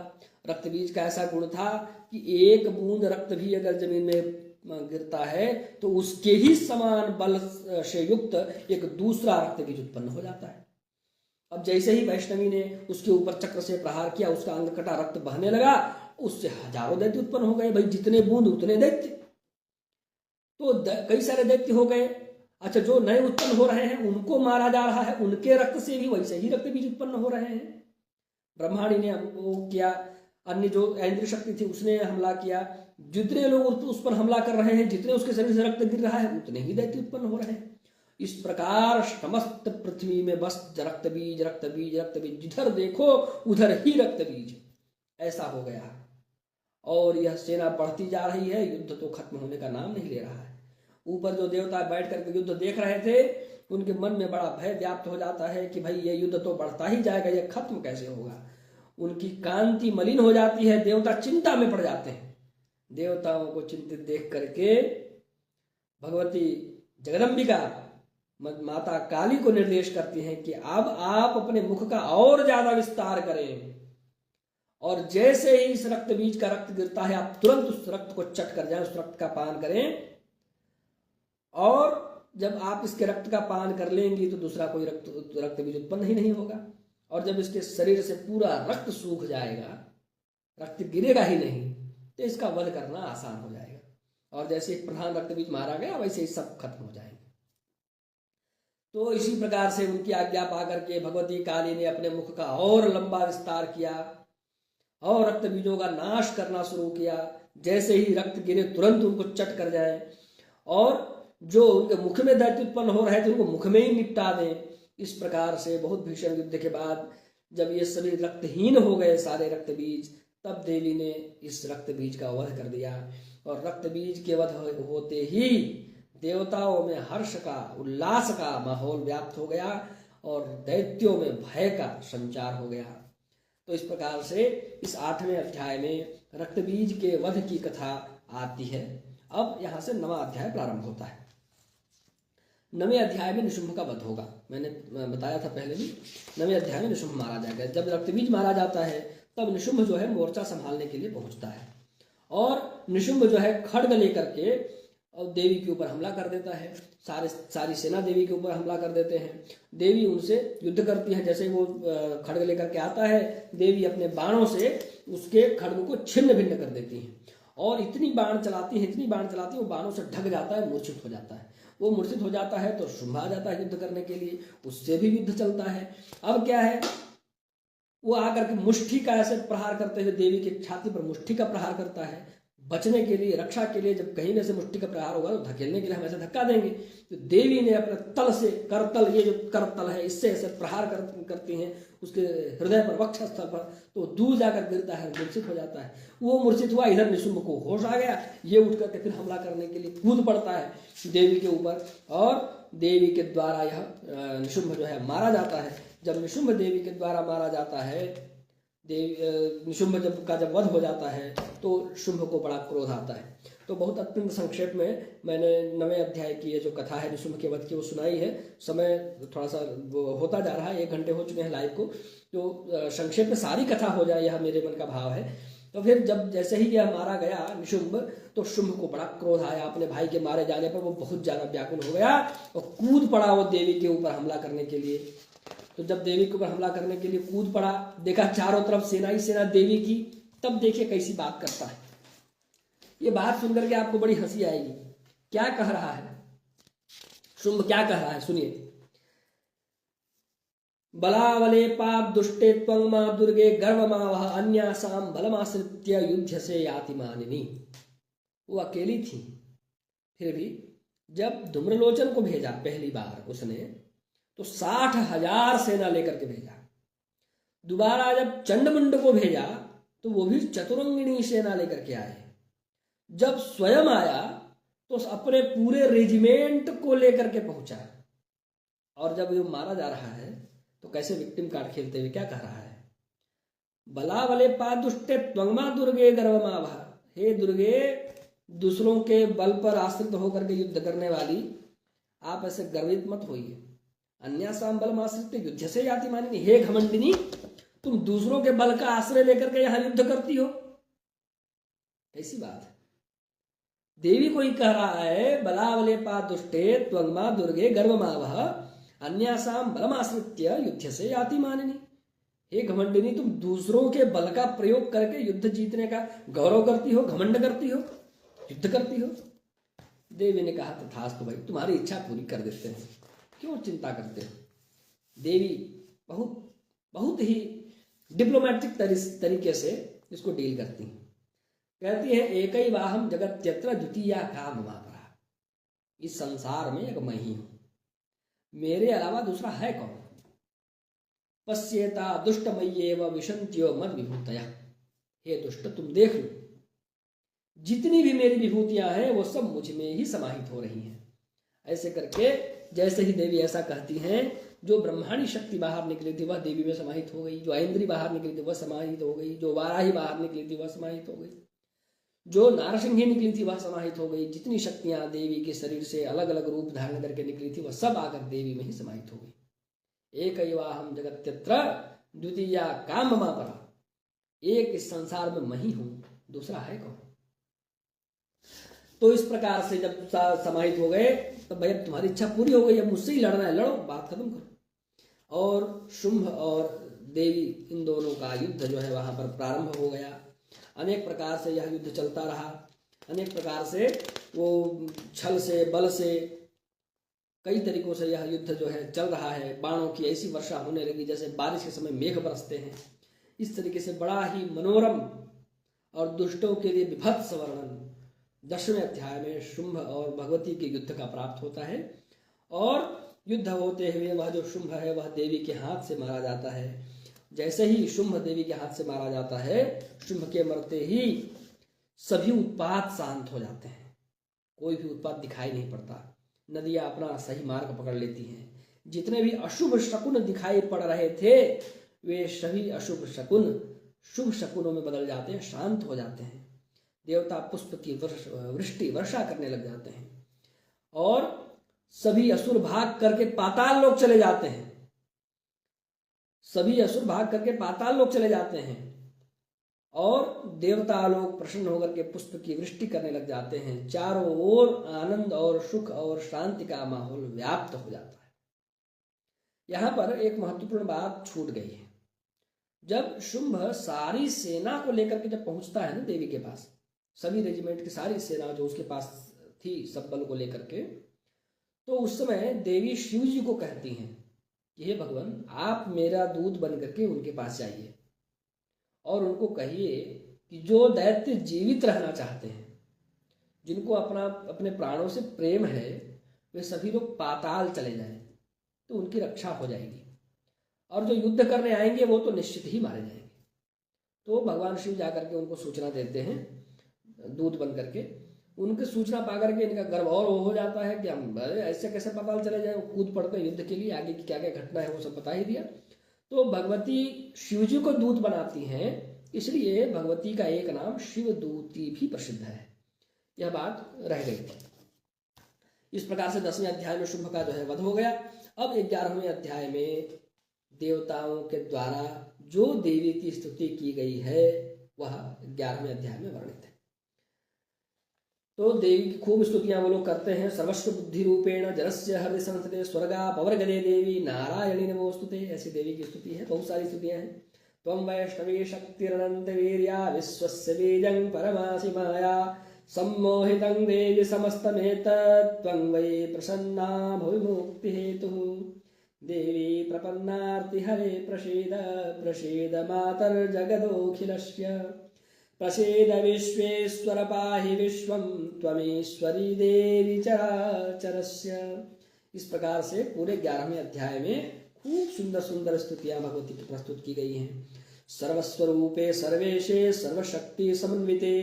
रक्तबीज का ऐसा गुण था कि एक बूंद रक्त भी अगर जमीन में गिरता है तो उसके ही समान बल से युक्त एक दूसरा रक्तबीज उत्पन्न हो जाता है। अब जैसे ही वैष्णवी ने उसके ऊपर चक्र से प्रहार किया, उसका अंग कटा, रक्त बहने लगा, उससे हजारों दैत्य उत्पन्न हो गए। भाई जितने बूंद उतने दैत्य, तो कई सारे दैत्य हो गए। अच्छा, जो नए उत्पन्न हो रहे हैं उनको मारा जा रहा है, उनके रक्त से भी वैसे ही रक्त बीज उत्पन्न हो रहे हैं। ब्रह्माणी ने वो किया, अन्य जो ऐन्द्रिय शक्ति थी उसने हमला किया, जितने लोग उस पर हमला कर रहे हैं, जितने उसके शरीर से रक्त गिर रहा है, उतने ही दैत्य उत्पन्न हो रहे हैं। इस प्रकार समस्त पृथ्वी में बस रक्त बीज रक्त बीज रक्त बीज, जिधर देखो उधर ही रक्त बीज, ऐसा हो गया। और यह सेना बढ़ती जा रही है, युद्ध तो खत्म होने का नाम नहीं ले रहा है। ऊपर जो देवता बैठ करके युद्ध देख रहे थे, उनके मन में बड़ा भय व्याप्त हो जाता है कि भाई ये युद्ध तो बढ़ता ही जाएगा, ये खत्म कैसे होगा। उनकी कांति मलिन हो जाती है, देवता चिंता में पड़ जाते हैं। देवताओं को चिंतित देख करके भगवती जगदम्बिका माता काली को निर्देश करती हैं कि अब आप अपने मुख का और ज्यादा विस्तार करें, और जैसे ही इस रक्त बीज का रक्त गिरता है, आप तुरंत उस रक्त को चट कर जाएं, उस रक्त का पान करें। और जब आप इसके रक्त का पान कर लेंगी तो दूसरा कोई रक्त बीज उत्पन्न ही नहीं होगा। और जब इसके शरीर से पूरा रक्त सूख जाएगा, रक्त गिरेगा ही नहीं, तो इसका वध करना आसान हो जाएगा। और जैसे एक प्रधान रक्त बीज मारा गया, वैसे ही सब खत्म हो जाएंगे। तो इसी प्रकार से उनकी आज्ञा पाकर के भगवती काली ने अपने मुख का और लंबा विस्तार किया और रक्त बीजों का नाश करना शुरू किया। जैसे ही रक्त गिरे तुरंत उनको चट कर जाए, और जो उनके मुख में दैत्य उत्पन्न हो रहे थे उनको मुख में ही निपटा दें। इस प्रकार से बहुत भीषण युद्ध के बाद जब ये सभी रक्तहीन हो गए सारे रक्त बीज, तब देवी ने इस रक्त बीज का वध कर दिया। और रक्त बीज के वध होते ही देवताओं में हर्ष का, उल्लास का माहौल व्याप्त हो गया और दैत्यों में भय का संचार हो गया। तो इस प्रकार से इस 8वें अध्याय में रक्त बीज के वध की कथा आती है। अब यहाँ से 9वां अध्याय प्रारंभ होता है। 9वें अध्याय में निशुंभ का वध होगा। मैंने बताया था पहले भी, 9वें अध्याय में निशुंभ मारा जाएगा। जब रक्तबीज मारा जाता है तब निशुंभ जो है मोर्चा संभालने के लिए पहुंचता है, और निशुंभ जो है खड्ग लेकर के और देवी के ऊपर हमला कर देता है। सारी सेना देवी के ऊपर हमला कर देते हैं। देवी उनसे युद्ध करती है। जैसे वो खड्ग लेकर के आता है, देवी अपने बाणों से उसके खड्ग को छिन्न भिन्न कर देती हैं, और इतनी बाण चलाती है, वो बाणों से ढक जाता है, मूर्छित हो जाता है। वो मूर्छित हो जाता है तो शुंभ आ जाता है युद्ध करने के लिए, उससे भी युद्ध चलता है। अब क्या है, वो आकर के मुष्टि का ऐसे प्रहार करते हुए देवी की छाती पर मुष्टि का प्रहार करता है। बचने के लिए, रक्षा के लिए, जब कहीं में से मुष्टि का प्रहार होगा तो धकेलने के लिए हम ऐसे धक्का देंगे। तो देवी ने अपने तल से, करतल, ये जो करतल है, इससे ऐसे प्रहार करती हैं उसके हृदय पर, वक्षस्थल पर, तो दूर जाकर गिरता है, मूर्छित हो जाता है। वो मूर्छित हुआ, इधर निशुंभ को होश आ गया, ये उठ करके फिर हमला करने के लिए कूद पड़ता है देवी के ऊपर, और देवी के द्वारा यह निशुंभ जो है मारा जाता है। जब निशुंभ देवी के द्वारा मारा जाता है, निशुंभ जब वध हो जाता है तो शुंभ को बड़ा क्रोध आता है। तो बहुत अत्यंत संक्षेप में मैंने 9वें अध्याय की ये जो कथा है निशुंभ के वध की वो सुनाई है। समय थोड़ा सा वो होता जा रहा है, 1 घंटे हो चुके हैं लाइव को, तो संक्षेप में सारी कथा हो जाए, यह मेरे मन का भाव है। तो फिर जब जैसे ही यह मारा गया निशुंभ, तो शुंभ को बड़ा क्रोध आया। अपने भाई के मारे जाने पर वो बहुत ज्यादा व्याकुल हो गया और कूद पड़ा वो देवी के ऊपर हमला करने के लिए। तो जब देवी के ऊपर हमला करने के लिए कूद पड़ा, देखा चारों तरफ सेना ही सेना देवी की, तब देखिए कैसी बात करता है। ये बात सुनकर के आपको बड़ी हंसी आएगी। क्या कह रहा है शुंभ, क्या कह रहा है सुनिए। बलावले पाप दुष्टे त्वं मां दुर्गे गर्वमावह अन्यासाम बलमाश्रित्य युद्ध से याति मानिनी। वो अकेली थी, फिर भी जब धूम्रलोचन को भेजा पहली बार उसने, तो 60,000 सेना लेकर के भेजा। दोबारा जब चंडमुंड को भेजा तो वो भी चतुरंगिणी सेना लेकर के आए। जब स्वयं आया तो अपने पूरे रेजिमेंट को लेकर के पहुंचा। और जब वो मारा जा रहा है तो कैसे विक्टिम कार्ड खेलते हुए क्या कह रहा है, बलावले पादुष्टे त्वंगमा दुर्गे गर्वमावह। हे दुर्गे, दूसरों के बल पर आश्रित होकर के युद्ध करने वाली, आप ऐसे गर्वित मत होइए। अन्यासाम बलमाश्रित्य युद्ध से याति मानिनी। हे घमंडिनी, तुम दूसरों के बल का आश्रय लेकर के यहां युद्ध करती हो, कैसी बात है। देवी को ही कह रहा है, बलावले पादुष्टे त्वंगमा दुर्गे गर्वमावह अन्यासाम बलमाश्रित्य युद्ध से याति मानिनी। हे घमंडिनी, तुम दूसरों के बल का प्रयोग करके युद्ध जीतने का गौरव करती हो, घमंड करती हो, युद्ध करती हो। देवी ने कहा, तथास्तु भाई, तुम्हारी इच्छा पूरी कर देते हैं, क्यों चिंता करते हो। देवी बहुत ही डिप्लोमेटिक तरीके से इसको डील करती हैं। कहती है एकैवाहम जगत्यत्र द्वितीया का मम परा। इस संसार में एक मैं ही हूं, मेरे अलावा दूसरा है कौन। पश्येता दुष्टमय्येव विशन्त्यो मद विभूतया। हे दुष्ट, तुम देख लो, जितनी भी मेरी विभूतियां हैं वो सब मुझ में ही समाहित हो रही हैं। ऐसे करके जैसे ही देवी ऐसा कहती हैं, जो ब्रह्मांडी शक्ति बाहर निकली थी वह देवी में समाहित हो गई, जो ऐन्द्री बाहर निकली थी वह समाहित हो गई, जो वाराही बाहर निकली थी वह समाहित हो गई, जो नारसिंही निकली थी वह समाहित हो गई। जितनी शक्तियां देवी के शरीर से अलग अलग रूप धारण करके निकली थी वह सब आकर देवी में ही समाहित हो गई। एकैवाहम जगत्यत्र द्वितीया का मम परा। एक इस संसार में मैं ही हूं, दूसरा है कौन। तो इस प्रकार से जब समाहित हो गए तो भाई अब तुम्हारी इच्छा पूरी हो गई, अब मुझसे ही लड़ना है, लड़ो, बात खत्म करो। और शुंभ और देवी इन दोनों का युद्ध जो है वहां पर प्रारंभ हो गया। अनेक प्रकार से यह युद्ध चलता रहा, अनेक प्रकार से वो छल से बल से कई तरीकों से यह युद्ध जो है चल रहा है। बाणों की ऐसी वर्षा होने लगी जैसे बारिश के समय मेघ बरसते हैं। इस तरीके से बड़ा ही मनोरम और दुष्टों के लिए विभत्स वर्णन 10वें अध्याय में शुंभ और भगवती के युद्ध का प्राप्त होता है। और युद्ध होते हुए वह जो शुंभ है वह देवी के हाथ से मारा जाता है। जैसे ही शुंभ देवी के हाथ से मारा जाता है, शुंभ के मरते ही सभी उत्पात शांत हो जाते हैं, कोई भी उत्पात दिखाई नहीं पड़ता। नदियां अपना सही मार्ग पकड़ लेती हैं। जितने भी अशुभ शकुन दिखाई पड़ रहे थे वे सभी अशुभ शकुन शुभ शकुनों में बदल जाते हैं, शांत हो जाते हैं। देवता पुष्प की वृष्टि वर्षा करने लग जाते हैं और सभी असुर भाग करके पाताल लोक चले जाते हैं। सभी असुर भाग करके पाताल लोक चले जाते हैं और देवता लोग प्रसन्न होकर के पुष्प की वृष्टि करने लग जाते हैं। चारों ओर आनंद और सुख और शांति का माहौल व्याप्त हो जाता है। यहां पर एक महत्वपूर्ण बात छूट गई है। जब शुंभ सारी सेना को लेकर के जब पहुंचता है ना देवी के पास, सभी रेजिमेंट की सारी सेना जो उसके पास थी सब बल को लेकर के, तो उस समय देवी शिव जी को कहती हैं कि हे भगवान, आप मेरा दूत बन करके उनके पास जाइए और उनको कहिए कि जो दैत्य जीवित रहना चाहते हैं, जिनको अपने प्राणों से प्रेम है, वे सभी लोग पाताल चले जाएं तो उनकी रक्षा हो जाएगी, और जो युद्ध करने आएंगे वो तो निश्चित ही मारे जाएंगे। तो भगवान शिव जाकर के उनको सूचना देते हैं दूत बन करके। उनकी सूचना पा करके इनका गर्व और हो जाता है कि हम ऐसे कैसे पाताल चले जाए। वो कूद पड़ते युद्ध के लिए, आगे की क्या क्या घटना है वो सब बता ही दिया। तो भगवती शिवजी को दूत बनाती हैं, इसलिए भगवती का एक नाम शिवदूती भी प्रसिद्ध है। यह बात रह गई। इस प्रकार से 10वें अध्याय में शुंभ का जो है वध हो गया। अब 11वें अध्याय में देवताओं के द्वारा जो देवी की स्तुति की गई है वह 11वें अध्याय में वर्णित है। तो देवी की खूब स्तुतियां वो लोग करते हैं। सर्वस्व बुद्धि रूपेण जरस्य हृदय संस्थिते स्वर्गा पवर्गदे देवी नारायणी नमोस्तुते, ऐसी देवी की स्तुति है। बहुत सारी स्तुतियां हैं। त्वं वैष्णवी शक्तिरनंत वीर्या विश्वस्य बीजं परमासि माया सम्मोहितं देवी समस्तमेतत् त्वं वै प्रसन्ना भुवि मुक्ति हेतु देवी प्रपन्नार्ति हरे प्रसीद प्रसीद मातर्जगदोऽखिलस्य प्रसीद विश्वेश्वर पाहि विश्वं त्वमीश्वरी देवी चराचरस्य। इस प्रकार से पूरे 11वें अध्याय में खूब सुंदर सुंदर स्तुतियां भगवती की प्रस्तुत की गई हैं। सर्वस्वरूपे सर्वेशे सर्वशक्ति समन्विते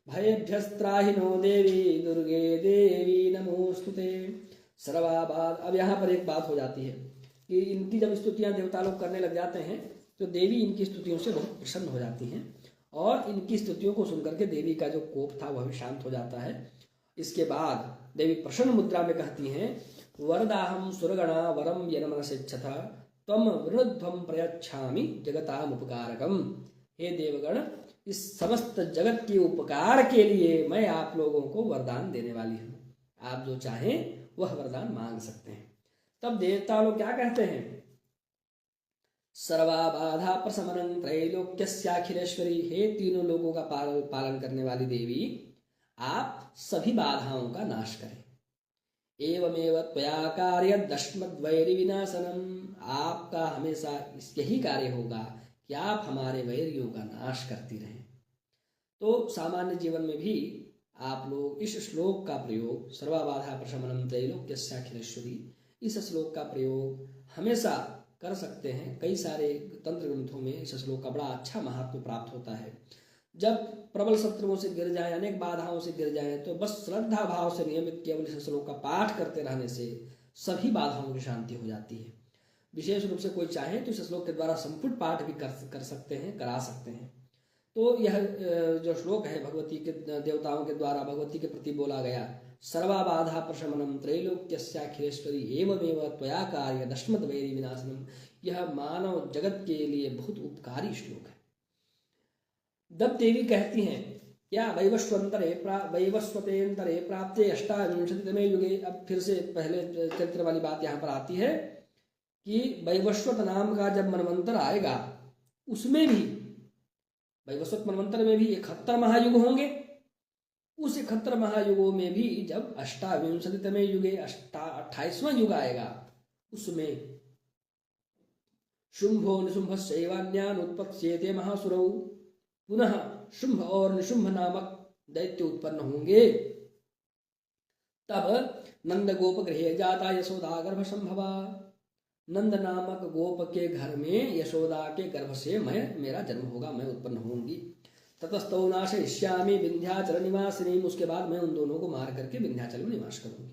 भयेभ्यस्त्राहिनो देवी दुर्गे देवी नमोस्तुते सर्वाबाद। अब यहाँ पर एक बात हो जाती है कि इनकी जब स्तुतियां देवता लोग करने लग जाते हैं तो देवी इनकी स्तुतियों से बहुत प्रसन्न हो जाती हैं और इनकी स्तुतियों को सुनकर के देवी का जो कोप था वह भी शांत हो जाता है। इसके बाद देवी प्रसन्न मुद्रा में कहती हैं, वरदाहम सुरगणा वरम यनमनसिच्छता त्वं वृणध्वं प्रयच्छामि जगताम उपकारकम। हे देवगण, इस समस्त जगत के उपकार के लिए मैं आप लोगों को वरदान देने वाली हूँ। आप जो चाहें वह वरदान मांग सकते हैं। तब देवता लोग क्या कहते हैं, सर्वाबाधा प्रशमनं त्रैलोक्यस्याखिलेश्वरी, हे तीनों लोगों का पालन करने वाली देवी, आप सभी बाधाओं का नाश करें। एवमेव त्वया कार्यदश्मद्वैरि विनाशनम, आपका हमेशा यही कार्य होगा कि आप हमारे वैरियों का नाश करती रहें। तो सामान्य जीवन में भी आप लोग इस श्लोक का प्रयोग, सर्वाबाधा प्रशमनम त्रैलोक्यस्याखिलेश्वरी, इस श्लोक का प्रयोग हमेशा कर सकते हैं। कई सारे तंत्र ग्रंथों में इस श्लोक का बड़ा अच्छा महात्म्य प्राप्त होता है। जब प्रबल शत्रुओं से गिर जाए, अनेक बाधाओं से गिर जाए, तो बस श्रद्धा भाव से नियमित केवल इस श्लोक का पाठ करते रहने से सभी बाधाओं की शांति हो जाती है। विशेष रूप से कोई चाहे तो इस श्लोक के द्वारा संपुट पाठ भी कर सकते हैं, करा सकते हैं। तो यह जो श्लोक है भगवती के देवताओं के द्वारा भगवती के प्रति बोला गया, सर्वाबाधा प्रशमनम त्रैलोक्यस्याखिलेश्वरी एवमेव त्वया कार्य दशमत वैरी विनाशनम, यह मानव जगत के लिए बहुत उपकारी श्लोक है। दब देवी कहती हैं, क्या वैवस्वतेन्तरे प्राप्ते अष्टाविंशतितमे युगे। अब फिर से पहले चरित्र वाली बात यहाँ पर आती है कि वैवस्वत नाम का जब मनवंतर आएगा, उसमें भी वैवस्वत मनवंतर में भी 71 महायुग होंगे। उस 71 महायुगों में भी जब अष्टाविंशतितमे युगे 28वां युग आएगा, उसमें शुंभो निशुंभस्यैवान्यान् उत्पत्स्येते महासुरौ, पुनः शुंभ और निशुंभ नामक दैत्य उत्पन्न होंगे। तब नंद गोप गृहे जाता यशोदा गर्भ संभवा, नंद नामक गोप के घर में यशोदा के गर्भ से मेरा जन्म होगा, मैं उत्पन्न होंगी। ततस्तौ नाशयिष्यामि विंध्याचल निवासिनी, उसके बाद मैं उन दोनों को मार करके विंध्याचल में निवास करूंगी।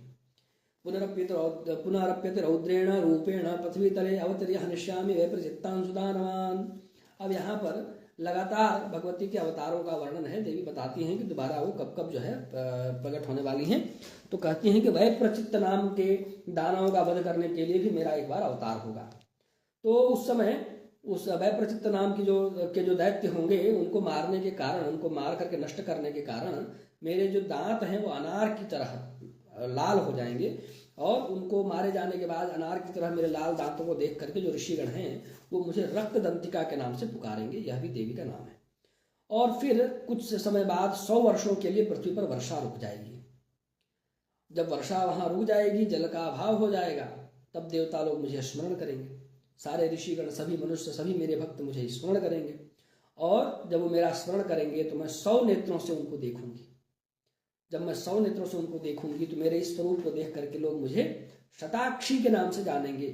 पुनरप्यते रौद्रेण रूपेण पृथ्वी तले अवतर्य हनिष्यामि वैप्रचित्तान् सुदानवान्। अब यहाँ पर लगातार भगवती के अवतारों का वर्णन है। देवी बताती हैं कि दोबारा वो कब कब जो है प्रकट होने वाली हैं। तो कहती हैं कि वैप्रचित्त नाम के दानवों का वध करने के लिए भी मेरा एक बार अवतार होगा। तो उस समय उस वैप्रचित्त नाम की जो दैत्य होंगे, उनको मारने के कारण, उनको मार करके नष्ट करने के कारण मेरे जो दांत हैं वो अनार की तरह लाल हो जाएंगे, और उनको मारे जाने के बाद अनार की तरह मेरे लाल दांतों को देख करके जो ऋषिगण हैं वो मुझे रक्त दंतिका के नाम से पुकारेंगे। यह भी देवी का नाम है। और फिर कुछ समय बाद 100 वर्षों के लिए पृथ्वी पर वर्षा रुक जाएगी। जब वर्षा वहां रुक जाएगी, जल का अभाव हो जाएगा, तब देवता लोग मुझे स्मरण करेंगे। सारे ऋषिगण, सभी मनुष्य, सभी मेरे भक्त मुझे स्मरण करेंगे। और जब वो मेरा स्मरण करेंगे तो मैं 100 नेत्रों से उनको देखूंगी। जब मैं 100 नेत्रों से उनको देखूंगी तो मेरे इस स्वरूप को देख करके लोग मुझे शताक्षी के नाम से जानेंगे।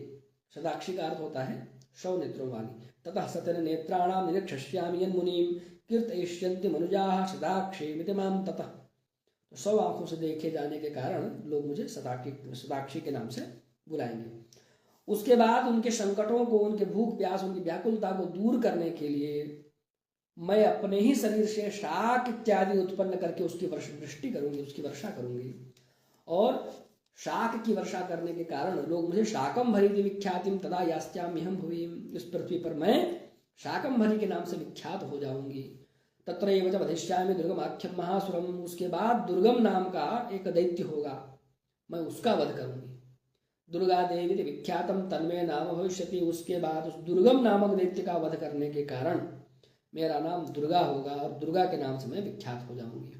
शताक्षी का अर्थ होता है 100 नेत्रों वाली। ततः सतन नेत्राणाम निरीक्षष्यामि यन्मुनीम कीर्तयिष्यन्ति मनुजाः शताक्षी माम ततः। तो 100 आंखों से देखे जाने के कारण लोग मुझे शताक्षी के नाम से बुलाएंगे। उसके बाद उनके संकटों को, उनके भूख प्यास, उनकी व्याकुलता को दूर करने के लिए मैं अपने ही शरीर से शाक इत्यादि उत्पन्न करके उसकी वृष्टि करूंगी, उसकी वर्षा करूंगी। और शाक की वर्षा करने के कारण लोग मुझे शाकंभरी विख्यातिम तदा यास्याम्यहं भुवीम, इस पृथ्वी पर मैं शाकंभरी के नाम से विख्यात हो जाऊंगी। तत्रैव च वधिष्यामि दुर्गमाख्यम महासुरम, उसके बाद दुर्गम नाम का एक दैत्य होगा, मैं उसका वध करूंगी। दुर्गा देवी विख्यातम तन्मे नाम भविष्यति, उसके बाद उस दुर्गम नामक दैत्य का वध करने के कारण मेरा नाम दुर्गा होगा और दुर्गा के नाम से मैं विख्यात हो जाऊंगी।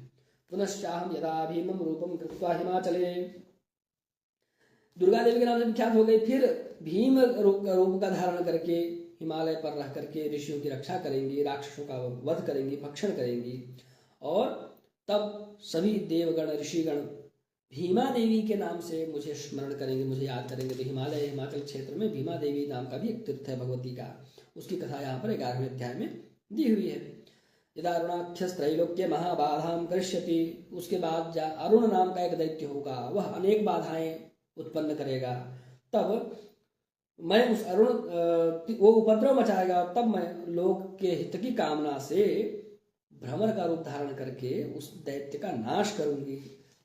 पुनश्चाहम यदा भीमम रूपम कृत्वा हिमाचले, दुर्गा देवी के नाम से विख्यात हो गई। फिर भीम रूप का धारण करके हिमालय पर रह करके ऋषियों की रक्षा करेंगी, राक्षसों का वध करेंगी, भक्षण करेंगी। और तब सभी देवगण, ऋषिगण भीमा देवी के नाम से मुझे स्मरण करेंगे, मुझे याद करेंगे। तो हिमाचल क्षेत्र में भीमा देवी नाम का भी एक तीर्थ है भगवती का, उसकी कथा यहाँ पर 11वें अध्याय में दी हुई है। यदा अरुणाख्यस्त्रैलोक्य महाबाधाम करिष्यति, उसके बाद अरुण नाम का एक दैत्य होगा, वह अनेक बाधाएं उत्पन्न करेगा। तब मैं उस अरुण वो उपद्रव मचाएगा, तब मैं लोग के हित की कामना से भ्रमर का रूप धारण करके उस दैत्य का नाश करूंगी।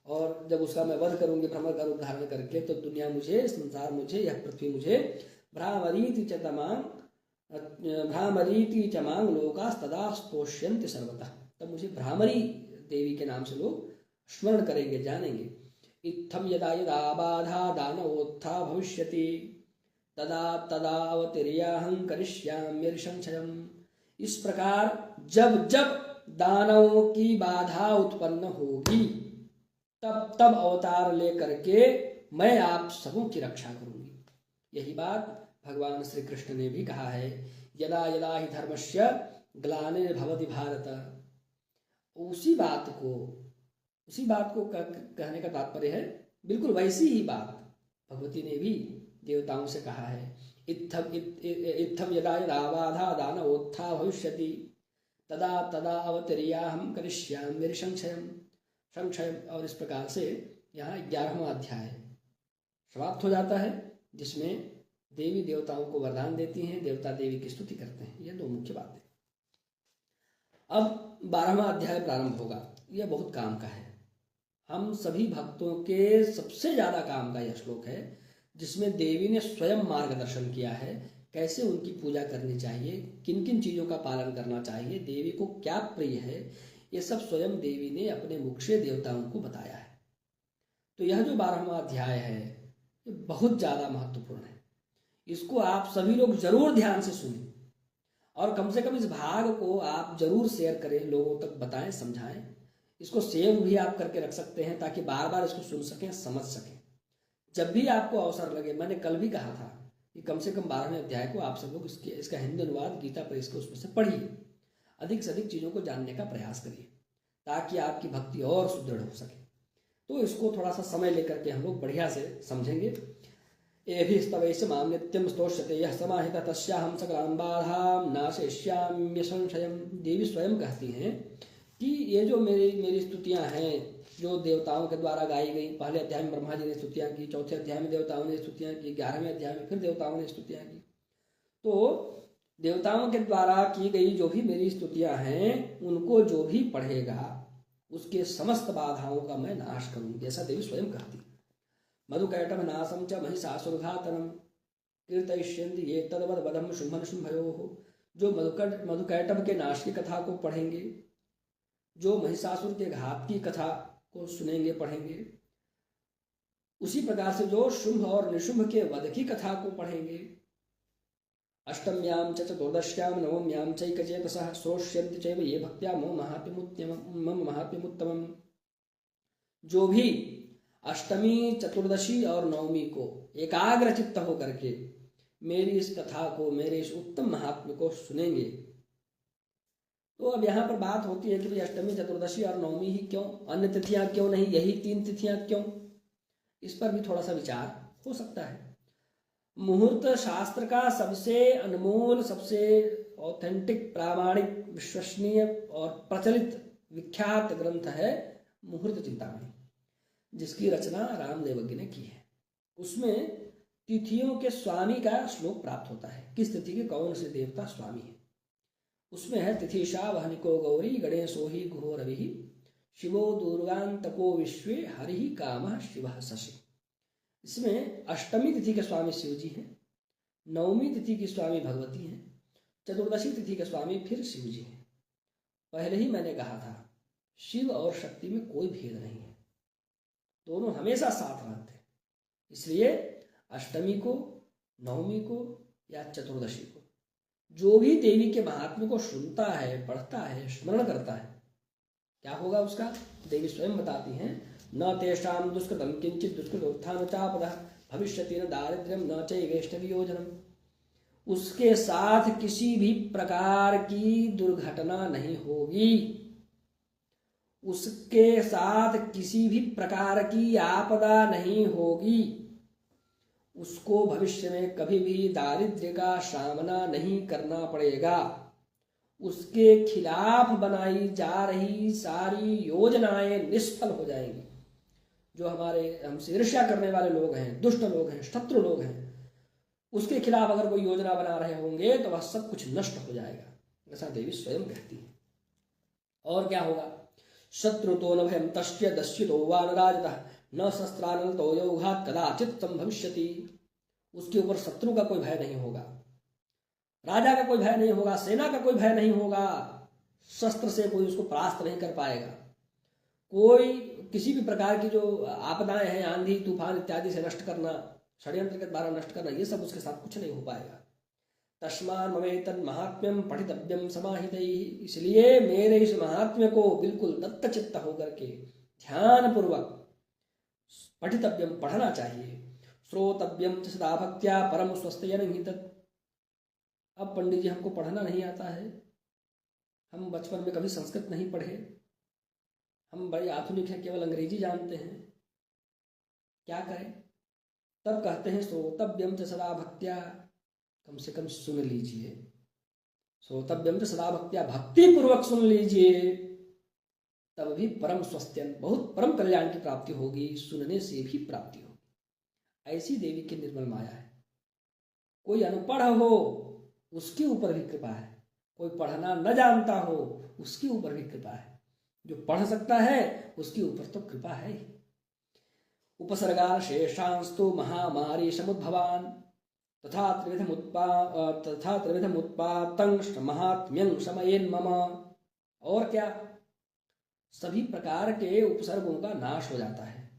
और जब उसका मैं वध करूंगी भ्रमर का रूप धारण करके, तो दुनिया मुझे, संसार मुझे, यह पृथ्वी मुझे भ्रामरीति च मांग लोकास्तदा स्तोष्यन्ति सर्वतः, तब मुझे भ्रामरी देवी के नाम से लोग स्मरण करेंगे, जानेंगे। इत्थम यदा यदा बाधा दानवोत्था भविष्यति तदा तदा अवतीर्याहं करिष्याम्यरिसंशयम्, इस प्रकार जब जब दानवों की बाधा उत्पन्न होगी तब तब अवतार लेकर के मैं आप सबों की रक्षा करूंगी। यही बात भगवान श्री कृष्ण ने भी कहा है, यदा यदा ही धर्मस्य ग्लानिर्भवति भारत, उसी बात को कहने का तात्पर्य है, बिल्कुल वैसी ही बात भगवती ने भी देवताओं से कहा है। इत्थम यदा यदा बाधा दानवोत्था भविष्यति तदा तदा अवतरियाहम करिष्यामि मेरे संक्षयम। और इस प्रकार से यहाँ 11वां अध्याय समाप्त हो जाता है, जिसमें देवी देवताओं को वरदान देती हैं, देवता देवी की स्तुति करते हैं। ये दो मुख्य बातें। अब 12वां अध्याय प्रारंभ होगा। यह बहुत काम का है, हम सभी भक्तों के सबसे ज्यादा काम का यह श्लोक है, जिसमें देवी ने स्वयं मार्गदर्शन किया है, कैसे उनकी पूजा करनी चाहिए, किन किन चीजों का पालन करना चाहिए, देवी को क्या प्रिय है, ये सब स्वयं देवी ने अपने मुख से देवताओं को बताया है। तो यह जो 12वां अध्याय है ये बहुत ज्यादा महत्वपूर्ण है। इसको आप सभी लोग जरूर ध्यान से सुनें और कम से कम इस भाग को आप जरूर शेयर करें, लोगों तक बताएं, समझाएं। इसको सेव भी आप करके रख सकते हैं ताकि बार बार इसको सुन सकें, समझ सकें। जब भी आपको अवसर लगे, मैंने कल भी कहा था कि कम से कम 12वें अध्याय को आप सब लोग इसका हिंदी अनुवाद गीता प्रेस के उसमें से पढ़िए, अधिक से अधिक चीज़ों को जानने का प्रयास करिए ताकि आपकी भक्ति और सुदृढ़ हो सके। तो इसको थोड़ा सा समय लेकर के हम लोग बढ़िया से समझेंगे। एभिस्तवैष मां नित्यं स्तोष्यते यः समाहितः तस्याहं सकलां बाधां नाशयिष्यामि संशयम्। देवी स्वयं कहती हैं कि ये जो मेरी स्तुतियां हैं, जो देवताओं के द्वारा गाई गई, पहले अध्याय में ब्रह्मा जी ने स्तुतियां की, चौथे अध्याय में देवताओं ने स्तुतियां की, 11वें अध्याय में फिर देवताओं ने स्तुतियां की। तो देवताओं के द्वारा की गई जो भी मेरी स्तुतियां हैं, उनको जो भी पढ़ेगा उसके समस्त बाधाओं का मैं नाश करूंगी, ऐसा देवी स्वयं कहती। मधुकैटभ नाशम च महिषासुरघातनम कीर्तयिष्यन्ति ये तद्वद्वदम् शुम्भन शुम्भयोः। जो मधुकैटभ के नाश की कथा को पढ़ेंगे, जो महिषासुर के घात की कथा को सुनेंगे, पढ़ेंगे, उसी प्रकार से जो शुंभ और निशुंभ के वध की कथा को पढ़ेंगे, अष्टम्यां च चतुर्दश्यां नवम्यां चैकचेतसः श्रोष्यन्ति चैव ये भक्त्या मम महात्म्यमुत्तमम्। जो भी अष्टमी, चतुर्दशी और नवमी को एकाग्र चित्त होकर के मेरी इस कथा को, मेरे इस उत्तम महात्म्य को सुनेंगे। तो अब यहाँ पर बात होती है कि भाई अष्टमी, चतुर्दशी और नवमी ही क्यों, अन्य तिथियां क्यों नहीं, यही 3 तिथियां क्यों? इस पर भी थोड़ा सा विचार हो सकता है। मुहूर्त शास्त्र का सबसे अनमोल, सबसे ऑथेंटिक, प्रामाणिक, विश्वसनीय और प्रचलित विख्यात ग्रंथ है मुहूर्त चिंतामणि, जिसकी रचना रामदेवज्ञ ने की है। उसमें तिथियों के स्वामी का श्लोक प्राप्त होता है, किस तिथि के कौन से देवता स्वामी है। उसमें है तिथिशा वहनिको गौरी गणेशो ही गुहो रवि शिवो दुर्गान्तको विश्वे हरि कामः शिवः शशि। इसमें अष्टमी तिथि के स्वामी शिव जी हैं, नवमी तिथि की स्वामी भगवती हैं, चतुर्दशी तिथि के स्वामी फिर शिव जी हैं। पहले ही मैंने कहा था, शिव और शक्ति में कोई भेद नहीं है, दोनों हमेशा साथ रहते हैं। इसलिए अष्टमी को, नवमी को या चतुर्दशी को जो भी देवी के महात्म्य को सुनता है, पढ़ता है, स्मरण करता है, क्या होगा उसका? देवी स्वयं बताती हैं, न तेषां दुष्कृतं किंचित दुष्कृतोत्थान चापदः भविष्यति न दारिद्र्यम न चैवेष्टवियोजनम। उसके साथ किसी भी प्रकार की दुर्घटना नहीं होगी, उसके साथ किसी भी प्रकार की आपदा नहीं होगी, उसको भविष्य में कभी भी दारिद्र्य का सामना नहीं करना पड़ेगा। उसके खिलाफ बनाई जा रही सारी योजनाएं निष्फल हो जाएंगी। जो हमारे हमसे ईर्ष्या करने वाले लोग हैं, दुष्ट लोग हैं, शत्रु लोग हैं, उसके खिलाफ अगर कोई योजना बना रहे होंगे तो वह सब कुछ नष्ट हो जाएगा, ऐसा देवी स्वयं कहती है। और क्या होगा? शत्रु तो न भयम तस्य दस्युतो वा न राजतः न शस्त्रानलतो योगात् कदाचित् संभविष्यति। उसके ऊपर शत्रु का कोई भय नहीं होगा, राजा का कोई भय नहीं होगा, सेना का कोई भय नहीं होगा, शस्त्र से कोई उसको परास्त नहीं कर पाएगा। कोई किसी भी प्रकार की जो आपदाएं हैं, आंधी तूफान इत्यादि से नष्ट करना, षड्यंत्र के द्वारा नष्ट करना, ये सब उसके साथ कुछ नहीं हो पाएगा। तस्मान् ममेतन् महात्म्यम पठितव्यम समाहितैः। इसलिए मेरे इस महात्म्य को बिल्कुल दत्तचित्त होकर के ध्यान पूर्वक पठितव्यम, पढ़ना चाहिए। श्रोतव्यम च सदा भक्त्या परम स्वस्त्ययन हि तत्। अब पंडित जी हमको पढ़ना नहीं आता है, हम बचपन में कभी संस्कृत नहीं पढ़े, हम बड़े आधुनिक हैं, केवल अंग्रेजी जानते हैं, क्या करें? तब कहते हैं श्रोतव्यम च सदा भक्त्या, कम से कम सुन लीजिए, श्रोतव्यम च सदा भक्त्या, भक्ति पूर्वक सुन लीजिए, तब भी परम स्वस्थ्यन, बहुत परम कल्याण की प्राप्ति होगी, सुनने से भी प्राप्ति होगी। ऐसी देवी की निर्मल माया है। कोई अनपढ़ हो उसके ऊपर भी कृपा है, कोई पढ़ना न जानता हो उसके ऊपर भी कृपा है, जो पढ़ सकता है उसके ऊपर तो कृपा है ही। उपसर्गा शेषांस्तु महामारी समुद्भवान तथा त्रिविधमुत्पातं महात्म्यं समयेन मम। और क्या, सभी प्रकार के उपसर्गों का नाश हो जाता है,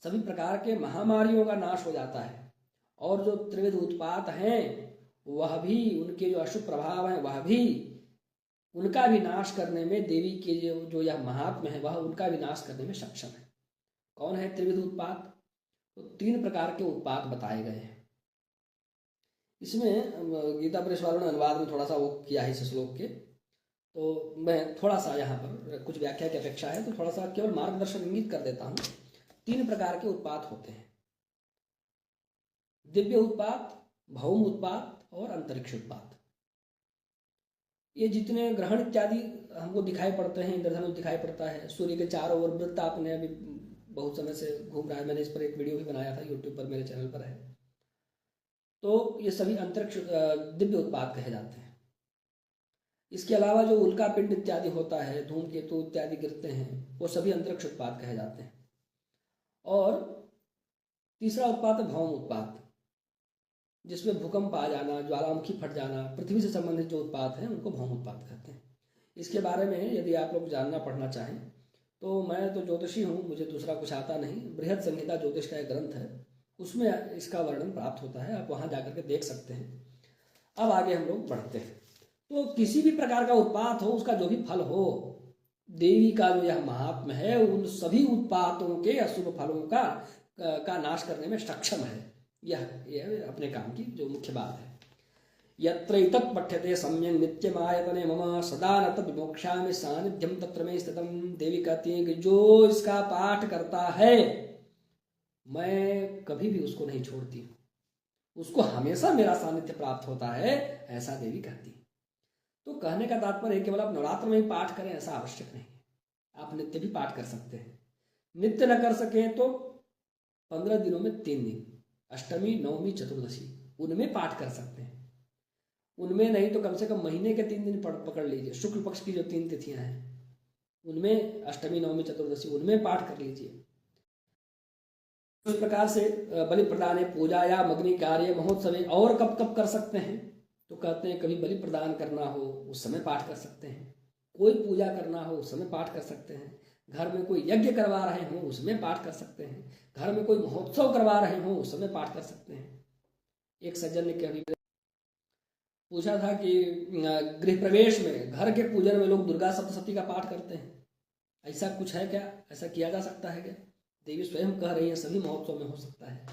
सभी प्रकार के महामारियों का नाश हो जाता है, और जो त्रिविध उत्पात हैं वह भी, उनके जो अशुभ प्रभाव हैं वह भी, उनका भी नाश करने में देवी के जो यह महात्म्य है वह उनका भी नाश करने में सक्षम है। कौन है त्रिविध उत्पात? तो 3 प्रकार के उत्पात बताए गए हैं। इसमें गीता प्रेस वालों ने अनुवाद में थोड़ा सा वो किया है इस श्लोक के, तो मैं थोड़ा सा यहाँ पर कुछ व्याख्या की अपेक्षा है तो थोड़ा सा केवल मार्गदर्शन इंगित कर देता हूँ। 3 प्रकार के उत्पात होते हैं, दिव्य उत्पात, भौम उत्पात और अंतरिक्ष उत्पात। ये जितने ग्रहण इत्यादि हमको दिखाई पड़ते हैं, इंद्रधनुष दिखाई पड़ता है, सूर्य के चारों ओर वृत्त आपने अभी बहुत समय से घूम रहा है, मैंने इस पर एक वीडियो भी बनाया था, यूट्यूब पर मेरे चैनल पर है। तो ये सभी अंतरिक्ष दिव्य उत्पात कहे जाते हैं। इसके अलावा जो उल्का पिंड इत्यादि होता है, धूमकेतु इत्यादि गिरते हैं, वो सभी अंतरिक्ष उत्पात कहे जाते हैं। और तीसरा उत्पात है भौम उत्पात, जिसमें भूकंप आ जाना, ज्वालामुखी फट जाना, पृथ्वी से संबंधित जो उत्पात हैं उनको भौम उत्पात कहते हैं। इसके बारे में यदि आप लोग जानना पढ़ना चाहें तो मैं तो ज्योतिषी हूँ, मुझे दूसरा कुछ आता नहीं, बृहद संहिता ज्योतिष का एक ग्रंथ है, उसमें इसका वर्णन प्राप्त होता है, आप वहाँ जाकर के देख सकते हैं। अब आगे हम लोग बढ़ते हैं। तो किसी भी प्रकार का उत्पात हो, उसका जो भी फल हो, देवी का जो यह महात्म्य है उन सभी उत्पातों के अशुभ फलों का नाश करने में सक्षम है। यह अपने काम की जो मुख्य बात है। यत्र इतत् पठ्यते सम्यक् नित्यमायतने मम सदा न तत् विमोक्षामि सानिध्यम तत्र मे स्थितम्। देवी कहती है कि जो इसका पाठ करता है मैं कभी भी उसको नहीं छोड़ती हूँ, उसको हमेशा मेरा सानिध्य प्राप्त होता है, ऐसा देवी कहती है। तो कहने का तात्पर्य है केवल आप नवरात्र में ही पाठ करें ऐसा आवश्यक नहीं है, आप नित्य भी पाठ कर सकते हैं। नित्य न कर सके तो 15 दिनों में 3 दिन, अष्टमी, नवमी, चतुर्दशी, उनमें पाठ कर सकते हैं। उनमें नहीं तो कम से कम महीने के 3 दिन पकड़ लीजिए, शुक्ल पक्ष की जो 3 तिथियां हैं उनमें, अष्टमी, नवमी, चतुर्दशी, उनमें पाठ कर लीजिए। इस प्रकार से बलि प्रदान, पूजा या अग्नि कार्य, महोत्सव और कब कब कर सकते हैं? तो कहते हैं कभी बलि प्रदान करना हो उस समय पाठ कर सकते हैं, कोई पूजा करना हो उस समय पाठ कर सकते हैं, घर में कोई यज्ञ करवा रहे हो उसमें पाठ कर सकते हैं, घर में कोई महोत्सव करवा रहे हो उस समय पाठ कर सकते हैं। एक सज्जन ने कभी पूछा था कि गृह प्रवेश में, घर के पूजन में लोग दुर्गा सप्तशती का पाठ करते हैं, ऐसा कुछ है क्या? ऐसा किया जा सकता है क्या? देवी स्वयं कह रही है सभी महोत्सव में हो सकता है,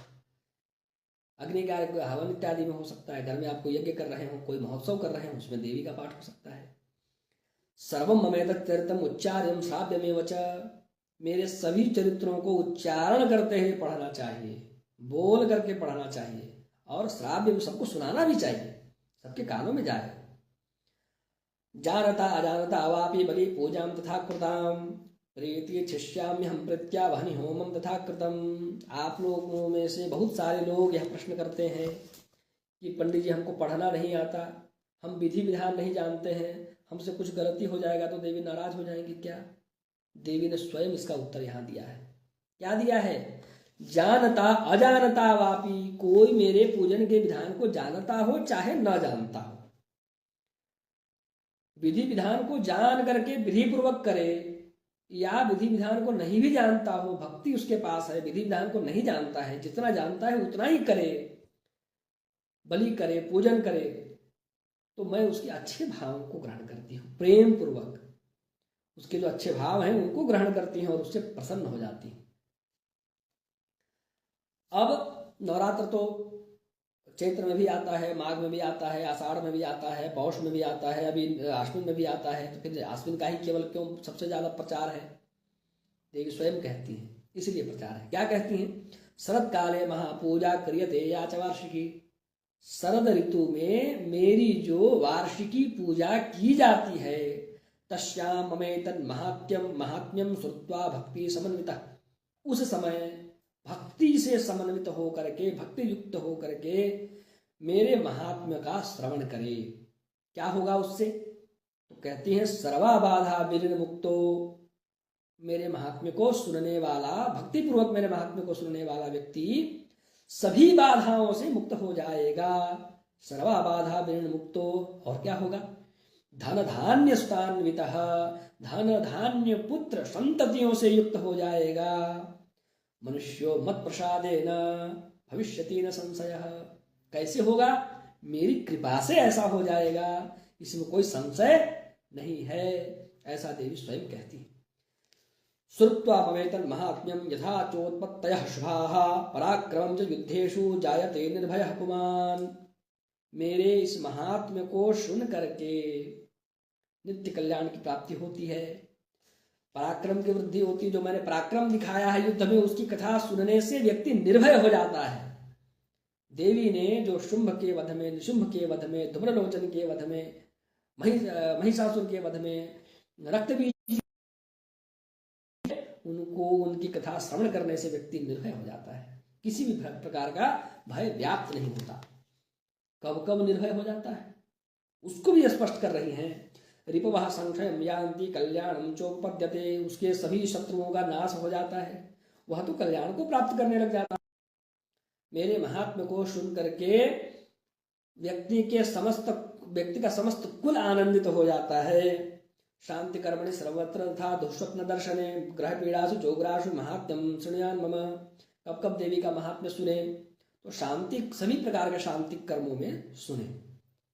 अग्नि कार्य, हवन इत्यादि में हो सकता है, घर में आप कोई यज्ञ कर रहे हो, कोई महोत्सव कर रहे हो, उसमें देवी का पाठ हो सकता है। सर्वम ममेतत् चरितम उच्चार्यम श्राव्यमेव च, मेरे सभी चरित्रों को उच्चारण करते हुए पढ़ना चाहिए, बोल करके पढ़ना चाहिए, और श्राव्य सबको सुनाना भी चाहिए, सबके कानों में जाए। जानता अजानता अवापि बलि पूजां तथा कृताम प्रीति शिष्याम्य हम प्रत्या वहनि होमम तथा कृतम। आप लोगों में से बहुत सारे लोग यह प्रश्न करते हैं कि पंडित जी हमको पढ़ना नहीं आता, हम विधि विधान नहीं जानते हैं, हमसे कुछ गलती हो जाएगा तो देवी नाराज हो जाएंगी क्या? देवी ने स्वयं इसका उत्तर यहाँ दिया है। क्या दिया है? जानता अजानता वापी, कोई मेरे पूजन के विधान को जानता हो चाहे न जानता हो, विधि विधान को जान करके विधि पूर्वक करे, या विधि विधान को नहीं भी जानता हो, भक्ति उसके पास है, विधि विधान को नहीं जानता है, जितना जानता है उतना ही करे, बलि करे, पूजन करे, तो मैं उसके अच्छे भाव को ग्रहण करती हूँ, प्रेम पूर्वक उसके जो अच्छे भाव हैं उनको ग्रहण करती हूँ और उससे प्रसन्न हो जाती हूँ। अब नवरात्र तो चैत्र में भी आता है, माघ में भी आता है, आषाढ़ में भी आता है, पौष में भी आता है, अभी आश्विन में भी आता है, तो फिर आश्विन का ही केवल क्यों सबसे ज़्यादा प्रचार है? देवी स्वयं कहती हैं, इसलिए प्रचार है। क्या कहती हैं? शरद काले महापूजा क्रियते या च वार्षिकी। शरद ऋतु में मेरी जो वार्षिकी पूजा की जाती है, तस्याम ममेतन महात्म्यम श्रुत्वा भक्ति समन्वितः। उस समय भक्ति से समन्वित होकर के, भक्ति युक्त होकर के मेरे महात्म्य का श्रवण करे। क्या होगा उससे? तो कहती हैं सर्वा बाधा विनिर्मुक्तो। मेरे महात्म्य को सुनने वाला, भक्ति पूर्वक मेरे महात्म्य को सुनने वाला व्यक्ति सभी बाधाओं से मुक्त हो जाएगा। सर्वा बाधा विनिर्मुक्तो। और क्या होगा? धन धान्य स्थान्वितः, धन धान्य पुत्र संततियों से युक्त हो जाएगा। मनुष्यो मत प्रसादेन भविष्यति न संशयः। कैसे होगा? मेरी कृपा से ऐसा हो जाएगा, इसमें कोई संशय नहीं है, ऐसा देवी स्वयं कहती है। श्रुत्वा ममेतन महात्म्यम यथा चोत्पत्तयः शुभाः पराक्रमं च युद्धेषु जायते निर्भयः पुमान्। मेरे इस महात्म्य को सुन करके नित्य कल्याण की प्राप्ति होती है, पराक्रम की वृद्धि होती है। जो मैंने पराक्रम दिखाया है युद्ध में, उसकी कथा सुनने से व्यक्ति निर्भय हो जाता है। देवी ने जो शुंभ के वध में, निशुंभ के वध में, धूम्रलोचन के वध में, महिषासुर के वध में, रक्तबीज, उनको उनकी कथा श्रवण करने से व्यक्ति निर्भय हो जाता है, किसी भी प्रकार का भय व्याप्त नहीं होता। कब कब निर्भय हो जाता है उसको भी स्पष्ट कर रही हैं। रिपवः संशयं यान्ति कल्याणं चोपपद्यते। उसके सभी शत्रुओं का नाश हो जाता है, वह तो कल्याण को प्राप्त करने लग जाता है। मेरे महात्म्य को सुन करके व्यक्ति का समस्त कुल आनंदित हो जाता है। शांति कर्मणि सर्वत्र तथा दुःस्वप्न दर्शने ग्रह पीड़ासु चोग्रासु महात्म्यम शृणुयान मम। कब कब देवी का महात्म्य सुने? तो शांति, सभी प्रकार के शांति कर्मों में सुने।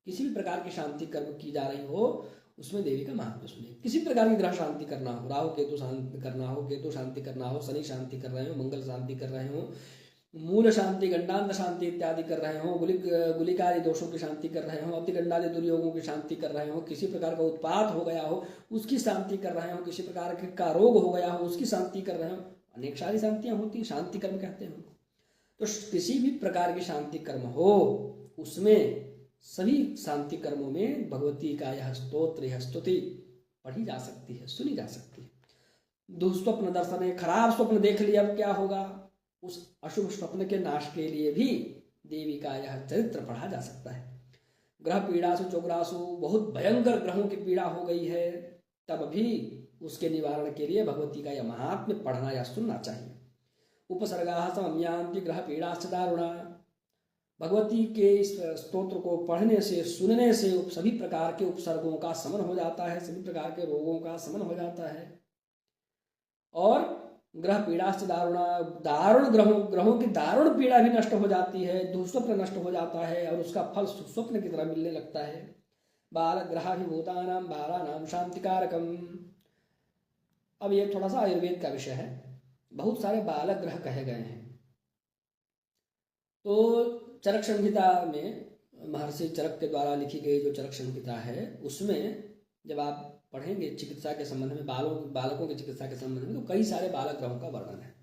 किसी भी प्रकार की शांति कर्म की जा रही हो उसमें देवी का महात्म्य सुने। किसी प्रकार की ग्रह शांति करना हो, राहु केतु शांति करना हो, केतु शांति करना हो, शनि शांति कर रहे हो, मंगल शांति कर रहे हो, मूल शांति, गंडांत शांति इत्यादि कर रहे हो, गुलिकारी दोषों की शांति कर रहे हो, अतिगंडादि दुर्योगों की शांति कर रहे हो, किसी प्रकार का उत्पात हो गया हो उसकी शांति कर रहे हो, किसी प्रकार का रोग हो गया हो उसकी शांति कर रहे हो, अनेक सारी शांतियां होती, शांति कर्म कहते हैं उनको। तो किसी भी प्रकार की शांति कर्म हो उसमें, सभी शांति कर्मों में भगवती का यह स्तोत्र, यह स्तुति पढ़ी जा सकती है, सुनी जा सकती है। दुःस्वप्न दर्शन है, खराब स्वप्न देख लिया, अब क्या होगा? उस अशुभ स्वप्न के नाश के लिए भी देवी का यह चरित्र पढ़ा जा सकता है। ग्रह पीड़ासु चोग्रासु, बहुत भयंकर ग्रहों की पीड़ा हो गई है, तब भी उसके निवारण के लिए भगवती का यह महात्म्य पढ़ना या सुनना चाहिए। उपसर्गाः समम्यान्ति ग्रह पीड़ाश्च दारुणा। भगवती के इस स्तोत्र को पढ़ने से, सुनने से सभी प्रकार के उपसर्गों का शमन हो जाता है, सभी प्रकार के रोगों का शमन हो जाता है। और ग्रह पीड़ाश्च दारुणा, दारुण ग्रहों की दारुण पीड़ा भी नष्ट हो जाती है, दुःस्वप्न नष्ट हो जाता है और उसका फल सुस्वप्न की तरह मिलने लगता है। बालग्रहाभिभूतानां बालानां शांतिकारकम। अब ये थोड़ा सा आयुर्वेद का विषय है। बहुत सारे बालक ग्रह कहे गए हैं। तो चरक संहिता में, महर्षि चरक के द्वारा लिखी गई जो चरक संहिता है, उसमें जब आप पढ़ेंगे चिकित्सा के संबंध में, बालकों की चिकित्सा के संबंध में, तो कई सारे बालक ग्रहों का वर्णन है।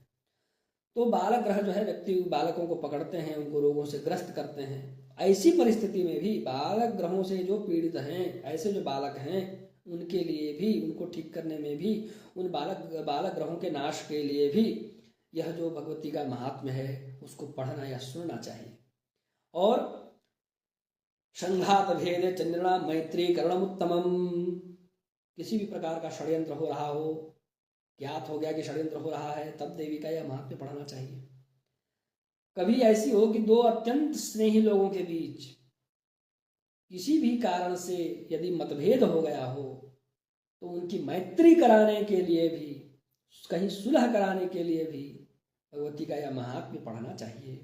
तो बालक ग्रह जो है, व्यक्ति बालकों को पकड़ते हैं, उनको रोगों से ग्रस्त करते हैं। ऐसी परिस्थिति में भी बालक ग्रहों से जो पीड़ित हैं, ऐसे जो बालक हैं, उनके लिए भी, उनको ठीक करने में भी, उन बालक ग्रहों के नाश के लिए भी यह जो भगवती का महात्म्य है उसको पढ़ना या सुनना चाहिए। और संघात भेद चंद्रणा मैत्री करुणमुत्तमम। किसी भी प्रकार का षड्यंत्र हो रहा हो, ज्ञात हो गया कि षड्यंत्र हो रहा है, तब देवी का यह महात्म्य पढ़ना चाहिए। कभी ऐसी हो कि दो अत्यंत स्नेही लोगों के बीच किसी भी कारण से यदि मतभेद हो गया हो, तो उनकी मैत्री कराने के लिए भी, कहीं सुलह कराने के लिए भी भगवती का यह महात्म्य पढ़ना चाहिए।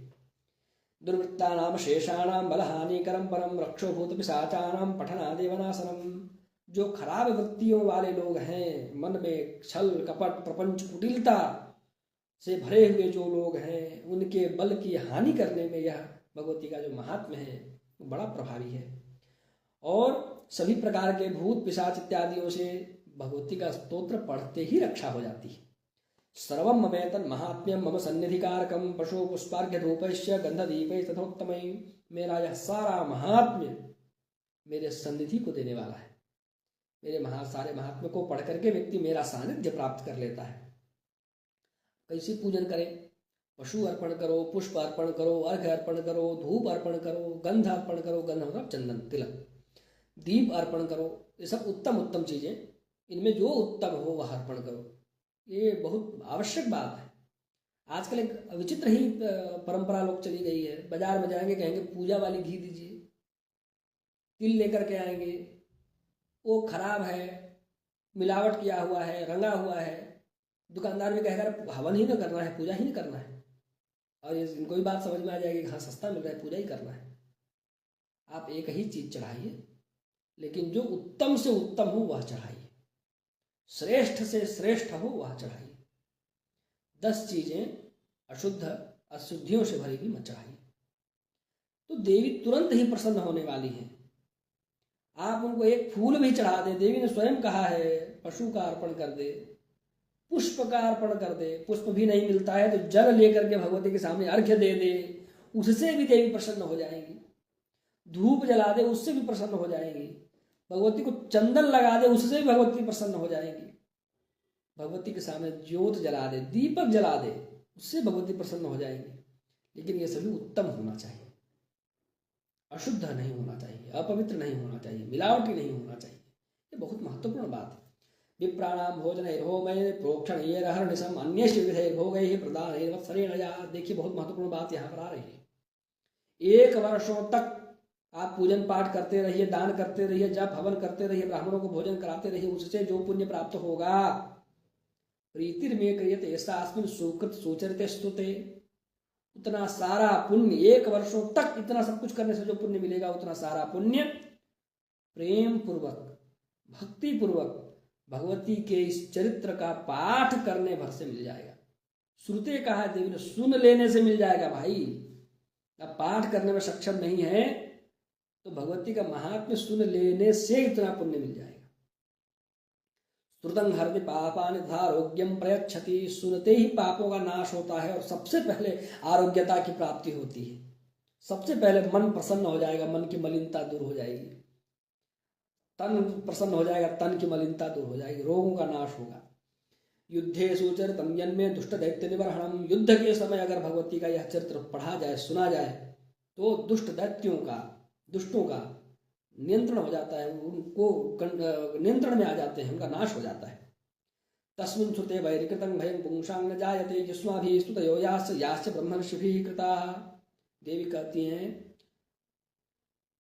दुर्वृत्तानां शेषाणां बलहानिकरं परम रक्षोभूत पिशाचानां पठनादेवनाशनम। जो खराब वृत्तियों वाले लोग हैं, मन में छल कपट प्रपंच कुटिलता से भरे हुए जो लोग हैं, उनके बल की हानि करने में यह भगवती का जो महात्म्य है वो बड़ा प्रभावी है। और सभी प्रकार के भूत पिशाच इत्यादियों से भगवती का स्तोत्र पढ़ते ही रक्षा हो जाती है। सर्वं ममेतन् महात्म्यं मम सन्निधिकारकं पशु पुष्पार्घ्य धूपैश्च गंधदीपै तथोत्तमै। मेरा यह सारा महात्म्य मेरे सन्निधि को देने वाला है। मेरे सारे महात्म्य को पढ़ करके व्यक्ति मेरा सानिध्य प्राप्त कर लेता है। कैसे पूजन करें? पशु अर्पण करो, पुष्प अर्पण करो, अर्घ्य अर्पण करो, धूप अर्पण करो, गंध अर्पण करो, गंध मतलब चंदन तिलक, दीप अर्पण करो। ये सब उत्तम उत्तम चीजें, इनमें जो उत्तम हो वह अर्पण करो। ये बहुत आवश्यक बात है। आजकल एक विचित्र ही परंपरा लोग चली गई है। बाजार में जाएंगे, कहेंगे पूजा वाली घी दीजिए, तिल लेकर के आएंगे, वो खराब है, मिलावट किया हुआ है, रंगा हुआ है। दुकानदार भी कहेगा हवन ही न करना है, पूजा ही नहीं करना है। और ये इनको भी बात समझ में आ जाएगी, हाँ सस्ता मिल रहा है, पूजा ही करना है। आप एक ही चीज चढ़ाइए, लेकिन जो उत्तम से उत्तम हो वह चढ़ाइए, श्रेष्ठ से श्रेष्ठ हो वह चढ़ाइए। 10 चीजें अशुद्ध अशुद्धियों से भरी हुई मत चढ़ाइए, तो देवी तुरंत ही प्रसन्न होने वाली हैं। आप उनको एक फूल भी चढ़ा दे, देवी ने स्वयं कहा है पशु का अर्पण कर दे, पुष्प का अर्पण कर दे। पुष्प भी नहीं मिलता है तो जल लेकर के भगवती के सामने अर्घ्य दे दे, उससे भी देवी प्रसन्न हो जाएंगी। धूप जला दे, उससे भी प्रसन्न हो जाएंगी। भगवती को चंदन लगा दे, उससे भी भगवती प्रसन्न हो जाएंगी। भगवती के सामने ज्योत जला दे, दीपक जला दे, उससे भगवती प्रसन्न हो जाएंगी। लेकिन ये सभी उत्तम होना चाहिए, अशुद्ध नहीं होना चाहिए, अपवित्र नहीं होना चाहिए, मिलावटी नहीं होना चाहिए। ये बहुत महत्वपूर्ण बात है। विप्राणाम भोजनैर्होमय प्रोक्षणैर्हर्निशम् अन्यैश्च विधैर्भोगैः प्रदानैर्वत्सरेण या। देखिए बहुत महत्वपूर्ण बात यहाँ पर आ रही है। 1 वर्षों तक आप पूजन पाठ करते रहिए, दान करते रहिए, जप हवन करते रहिए, ब्राह्मणों को भोजन कराते रहिए, उससे जो पुण्य प्राप्त होगा, प्रीतिर्मे क्रियते अस्मिन् सुकृत सुचरिते स्तुते, उतना सारा पुण्य 1 वर्षों तक इतना सब कुछ करने से जो पुण्य मिलेगा, उतना सारा पुण्य प्रेम पूर्वक भक्ति पूर्वक भगवती के इस चरित्र का पाठ करने भर से मिल जाएगा। श्रुते कहा देवी ने, सुन लेने से मिल जाएगा भाई। अब पाठ करने में सक्षम नहीं है तो भगवती का महात्म्य सुन लेने से इतना पुण्य मिल जाएगा। श्रुतं हरति पापानि तथारोग्यं प्रयच्छति। सुनते ही पापों का नाश होता है और सबसे पहले आरोग्यता की प्राप्ति होती है। सबसे पहले मन प्रसन्न हो जाएगा, मन की मलिनता दूर हो जाएगी। तन प्रसन्न हो जाएगा, तन की मलिनता दूर हो जाएगी, रोगों का नाश होगा। युद्धे सुचरितं यन्मे दुष्ट दैत्य निबर्हणम्। युद्ध के समय अगर भगवती का यह चरित्र पढ़ा जाए, सुना जाए, तो दुष्ट दैत्यों का, दुष्टों का नियंत्रण हो जाता है, उनको नियंत्रण में आ जाते हैं, उनका नाश हो जाता है। तस्मिन् श्रुते वैरिकृतं भयं पुंसां न जायते जिस्माभिः स्तुतयो याश्च ब्रह्मर्षिभिः कृताः। देवी कहती हैं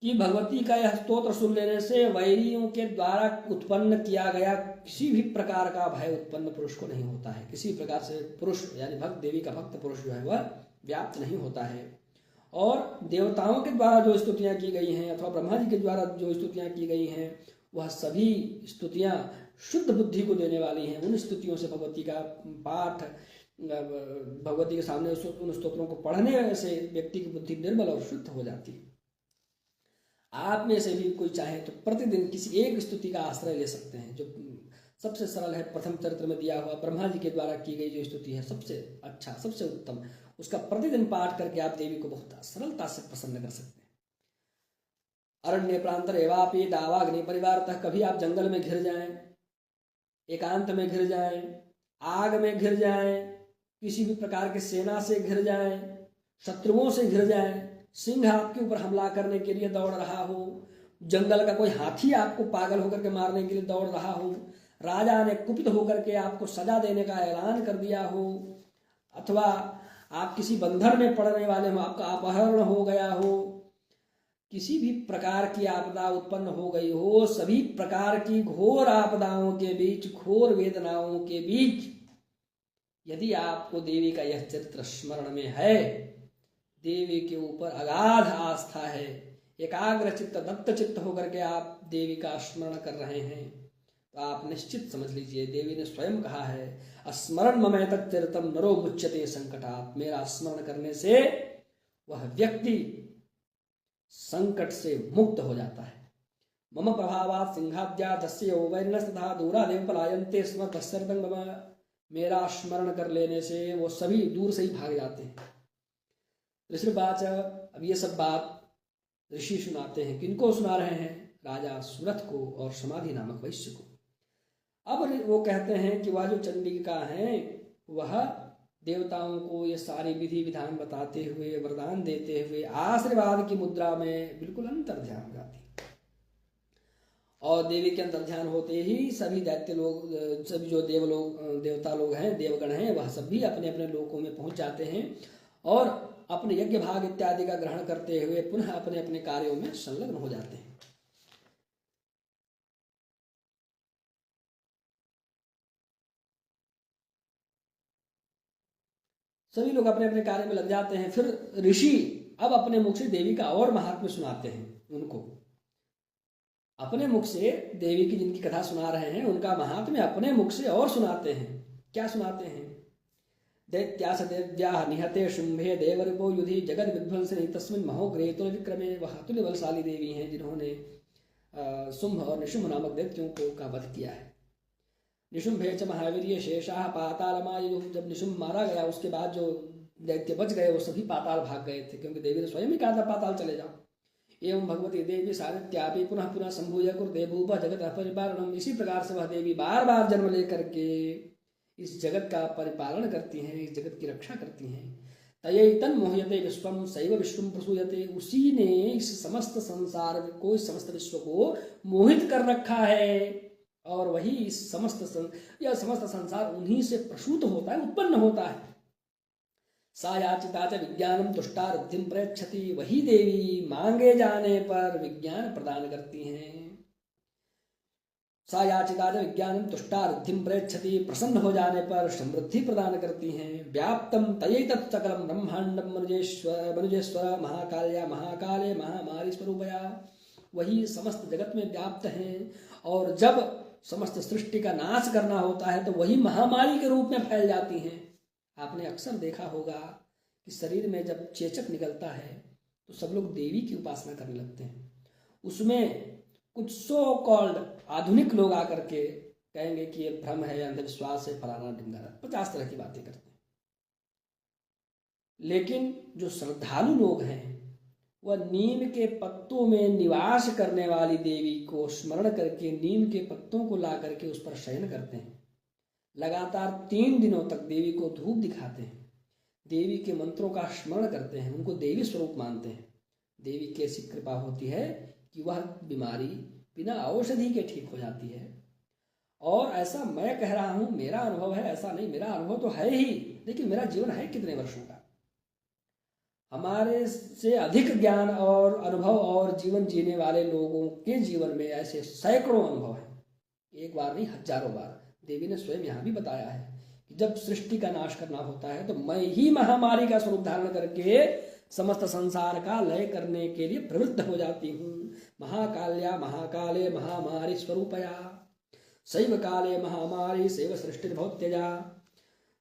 कि भगवती का यह स्तोत्र सुन लेने से वैरियों के द्वारा उत्पन्न किया गया किसी भी प्रकार का भय उत्पन्न पुरुष को नहीं होता है। किसी प्रकार से पुरुष यानी भक्त, देवी का भक्त पुरुष जो है वह व्याप्त नहीं होता है। और देवताओं के द्वारा जो स्तुतियां की गई हैं अथवा ब्रह्मा जी के द्वारा जो स्तुतियां की गई हैं, वह सभी स्तुतियां शुद्ध बुद्धि को देने वाली हैं। उन स्तुतियों से भगवती का पाठ, भगवती के सामने उन स्तोत्रों को पढ़ने से व्यक्ति की बुद्धि निर्मल और शुद्ध हो जाती है। आप में से भी कोई चाहे तो प्रतिदिन किसी एक स्तुति का आश्रय ले सकते हैं, जो सबसे सरल है। प्रथम चरित्र में दिया हुआ ब्रह्मा जी के द्वारा की गई जो स्तुति है, सबसे अच्छा, सबसे उत्तम, उसका प्रतिदिन पाठ करके आप देवी को बहुत सरलता से प्रसन्न कर सकते हैं। अरण्य प्रांतर एवापि दावाग्नि परिवारतः। कभी आप जंगल में घिर जाएं, एकांत में घिर जाएं, आग में घिर जाएं, किसी भी प्रकार के सेना से घिर जाएं, शत्रुओं से घिर जाएं, सिंह आपके ऊपर हमला करने के लिए दौड़ रहा हो, जंगल का कोई हाथी आपको पागल होकर के मारने के लिए दौड़ रहा हो, राजा ने कुपित होकर के आपको सजा देने का ऐलान कर दिया हो, अथवा आप किसी बंधन में पड़ने वाले हो, आपका अपहरण हो गया हो, किसी भी प्रकार की आपदा उत्पन्न हो गई हो, सभी प्रकार की घोर आपदाओं के बीच, घोर वेदनाओं के बीच यदि आपको देवी का यह चरित्र स्मरण में है, देवी के ऊपर अगाध आस्था है, एकाग्र चित्त दत्त चित्त होकर के आप देवी का स्मरण कर रहे हैं, तो आप निश्चित समझ लीजिए देवी ने स्वयं कहा है, स्मरण ममे तच्चरितम नरो मुच्यते संकटात्। मेरा स्मरण करने से वह व्यक्ति संकट से मुक्त हो जाता है। मम प्रभावात् सिंहाद्या दस्यो वैरिणस्तथा दूरादेव पलायन्ते स्म तच्चरितं मम। मेरा स्मरण कर लेने से वो सभी दूर से ही भाग जाते हैं। ऋषिवाच, अब ये सब बात ऋषि सुनाते हैं। किनको सुना रहे हैं? राजा सुरथ को और समाधि नामक वैश्य को। अब वो कहते हैं कि वह जो चंडिका है वह देवताओं को ये सारी विधि विधान बताते हुए, वरदान देते हुए आशीर्वाद की मुद्रा में बिल्कुल अंतर ध्यान हो जाती है। और देवी के अंतर ध्यान होते ही सभी दैत्य लोग, सभी जो देवता लोग हैं, देवगण हैं, वह सभी अपने अपने लोकों में पहुंच जाते हैं और अपने यज्ञ भाग इत्यादि का ग्रहण करते हुए पुनः अपने अपने कार्यों में संलग्न हो जाते हैं। सभी लोग अपने अपने कार्य में लग जाते हैं। फिर ऋषि अब अपने मुख से देवी का और महात्म्य सुनाते हैं उनको। अपने मुख से देवी की जिनकी कथा सुना रहे हैं उनका महात्म्य अपने मुख से और सुनाते हैं। क्या सुनाते हैं? दैत्यास दैत्याः निहते शुंभे देवरिपो युधि जगद विध्वंसने तस्मिन् महोग्रेतुल विक्रमे। वह अतुल्य बलशाली देवी हैं जिन्होंने शुंभ और निशुंभ नामक दैत्यों का वध किया है। निशुंभे च महावीर्य शेषाः पातालमायुः। जब निशुंभ मारा गया उसके बाद जो दैत्य बच गए वो सभी पाताल भाग गए थे, क्योंकि देवी ने स्वयं ही कहा था पाताल चले जाओ। एवं भगवती देवी सारित्यापि पुनः पुनः संभूय कुरुते भूपः जगतः परिपालनम्। इसी प्रकार से वह देवी बार बार जन्म लेकर के इस जगत का परिपालन करती हैं, इस जगत की रक्षा करती हैं। तयै तन्मोह्यते विश्वम सैव विश्वम प्रसूयते। उसी ने इस समस्त संसार को, इस समस्त विश्व को मोहित कर रखा है और वही इस समस्त संसार उन्हीं से प्रसूत होता है, उत्पन्न होता है। सा याचिता च विज्ञानम तुष्टा रिद्धिम प्रयच्छति। वही देवी मांगे जाने पर विज्ञान प्रदान करती हैं। सा याचिता च विज्ञानम तुष्टा रिद्धिम प्रयच्छति। प्रसन्न हो जाने पर समृद्धि प्रदान करती हैं। व्याप्तम तयैतत् सकलम ब्रह्मांडम मनुजेश्वर महाकाल्या महाकाले महामारी स्वरूपया। वही समस्त जगत में व्याप्त हैं और जब समस्त सृष्टि का नाश करना होता है तो वही महामारी के रूप में फैल जाती हैं। आपने अक्सर देखा होगा कि शरीर में जब चेचक निकलता है तो सब लोग देवी की उपासना करने लगते हैं। उसमें कुछ सो कॉल्ड आधुनिक लोग आकर के कहेंगे कि ये भ्रम है, अंधविश्वास है, फलाना ढिंगारा, 50 तरह की बातें करते हैं। लेकिन जो श्रद्धालु लोग हैं वह नीम के पत्तों में निवास करने वाली देवी को स्मरण करके नीम के पत्तों को ला करके उस पर शयन करते हैं। लगातार 3 दिनों तक देवी को धूप दिखाते हैं, देवी के मंत्रों का स्मरण करते हैं, उनको देवी स्वरूप मानते हैं। देवी की ऐसी कृपा होती है कि वह बीमारी बिना औषधि के ठीक हो जाती है। और ऐसा मैं कह रहा हूं, मेरा अनुभव है, ऐसा नहीं, मेरा अनुभव तो है ही, लेकिन मेरा जीवन है कितने वर्षों का। हमारे से अधिक ज्ञान और अनुभव और जीवन जीने वाले लोगों के जीवन में ऐसे सैकड़ों अनुभव हैं, एक बार नहीं हजारों बार। देवी ने स्वयं यहाँ भी बताया है कि जब सृष्टि का नाश करना होता है तो मैं ही महामारी का स्वरूप धारण करके समस्त संसार का लय करने के लिए प्रवृत्त हो जाती हूँ। महाकाल्या महाकाले महामारी स्वरूपया शैव काले महामारी शैव सृष्टिर्भवत्यजा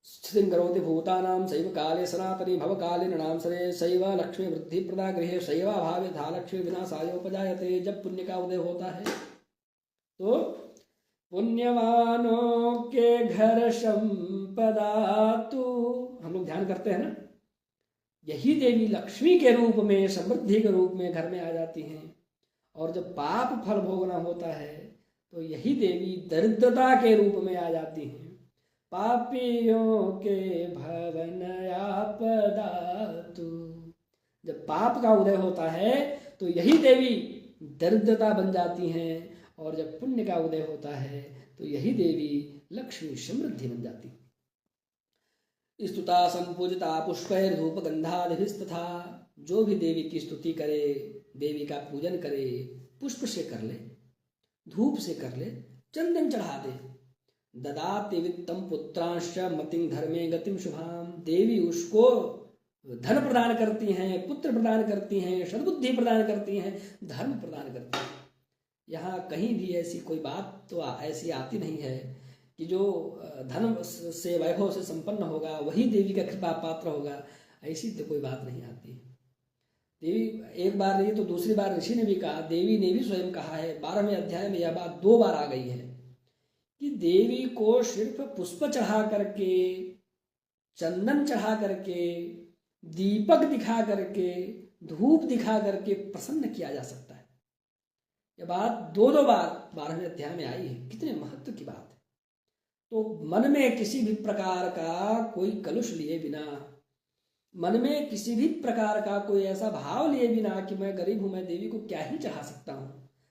स्थितिं करोति भूतानां शैव काले सनातनी भव काले नृणां सरे शैव लक्ष्मी वृद्धि प्रदा गृहे शैवाभावे धा लक्ष्मी विनाशायोपजायते। जब पुण्य का उदय होता है तो पुण्यवानों के घर संपदा तु, हम लोग ध्यान करते हैं ना, यही देवी लक्ष्मी के रूप में, समृद्धि के रूप में घर में आ जाती हैं। और जब पाप फल भोगना होता है तो यही देवी दरिद्रता के रूप में आ जाती हैं। पापियों के भवन आपदातु। जब पाप का उदय होता है तो यही देवी दरिद्रता बन जाती हैं और जब पुण्य का उदय होता है तो यही देवी लक्ष्मी समृद्धि बन जाती है। स्तुता संपूजिता पुष्पैर धूप गंधादिभिस्तथा। जो भी देवी की स्तुति करे, देवी का पूजन करे, पुष्प से कर ले, धूप से कर ले, चंदन चढ़ा दे। ददाति वित्तम पुत्रांश मतिं धर्मे गतिम शुभाम। देवी उसको धन प्रदान करती हैं, पुत्र प्रदान करती हैं, सद्बुद्धि प्रदान करती हैं, धर्म प्रदान करती हैं। यहाँ कहीं भी ऐसी कोई बात तो ऐसी आती नहीं है कि जो धन से, वैभव से संपन्न होगा वही देवी का कृपा पात्र होगा, ऐसी तो कोई बात नहीं आती। देवी एक बार नहीं तो दूसरी बार ऋषि ने भी कहा, देवी ने भी स्वयं कहा है, 12वें अध्याय में यह बात 2 बार आ गई है कि देवी को सिर्फ पुष्प चढ़ा करके, चंदन चढ़ा करके, दीपक दिखा करके, धूप दिखा करके प्रसन्न किया जा सकता है। यह बात दो बार 12वें अध्याय में आई है। कितने महत्व की बात है। तो मन में किसी भी प्रकार का कोई कलुष लिए बिना, मन में किसी भी प्रकार का कोई ऐसा भाव लिए बिना कि मैं गरीब हूं, मैं देवी को क्या ही चढ़ा सकता हूं,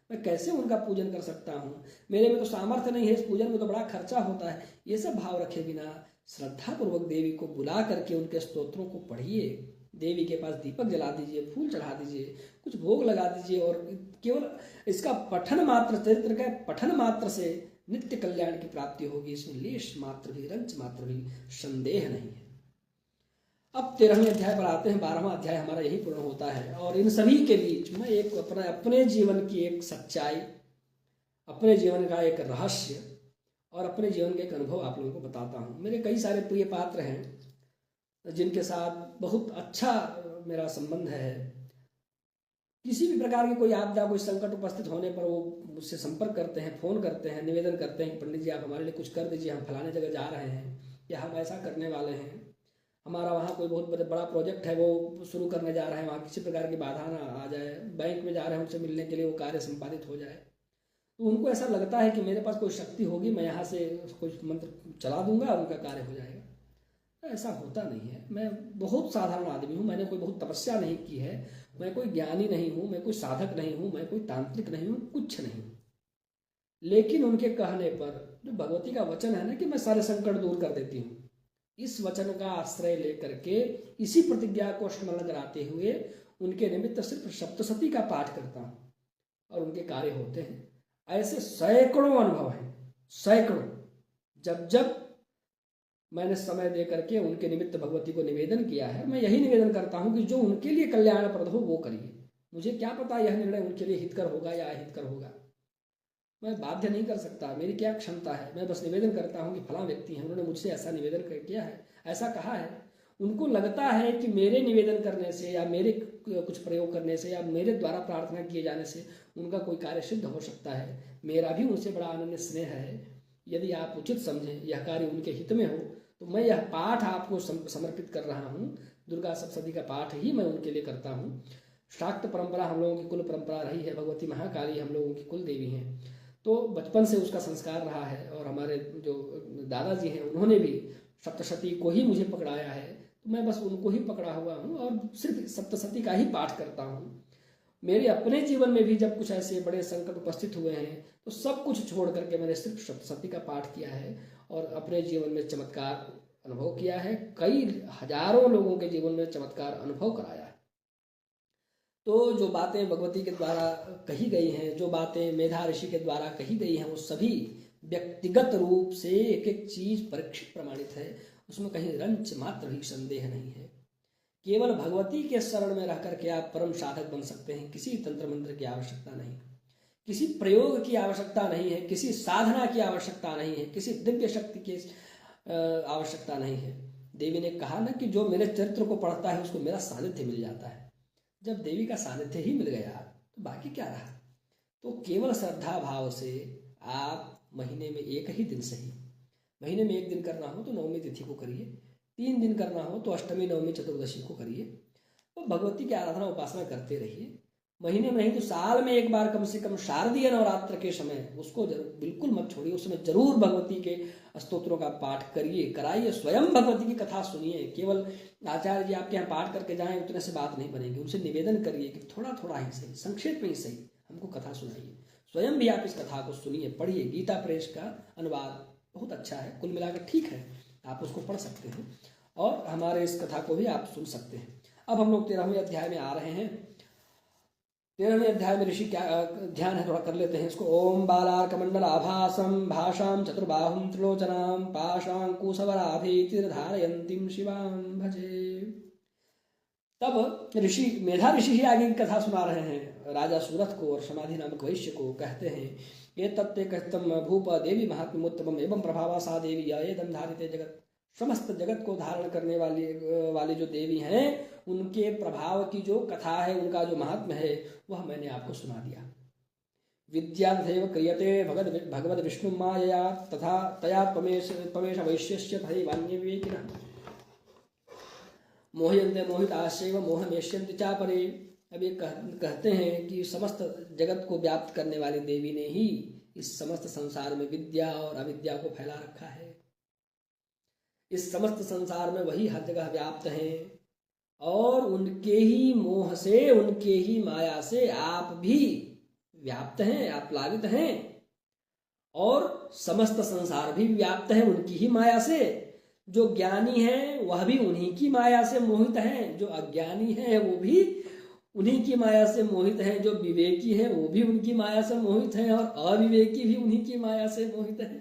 मैं कैसे उनका पूजन कर सकता हूं, मेरे में तो सामर्थ्य नहीं है, इस पूजन में तो बड़ा खर्चा होता है, ये सब भाव रखे बिना श्रद्धा पूर्वक देवी को बुला करके उनके स्तोत्रों को पढ़िए। देवी के पास दीपक जला दीजिए, फूल चढ़ा दीजिए, कुछ भोग लगा दीजिए, और केवल इसका पठन मात्र, चरित्र का पठन मात्र से नित्य कल्याण की प्राप्ति होगी। इसमें लेश मात्र भी, रंच मात्र भी संदेह नहीं है। अब 13वें अध्याय पर आते हैं। 12वां अध्याय हमारा यही पूर्ण होता है। और इन सभी के बीच में एक अपने जीवन की एक सच्चाई, अपने जीवन का एक रहस्य और अपने जीवन के एक अनुभव आप लोगों को बताता हूँ। मेरे कई सारे प्रिय पात्र हैं जिनके साथ बहुत अच्छा मेरा संबंध है। किसी भी प्रकार की कोई आपदा, कोई संकट उपस्थित होने पर वो मुझसे संपर्क करते हैं, फोन करते हैं, निवेदन करते हैं, पंडित जी आप हमारे लिए कुछ कर दीजिए, हम फलाने जगह जा रहे हैं या हम ऐसा करने वाले हैं, हमारा वहाँ कोई बहुत बड़ा प्रोजेक्ट है वो शुरू करने जा रहे हैं, वहाँ किसी प्रकार की बाधा ना आ जाए, बैंक में जा रहे हैं उनसे मिलने के लिए, वो कार्य संपादित हो जाए। तो उनको ऐसा लगता है कि मेरे पास कोई शक्ति होगी, मैं यहाँ से कोई मंत्र चला दूंगा और उनका कार्य हो जाएगा। ऐसा होता नहीं है। मैं बहुत साधारण आदमी हूँ, मैंने कोई बहुत तपस्या नहीं की है, मैं कोई ज्ञानी नहीं हूँ, मैं कोई साधक नहीं हूँ, मैं कोई तांत्रिक नहीं हूँ, कुछ नहीं। लेकिन उनके कहने पर जो भगवती का वचन है ना कि मैं सारे संकट दूर कर देती हूँ, इस वचन का आश्रय लेकर के, इसी प्रतिज्ञा को स्मरण कराते हुए उनके निमित्त सिर्फ सप्तशती का पाठ करता हूँ और उनके कार्य होते हैं। ऐसे सैकड़ों अनुभव हैं, सैकड़ों। जब जब मैंने समय दे करके उनके निमित्त भगवती को निवेदन किया है, मैं यही निवेदन करता हूं कि जो उनके लिए कल्याणप्रद हो वो करिए। मुझे क्या पता यह निर्णय उनके लिए हितकर होगा या अहितकर होगा, मैं बाध्य नहीं कर सकता, मेरी क्या क्षमता है। मैं बस निवेदन करता हूं कि फलां व्यक्ति हैं, उन्होंने मुझसे ऐसा निवेदन किया है, ऐसा कहा है, उनको लगता है कि मेरे निवेदन करने से या मेरे कुछ प्रयोग करने से या मेरे द्वारा प्रार्थना किए जाने से उनका कोई कार्य सिद्ध हो सकता है। मेरा भी उनसे बड़ा अनन्य स्नेह है। यदि आप उचित समझें, यह कार्य उनके हित में हो, तो मैं यह पाठ आपको समर्पित कर रहा हूँ। दुर्गा सप्तशती का पाठ ही मैं उनके लिए करता हूँ। शाक्त परंपरा हम लोगों की कुल परंपरा रही है, भगवती महाकाली हम लोगों की कुल देवी हैं, तो बचपन से उसका संस्कार रहा है। और हमारे जो दादाजी हैं उन्होंने भी सप्तशती को ही मुझे पकड़ाया है, तो मैं बस उनको ही पकड़ा हुआ हूँ और सिर्फ सप्तशती का ही पाठ करता हूँ। मेरे अपने जीवन में भी जब कुछ ऐसे बड़े संकट उपस्थित हुए हैं तो सब कुछ छोड़ करके मैंने सिर्फ सप्तशती का पाठ किया है और अपने जीवन में चमत्कार अनुभव किया है। कई हजारों लोगों के जीवन में चमत्कार अनुभव कराया है। तो जो बातें भगवती के द्वारा कही गई हैं, जो बातें मेधा ऋषि के द्वारा कही गई हैं, वो सभी व्यक्तिगत रूप से एक एक चीज परीक्षित प्रमाणित है, उसमें कहीं रंच मात्र भी संदेह नहीं है। केवल भगवती के शरण में रह करके आप परम साधक बन सकते हैं। किसी तंत्र मंत्र की आवश्यकता नहीं, किसी प्रयोग की आवश्यकता नहीं है, किसी साधना की आवश्यकता नहीं है, किसी दिव्य शक्ति की आवश्यकता नहीं है। देवी ने कहा ना कि जो मेरे चरित्र को पढ़ता है उसको मेरा सानिध्य मिल जाता है। जब देवी का सानिध्य ही मिल गया तो बाकी क्या रहा। तो केवल श्रद्धा भाव से आप महीने में एक ही दिन सही, महीने में एक दिन करना हो तो नवमी तिथि को करिए, 3 दिन करना हो तो अष्टमी नवमी चतुर्दशी को करिए, तो भगवती की आराधना उपासना करते रहिए। महीने में नहीं तो साल में एक बार कम से कम शारदीय नवरात्र के समय उसको बिल्कुल मत छोड़िए। उस समय जरूर भगवती के स्तोत्रों का पाठ करिए, कराइए, स्वयं भगवती की कथा सुनिए। केवल आचार्य जी आपके यहाँ पाठ करके जाएं उतने से बात नहीं बनेगी। उनसे निवेदन करिए कि थोड़ा थोड़ा ही सही, संक्षेप में ही सही हमको कथा सुनाइए। स्वयं भी आप इस कथा को सुनिए, पढ़िए। गीता प्रेस का अनुवाद बहुत अच्छा है, कुल मिलाकर ठीक है, आप उसको पढ़ सकते हैं और हमारे इस कथा को भी आप सुन सकते हैं। अब हम लोग 13वें अध्याय में आ रहे हैं। 13वें अध्याय में ऋषि क्या ध्यान है, थोड़ा कर लेते हैं इसको। ओम बालार्कमंडलाभासं भाषां चतुर्बाहुं त्रिलोचनां पाशांकुशवराभीतिर्धारयन्तीं शिवां भजे। तब ऋषि मेधा ऋषि ही आगे की कथा सुना रहे हैं राजा सूरथ को और समाधि नामक वैश्य को। कहते हैं ये तत्ते कस्तम भूप देवी महात्म्योत्तमम एवं प्रभावा सा देवी येदं धारिते जगत। समस्त जगत को धारण करने वाली जो देवी हैं उनके प्रभाव की जो कथा है, उनका जो महात्म्य है वह मैंने आपको सुना दिया। विद्या तथैव क्रियते भगवद विष्णु मायया तथा तया त्वमेष वैश्यस्य तथैवान्यविवेकिनः मोह्यन्ते मोहिताश्चैव मोहमेष्यन्ति चापरे। अब ये कहते हैं कि समस्त जगत को व्याप्त करने वाली देवी ने ही इस समस्त संसार में विद्या और अविद्या को फैला रखा है। इस समस्त संसार में वही हर जगह व्याप्त हैं और उनके ही मोह से, उनके ही माया से आप भी व्याप्त हैं, आप प्लावित हैं और समस्त संसार भी व्याप्त है उनकी ही माया से। जो ज्ञानी है वह भी उन्हीं की माया से मोहित है, जो अज्ञानी है वो भी उन्हीं की माया से मोहित है, जो विवेकी है वो भी उनकी माया से मोहित है और अविवेकी भी उन्हीं की माया से मोहित है।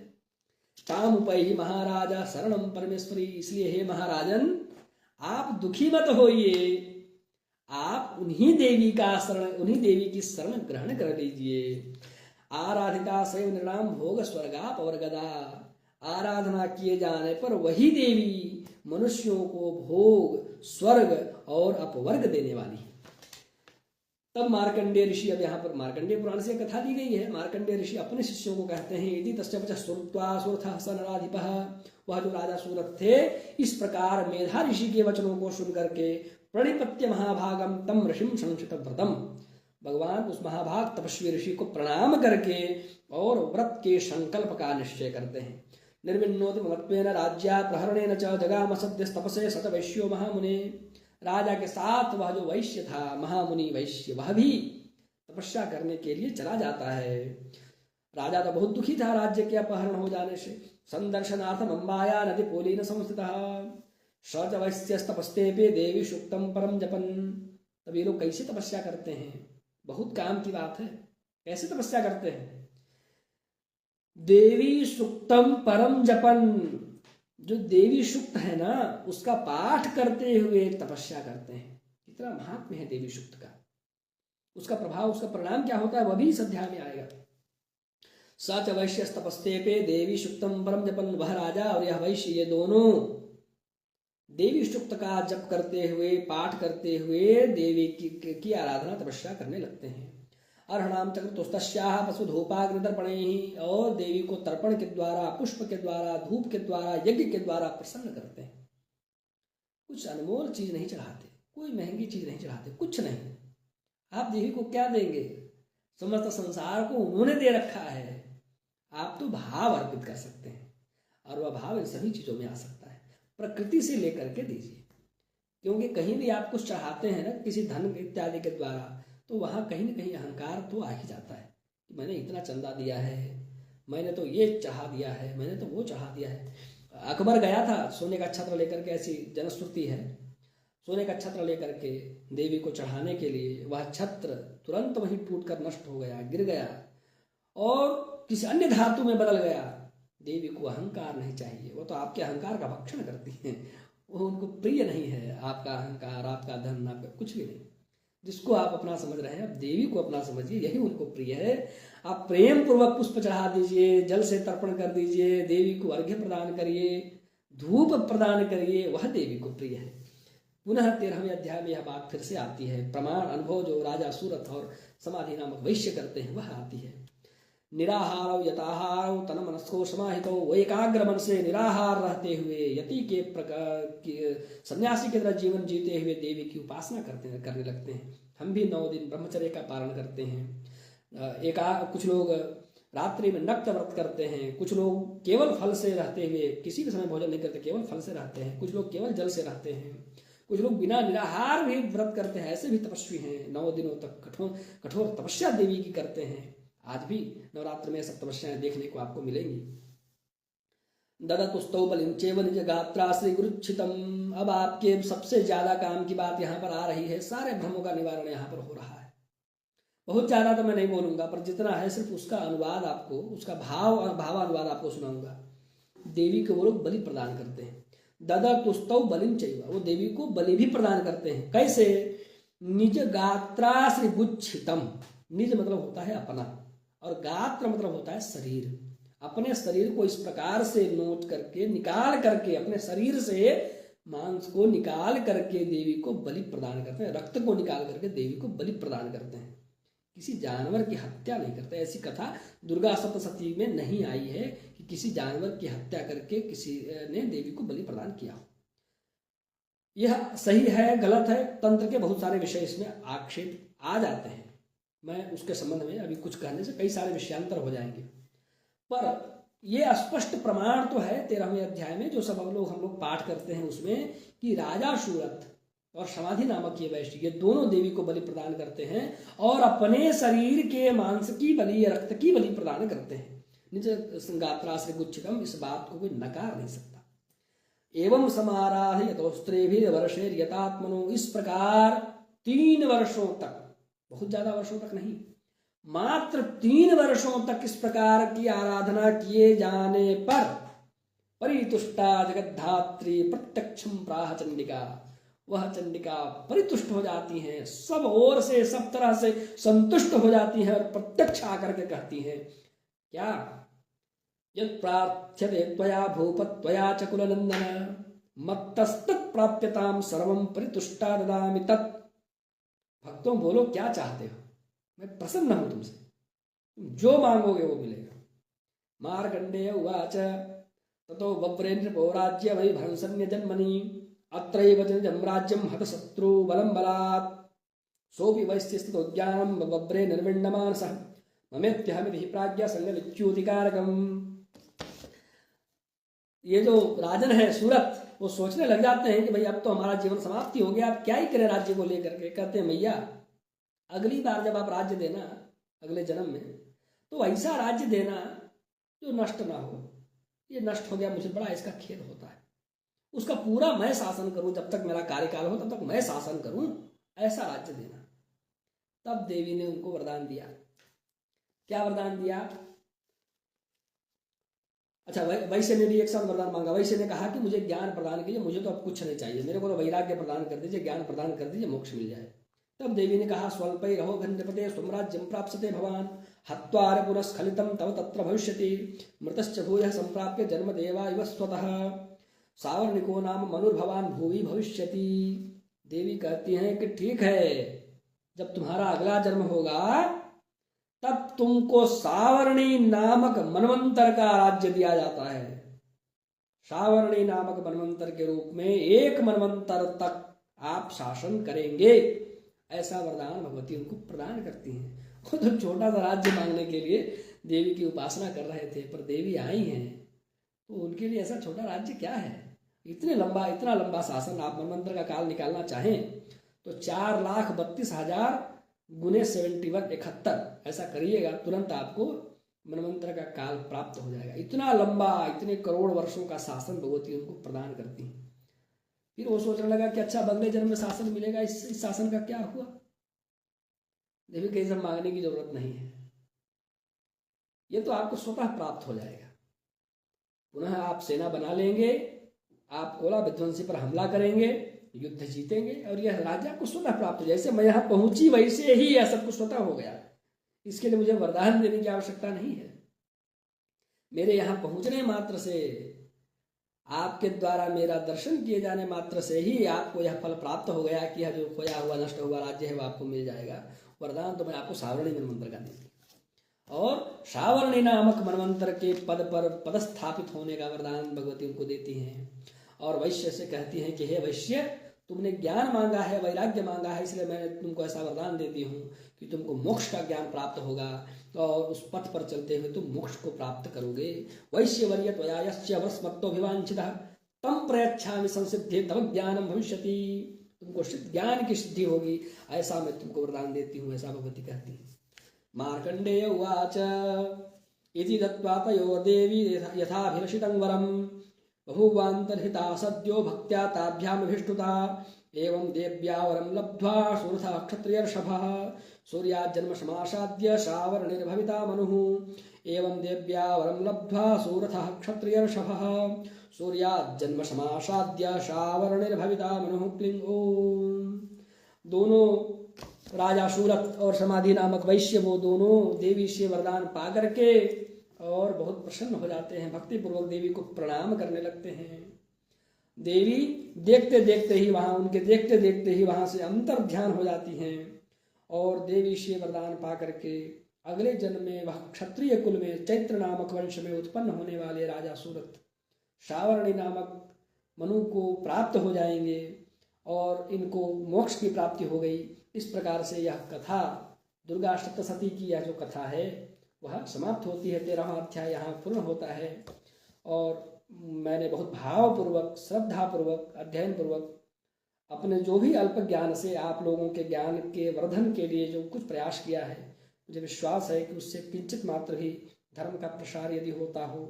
ताम उपैहि महाराजा शरणम परमेश्वरी। इसलिए हे महाराजन आप दुखी मत होइए, आप उन्हीं देवी का शरण, उन्हीं देवी की शरण ग्रहण कर लीजिए। आराधिता सैव निर्णाम भोग स्वर्गापवर्गदा। आराधना किए जाने पर वही देवी मनुष्यों को भोग, स्वर्ग और अपवर्ग देने वाली है। तब मार्कंडेय ऋषि, अब यहाँ पर मार्कंडेय पुराण से कथा दी गई है। मार्कंडेय ऋषि अपने शिष्यों को कहते हैं यदि तस्य वचः श्रुत्वा सुरथः स नराधिपः। वह जो राजा सूरथ थे इस प्रकार मेधा ऋषि के वचनों को सुन करके प्रणिपत्य महाभागम तम ऋषिम संशित व्रतम। भगवान उस महाभाग तपस्वी ऋषि को प्रणाम करके और व्रत के संकल्प का निश्चय करते हैं। निर्विन्नोति ममत्वेन राज्या प्रहरणेन च जगाम सद्यस्तपसे सत वैश्यो महामुने। राजा के साथ वह जो वैश्य था, महामुनि वैश्य, वह भी तपस्या करने के लिए चला जाता है। राजा तो बहुत दुखी था राज्य के अपहरण हो जाने से। संदर्शनार्थम अम्बाया नदी पोलीन संस्थितः स च वैश्यस्तपस्तेपे देवी सुक्तम परम जपन। तब ये लोग कैसे तपस्या करते हैं, बहुत काम की बात है। कैसे तपस्या करते हैं? देवी सुक्तम परम जपन। जो देवी सुक्त है ना उसका पाठ करते हुए तपस्या करते हैं। कितना महात्म्य है देवी सुक्त का, उसका प्रभाव, उसका परिणाम क्या होता है वह भी इस अध्याय में आएगा। सच वैश्य तपस्ते पे देवी सुक्तम परम जपन। वह राजा और यह वैश्य ये दोनों देवी सुक्त का जप करते हुए, पाठ करते हुए देवी की आराधना तपस्या करने लगते हैं। अर्हणाम चक्रतुस्तस्याः पशुधूपाग्नितर्पणैः। और देवी को तर्पण के द्वारा, पुष्प के द्वारा, धूप के द्वारा, यज्ञ के द्वारा प्रसन्न करते हैं। कुछ अनमोल चीज नहीं चढ़ाते, कोई महंगी चीज नहीं चढ़ाते, कुछ नहीं। आप देवी को क्या देंगे? समस्त संसार को उन्होंने दे रखा है। आप तो भाव अर्पित कर सकते हैं और वह भाव इन सभी चीजों में आ सकता है। प्रकृति से लेकर के दीजिए, क्योंकि कहीं भी आप कुछ चढ़ाते हैं ना किसी धन इत्यादि के द्वारा, तो वहां कहीं न कहीं अहंकार तो आ ही जाता है कि मैंने इतना चंदा दिया है, मैंने तो ये चढ़ा दिया है, मैंने तो वो चढ़ा दिया है। अकबर गया था सोने का छत्र लेकर के, ऐसी जनश्रुति है, सोने का छत्र लेकर के देवी को चढ़ाने के लिए। वह छत्र तुरंत वहीं टूटकर नष्ट हो गया, गिर गया और किसी अन्य धातु में बदल गया। देवी को अहंकार नहीं चाहिए, वो तो आपके अहंकार का भक्षण करती हैं। वो उनको प्रिय नहीं है आपका अहंकार, आपका धन, आपका कुछ भी नहीं। जिसको आप अपना समझ रहे हैं, आप देवी को अपना समझिए, यही उनको प्रिय है। आप प्रेम पूर्वक पुष्प चढ़ा दीजिए, जल से तर्पण कर दीजिए, देवी को अर्घ्य प्रदान करिए, धूप प्रदान करिए, वह देवी को प्रिय है। पुनः 13वें अध्याय में यह बात फिर से आती है। प्रमाण अनुभव जो राजा सूरथ और समाधि नामक वैश्य करते हैं वह आती है। निराहार यताहार तन मनस्को समाहितो। वो एकाग्र मन से निराहार रहते हुए यति के सन्यासी की तरह जीवन जीते हुए देवी की उपासना करने लगते हैं। हम भी 9 दिन ब्रह्मचर्य का पालन करते हैं। कुछ लोग रात्रि में नक्त व्रत करते हैं, कुछ लोग केवल फल से रहते हुए किसी भी समय भोजन नहीं करते, केवल फल से रहते हैं, कुछ लोग केवल जल से रहते हैं, कुछ लोग बिना निराहार भी व्रत करते हैं। ऐसे भी तपस्वी हैं, 9 दिनों तक कठोर तपस्या देवी की करते हैं। आज भी नवरात्र में सब तपस्याएं देखने को आपको मिलेंगी। ददतुस्तौ बलिं चैव निज गात्रा श्री गुरुच्छितम। अब आपके सबसे ज्यादा काम की बात यहाँ पर आ रही है। सारे भ्रमों का निवारण यहाँ पर हो रहा है। बहुत ज्यादा तो मैं नहीं बोलूंगा, पर जितना है सिर्फ उसका अनुवाद आपको, उसका भावानुवाद आपको सुनाऊंगा। देवी को वो लोग बलि प्रदान करते हैं। ददतुस्तौ बलिं चैव, वो देवी को बलि भी प्रदान करते हैं। कैसे? निज गात्रा श्री गुच्छितम। निज मतलब होता है अपना, और गात्र मतलब होता है शरीर। अपने शरीर को इस प्रकार से नोट करके, निकाल करके, अपने शरीर से मांस को निकाल करके देवी को बलि प्रदान करते हैं। रक्त को निकाल करके देवी को बलि प्रदान करते हैं। किसी जानवर की हत्या नहीं करते। ऐसी कथा दुर्गा सप्तशती में नहीं आई है कि किसी जानवर की हत्या करके किसी ने देवी को बलि प्रदान किया। यह सही है गलत है, तंत्र के बहुत सारे विषय इसमें आक्षेप आ जाते हैं। मैं उसके संबंध में अभी कुछ कहने से कई सारे विषयांतर हो जाएंगे, पर यह स्पष्ट प्रमाण तो है 13वें अध्याय में जो सब हम लोग पाठ करते हैं उसमें, कि राजा शूरत और समाधि नामक ये वैश्य ये दोनों देवी को बलि प्रदान करते हैं और अपने शरीर के मांस की बलि या रक्त की बलि प्रदान करते हैं। निज संगात्राश्रय गुच्छितम, इस बात को कोई नकार नहीं सकता। एवं समाराध यतोस्त्रेभिः वर्षैर्यतात्मनो, इस प्रकार 3 वर्षों तक, बहुत ज्यादा वर्षों तक नहीं, मात्र 3 वर्षों तक इस प्रकार की आराधना किए जाने पर परितुष्टा जगद्धात्री प्रत्यक्षम प्राह चंडिका, वह चंडिका परितुष्ट हो जाती हैं, सब ओर से सब तरह से संतुष्ट हो जाती हैं और प्रत्यक्ष आकर के कहती हैं क्या, यत् प्रार्थ्यते त्वया भूप त्वया च कुलनंदन मत्तस्तत् प्राप्यताम सर्वं परितुष्टा ददामि तत्। भक्तों बोलो क्या चाहते हो, मैं प्रसन्न हूं तुमसे, तुम जो मांगोगे वो मिलेगा। मार्कंडेय उवाच ततो बब्रे नृपो राज्य वै भंसन्य जन्मनि अत्रैव जनिजं राज्यं हतशत्रु बलं बलात् सोऽपि वैश्यस्थितो ज्ञानं बब्रे निर्विण्णमानसः ममेत्यहमिति प्राज्ञा संगलिच्युतिकारकम्। ये जो राजन है सूरत, वो सोचने लग जाते हैं कि भाई अब तो हमारा जीवन समाप्ति हो गया, अब क्या ही करें राज्य को लेकर के। कहते हैं मैया अगली बार जब आप राज्य देना अगले जन्म में, तो ऐसा राज्य देना जो नष्ट ना हो। ये नष्ट हो गया, मुझे बड़ा इसका खेद होता है, उसका पूरा मैं शासन करूं, जब तक मेरा कार्यकाल हो तब तक मैं शासन करूं, ऐसा राज्य देना। तब देवी ने उनको वरदान दिया। क्या वरदान दिया? अच्छा, वैश्य ने भी एक साथ वरदान मांगा। वैश्य ने कहा कि मुझे ज्ञान प्रदान कीजिए, मुझे तो अब कुछ नहीं चाहिए, मेरे को तो वैराग्य प्रदान कर दीजिए, ज्ञान प्रदान कर दीजिए, मोक्ष मिल जाए। तब देवी ने कहा स्वल्पै रहो घन्यपते स्वराज्यम प्राप्स्यते भवान हत्वार पुनस्खलितम तव तत्र भविष्यति मृतश्च भूयः संप्राप्य जन्म देवा इव स्वतः सावर्णिको नाम मनुर्भवान भूवि भविष्यति। देवी कहती हैं कि ठीक है, जब तुम्हारा अगला जन्म होगा तब तुमको सावर्णी नामक मनवंतर का राज्य दिया जाता है। सावर्णी नामक मनवंतर के रूप में 1 मनवंतर तक आप शासन करेंगे, ऐसा वरदान भगवती उनको प्रदान करती हैं। वो तो छोटा सा राज्य मांगने के लिए देवी की उपासना कर रहे थे, पर देवी आई हैं तो उनके लिए ऐसा छोटा राज्य क्या है। इतना लंबा शासन, आप मनवंतर का काल निकालना चाहें तो 4,32,000 गुने 71 ऐसा करिएगा, तुरंत आपको मनवंतर का काल प्राप्त हो जाएगा। इतना लंबा, इतने करोड़ वर्षों का शासन भगवती उनको प्रदान करती हैं। फिर वो सोचने लगा कि अच्छा अगले जन्म में शासन मिलेगा, इस शासन का क्या हुआ। देवी कहीं से मांगने की जरूरत नहीं है, ये तो आपको स्वतः प्राप्त हो जाएगा। पुनः आप सेना बना लेंगे, आप कोला विध्वंसी पर हमला करेंगे, युद्ध जीतेंगे और यह राज्य आपको स्वतः प्राप्त हो। जैसे मैं यहाँ पहुंची वैसे ही यह सब कुछ स्वतः हो गया। इसके लिए मुझे वरदान देने की आवश्यकता नहीं है। मेरे यहाँ पहुंचने मात्र से, आपके द्वारा मेरा दर्शन किए जाने मात्र से ही आपको यह फल प्राप्त हो गया कि यह जो खोया हुआ नष्ट हुआ राज्य है वो आपको मिल जाएगा। वरदान तो मैं आपको सावर्णी मनवंतर का देती और सावर्णी नामक मनवंतर के पद पर पदस्थापित होने का वरदान भगवती उनको देती हैं। और वैश्य से कहती हैं कि हे वैश्य, तुमने ज्ञान मांगा है, वैराग्य मांगा है, इसलिए मैं तुमको ऐसा वरदान देती हूँ कि तुमको मोक्ष का ज्ञान प्राप्त होगा और उस पथ पर चलते हुए तुम मोक्ष को प्राप्त करोगे। वैश्यवर्य त्वया यस्य वस्मत्तोऽभिवाञ्छितः तम प्रयच्छामि संसिद्धे तव ज्ञानम भविष्यति। तुमको ज्ञान की सिद्धि होगी, ऐसा मैं तुमको वरदान देती हूँ, ऐसा भगवती कहती है। मार्कंडेय उवाच इति दत्त्वा तयो देवी यथाभिलषितं वरं बभूवान्तर्हिता सद्यो भक्त्या ताभ्यामभिष्टुता। एवं देव्या वरं लब्ध्वा सूरथः क्षत्रियर्षभः सूर्याज्जन्म समासाद्य श्रावणनिर्भविता मनुः। एवं देव्या वरं लब्ध्वा सूरथः क्षत्रियर्षभः सूर्याज्जन्म समासाद्य श्रावणनिर्भविता मनुः। क्लीं ओम। दोनों राजा सूरत और समाधि नामक वैश्य, वो दोनों देवी से वरदान पा करके और बहुत प्रसन्न हो जाते हैं, भक्ति पूर्वक देवी को प्रणाम करने लगते हैं। देवी देखते देखते ही वहां, उनके देखते देखते ही वहां से अंतर ध्यान हो जाती हैं और देवी से वरदान पा करके अगले जन्म में वह क्षत्रिय कुल में चैत्र नामक वंश में उत्पन्न होने वाले राजा सूरत सावर्णी नामक मनु को प्राप्त हो जाएंगे और इनको मोक्ष की प्राप्ति हो गई। इस प्रकार से यह कथा दुर्गा सप्तशती की यह जो कथा है वह समाप्त होती है। 13वां अध्याय यहाँ पूर्ण होता है और मैंने बहुत भावपूर्वक श्रद्धापूर्वक अध्ययन पूर्वक अपने जो भी अल्प ज्ञान से आप लोगों के ज्ञान के वर्धन के लिए जो कुछ प्रयास किया है, मुझे विश्वास है कि उससे किंचित मात्र भी धर्म का प्रसार यदि होता हो,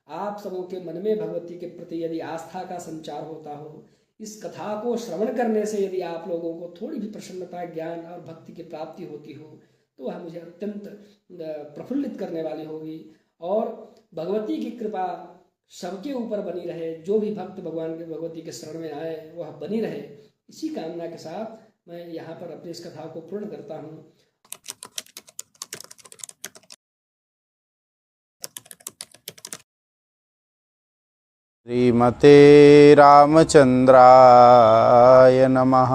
आप सबों के मन में भगवती के प्रति यदि आस्था का संचार होता हो, इस कथा को श्रवण करने से यदि आप लोगों को थोड़ी भी प्रसन्नता ज्ञान और भक्ति की प्राप्ति होती हो तो वह मुझे अत्यंत प्रफुल्लित करने वाली होगी और भगवती की कृपा सबके ऊपर बनी रहे। जो भी भक्त भगवान के भगवती के शरण में आए वह बनी रहे, इसी कामना के साथ मैं यहाँ पर अपनी इस कथा को पूर्ण करता हूँ। श्रीमते रामचंद्राय नमः।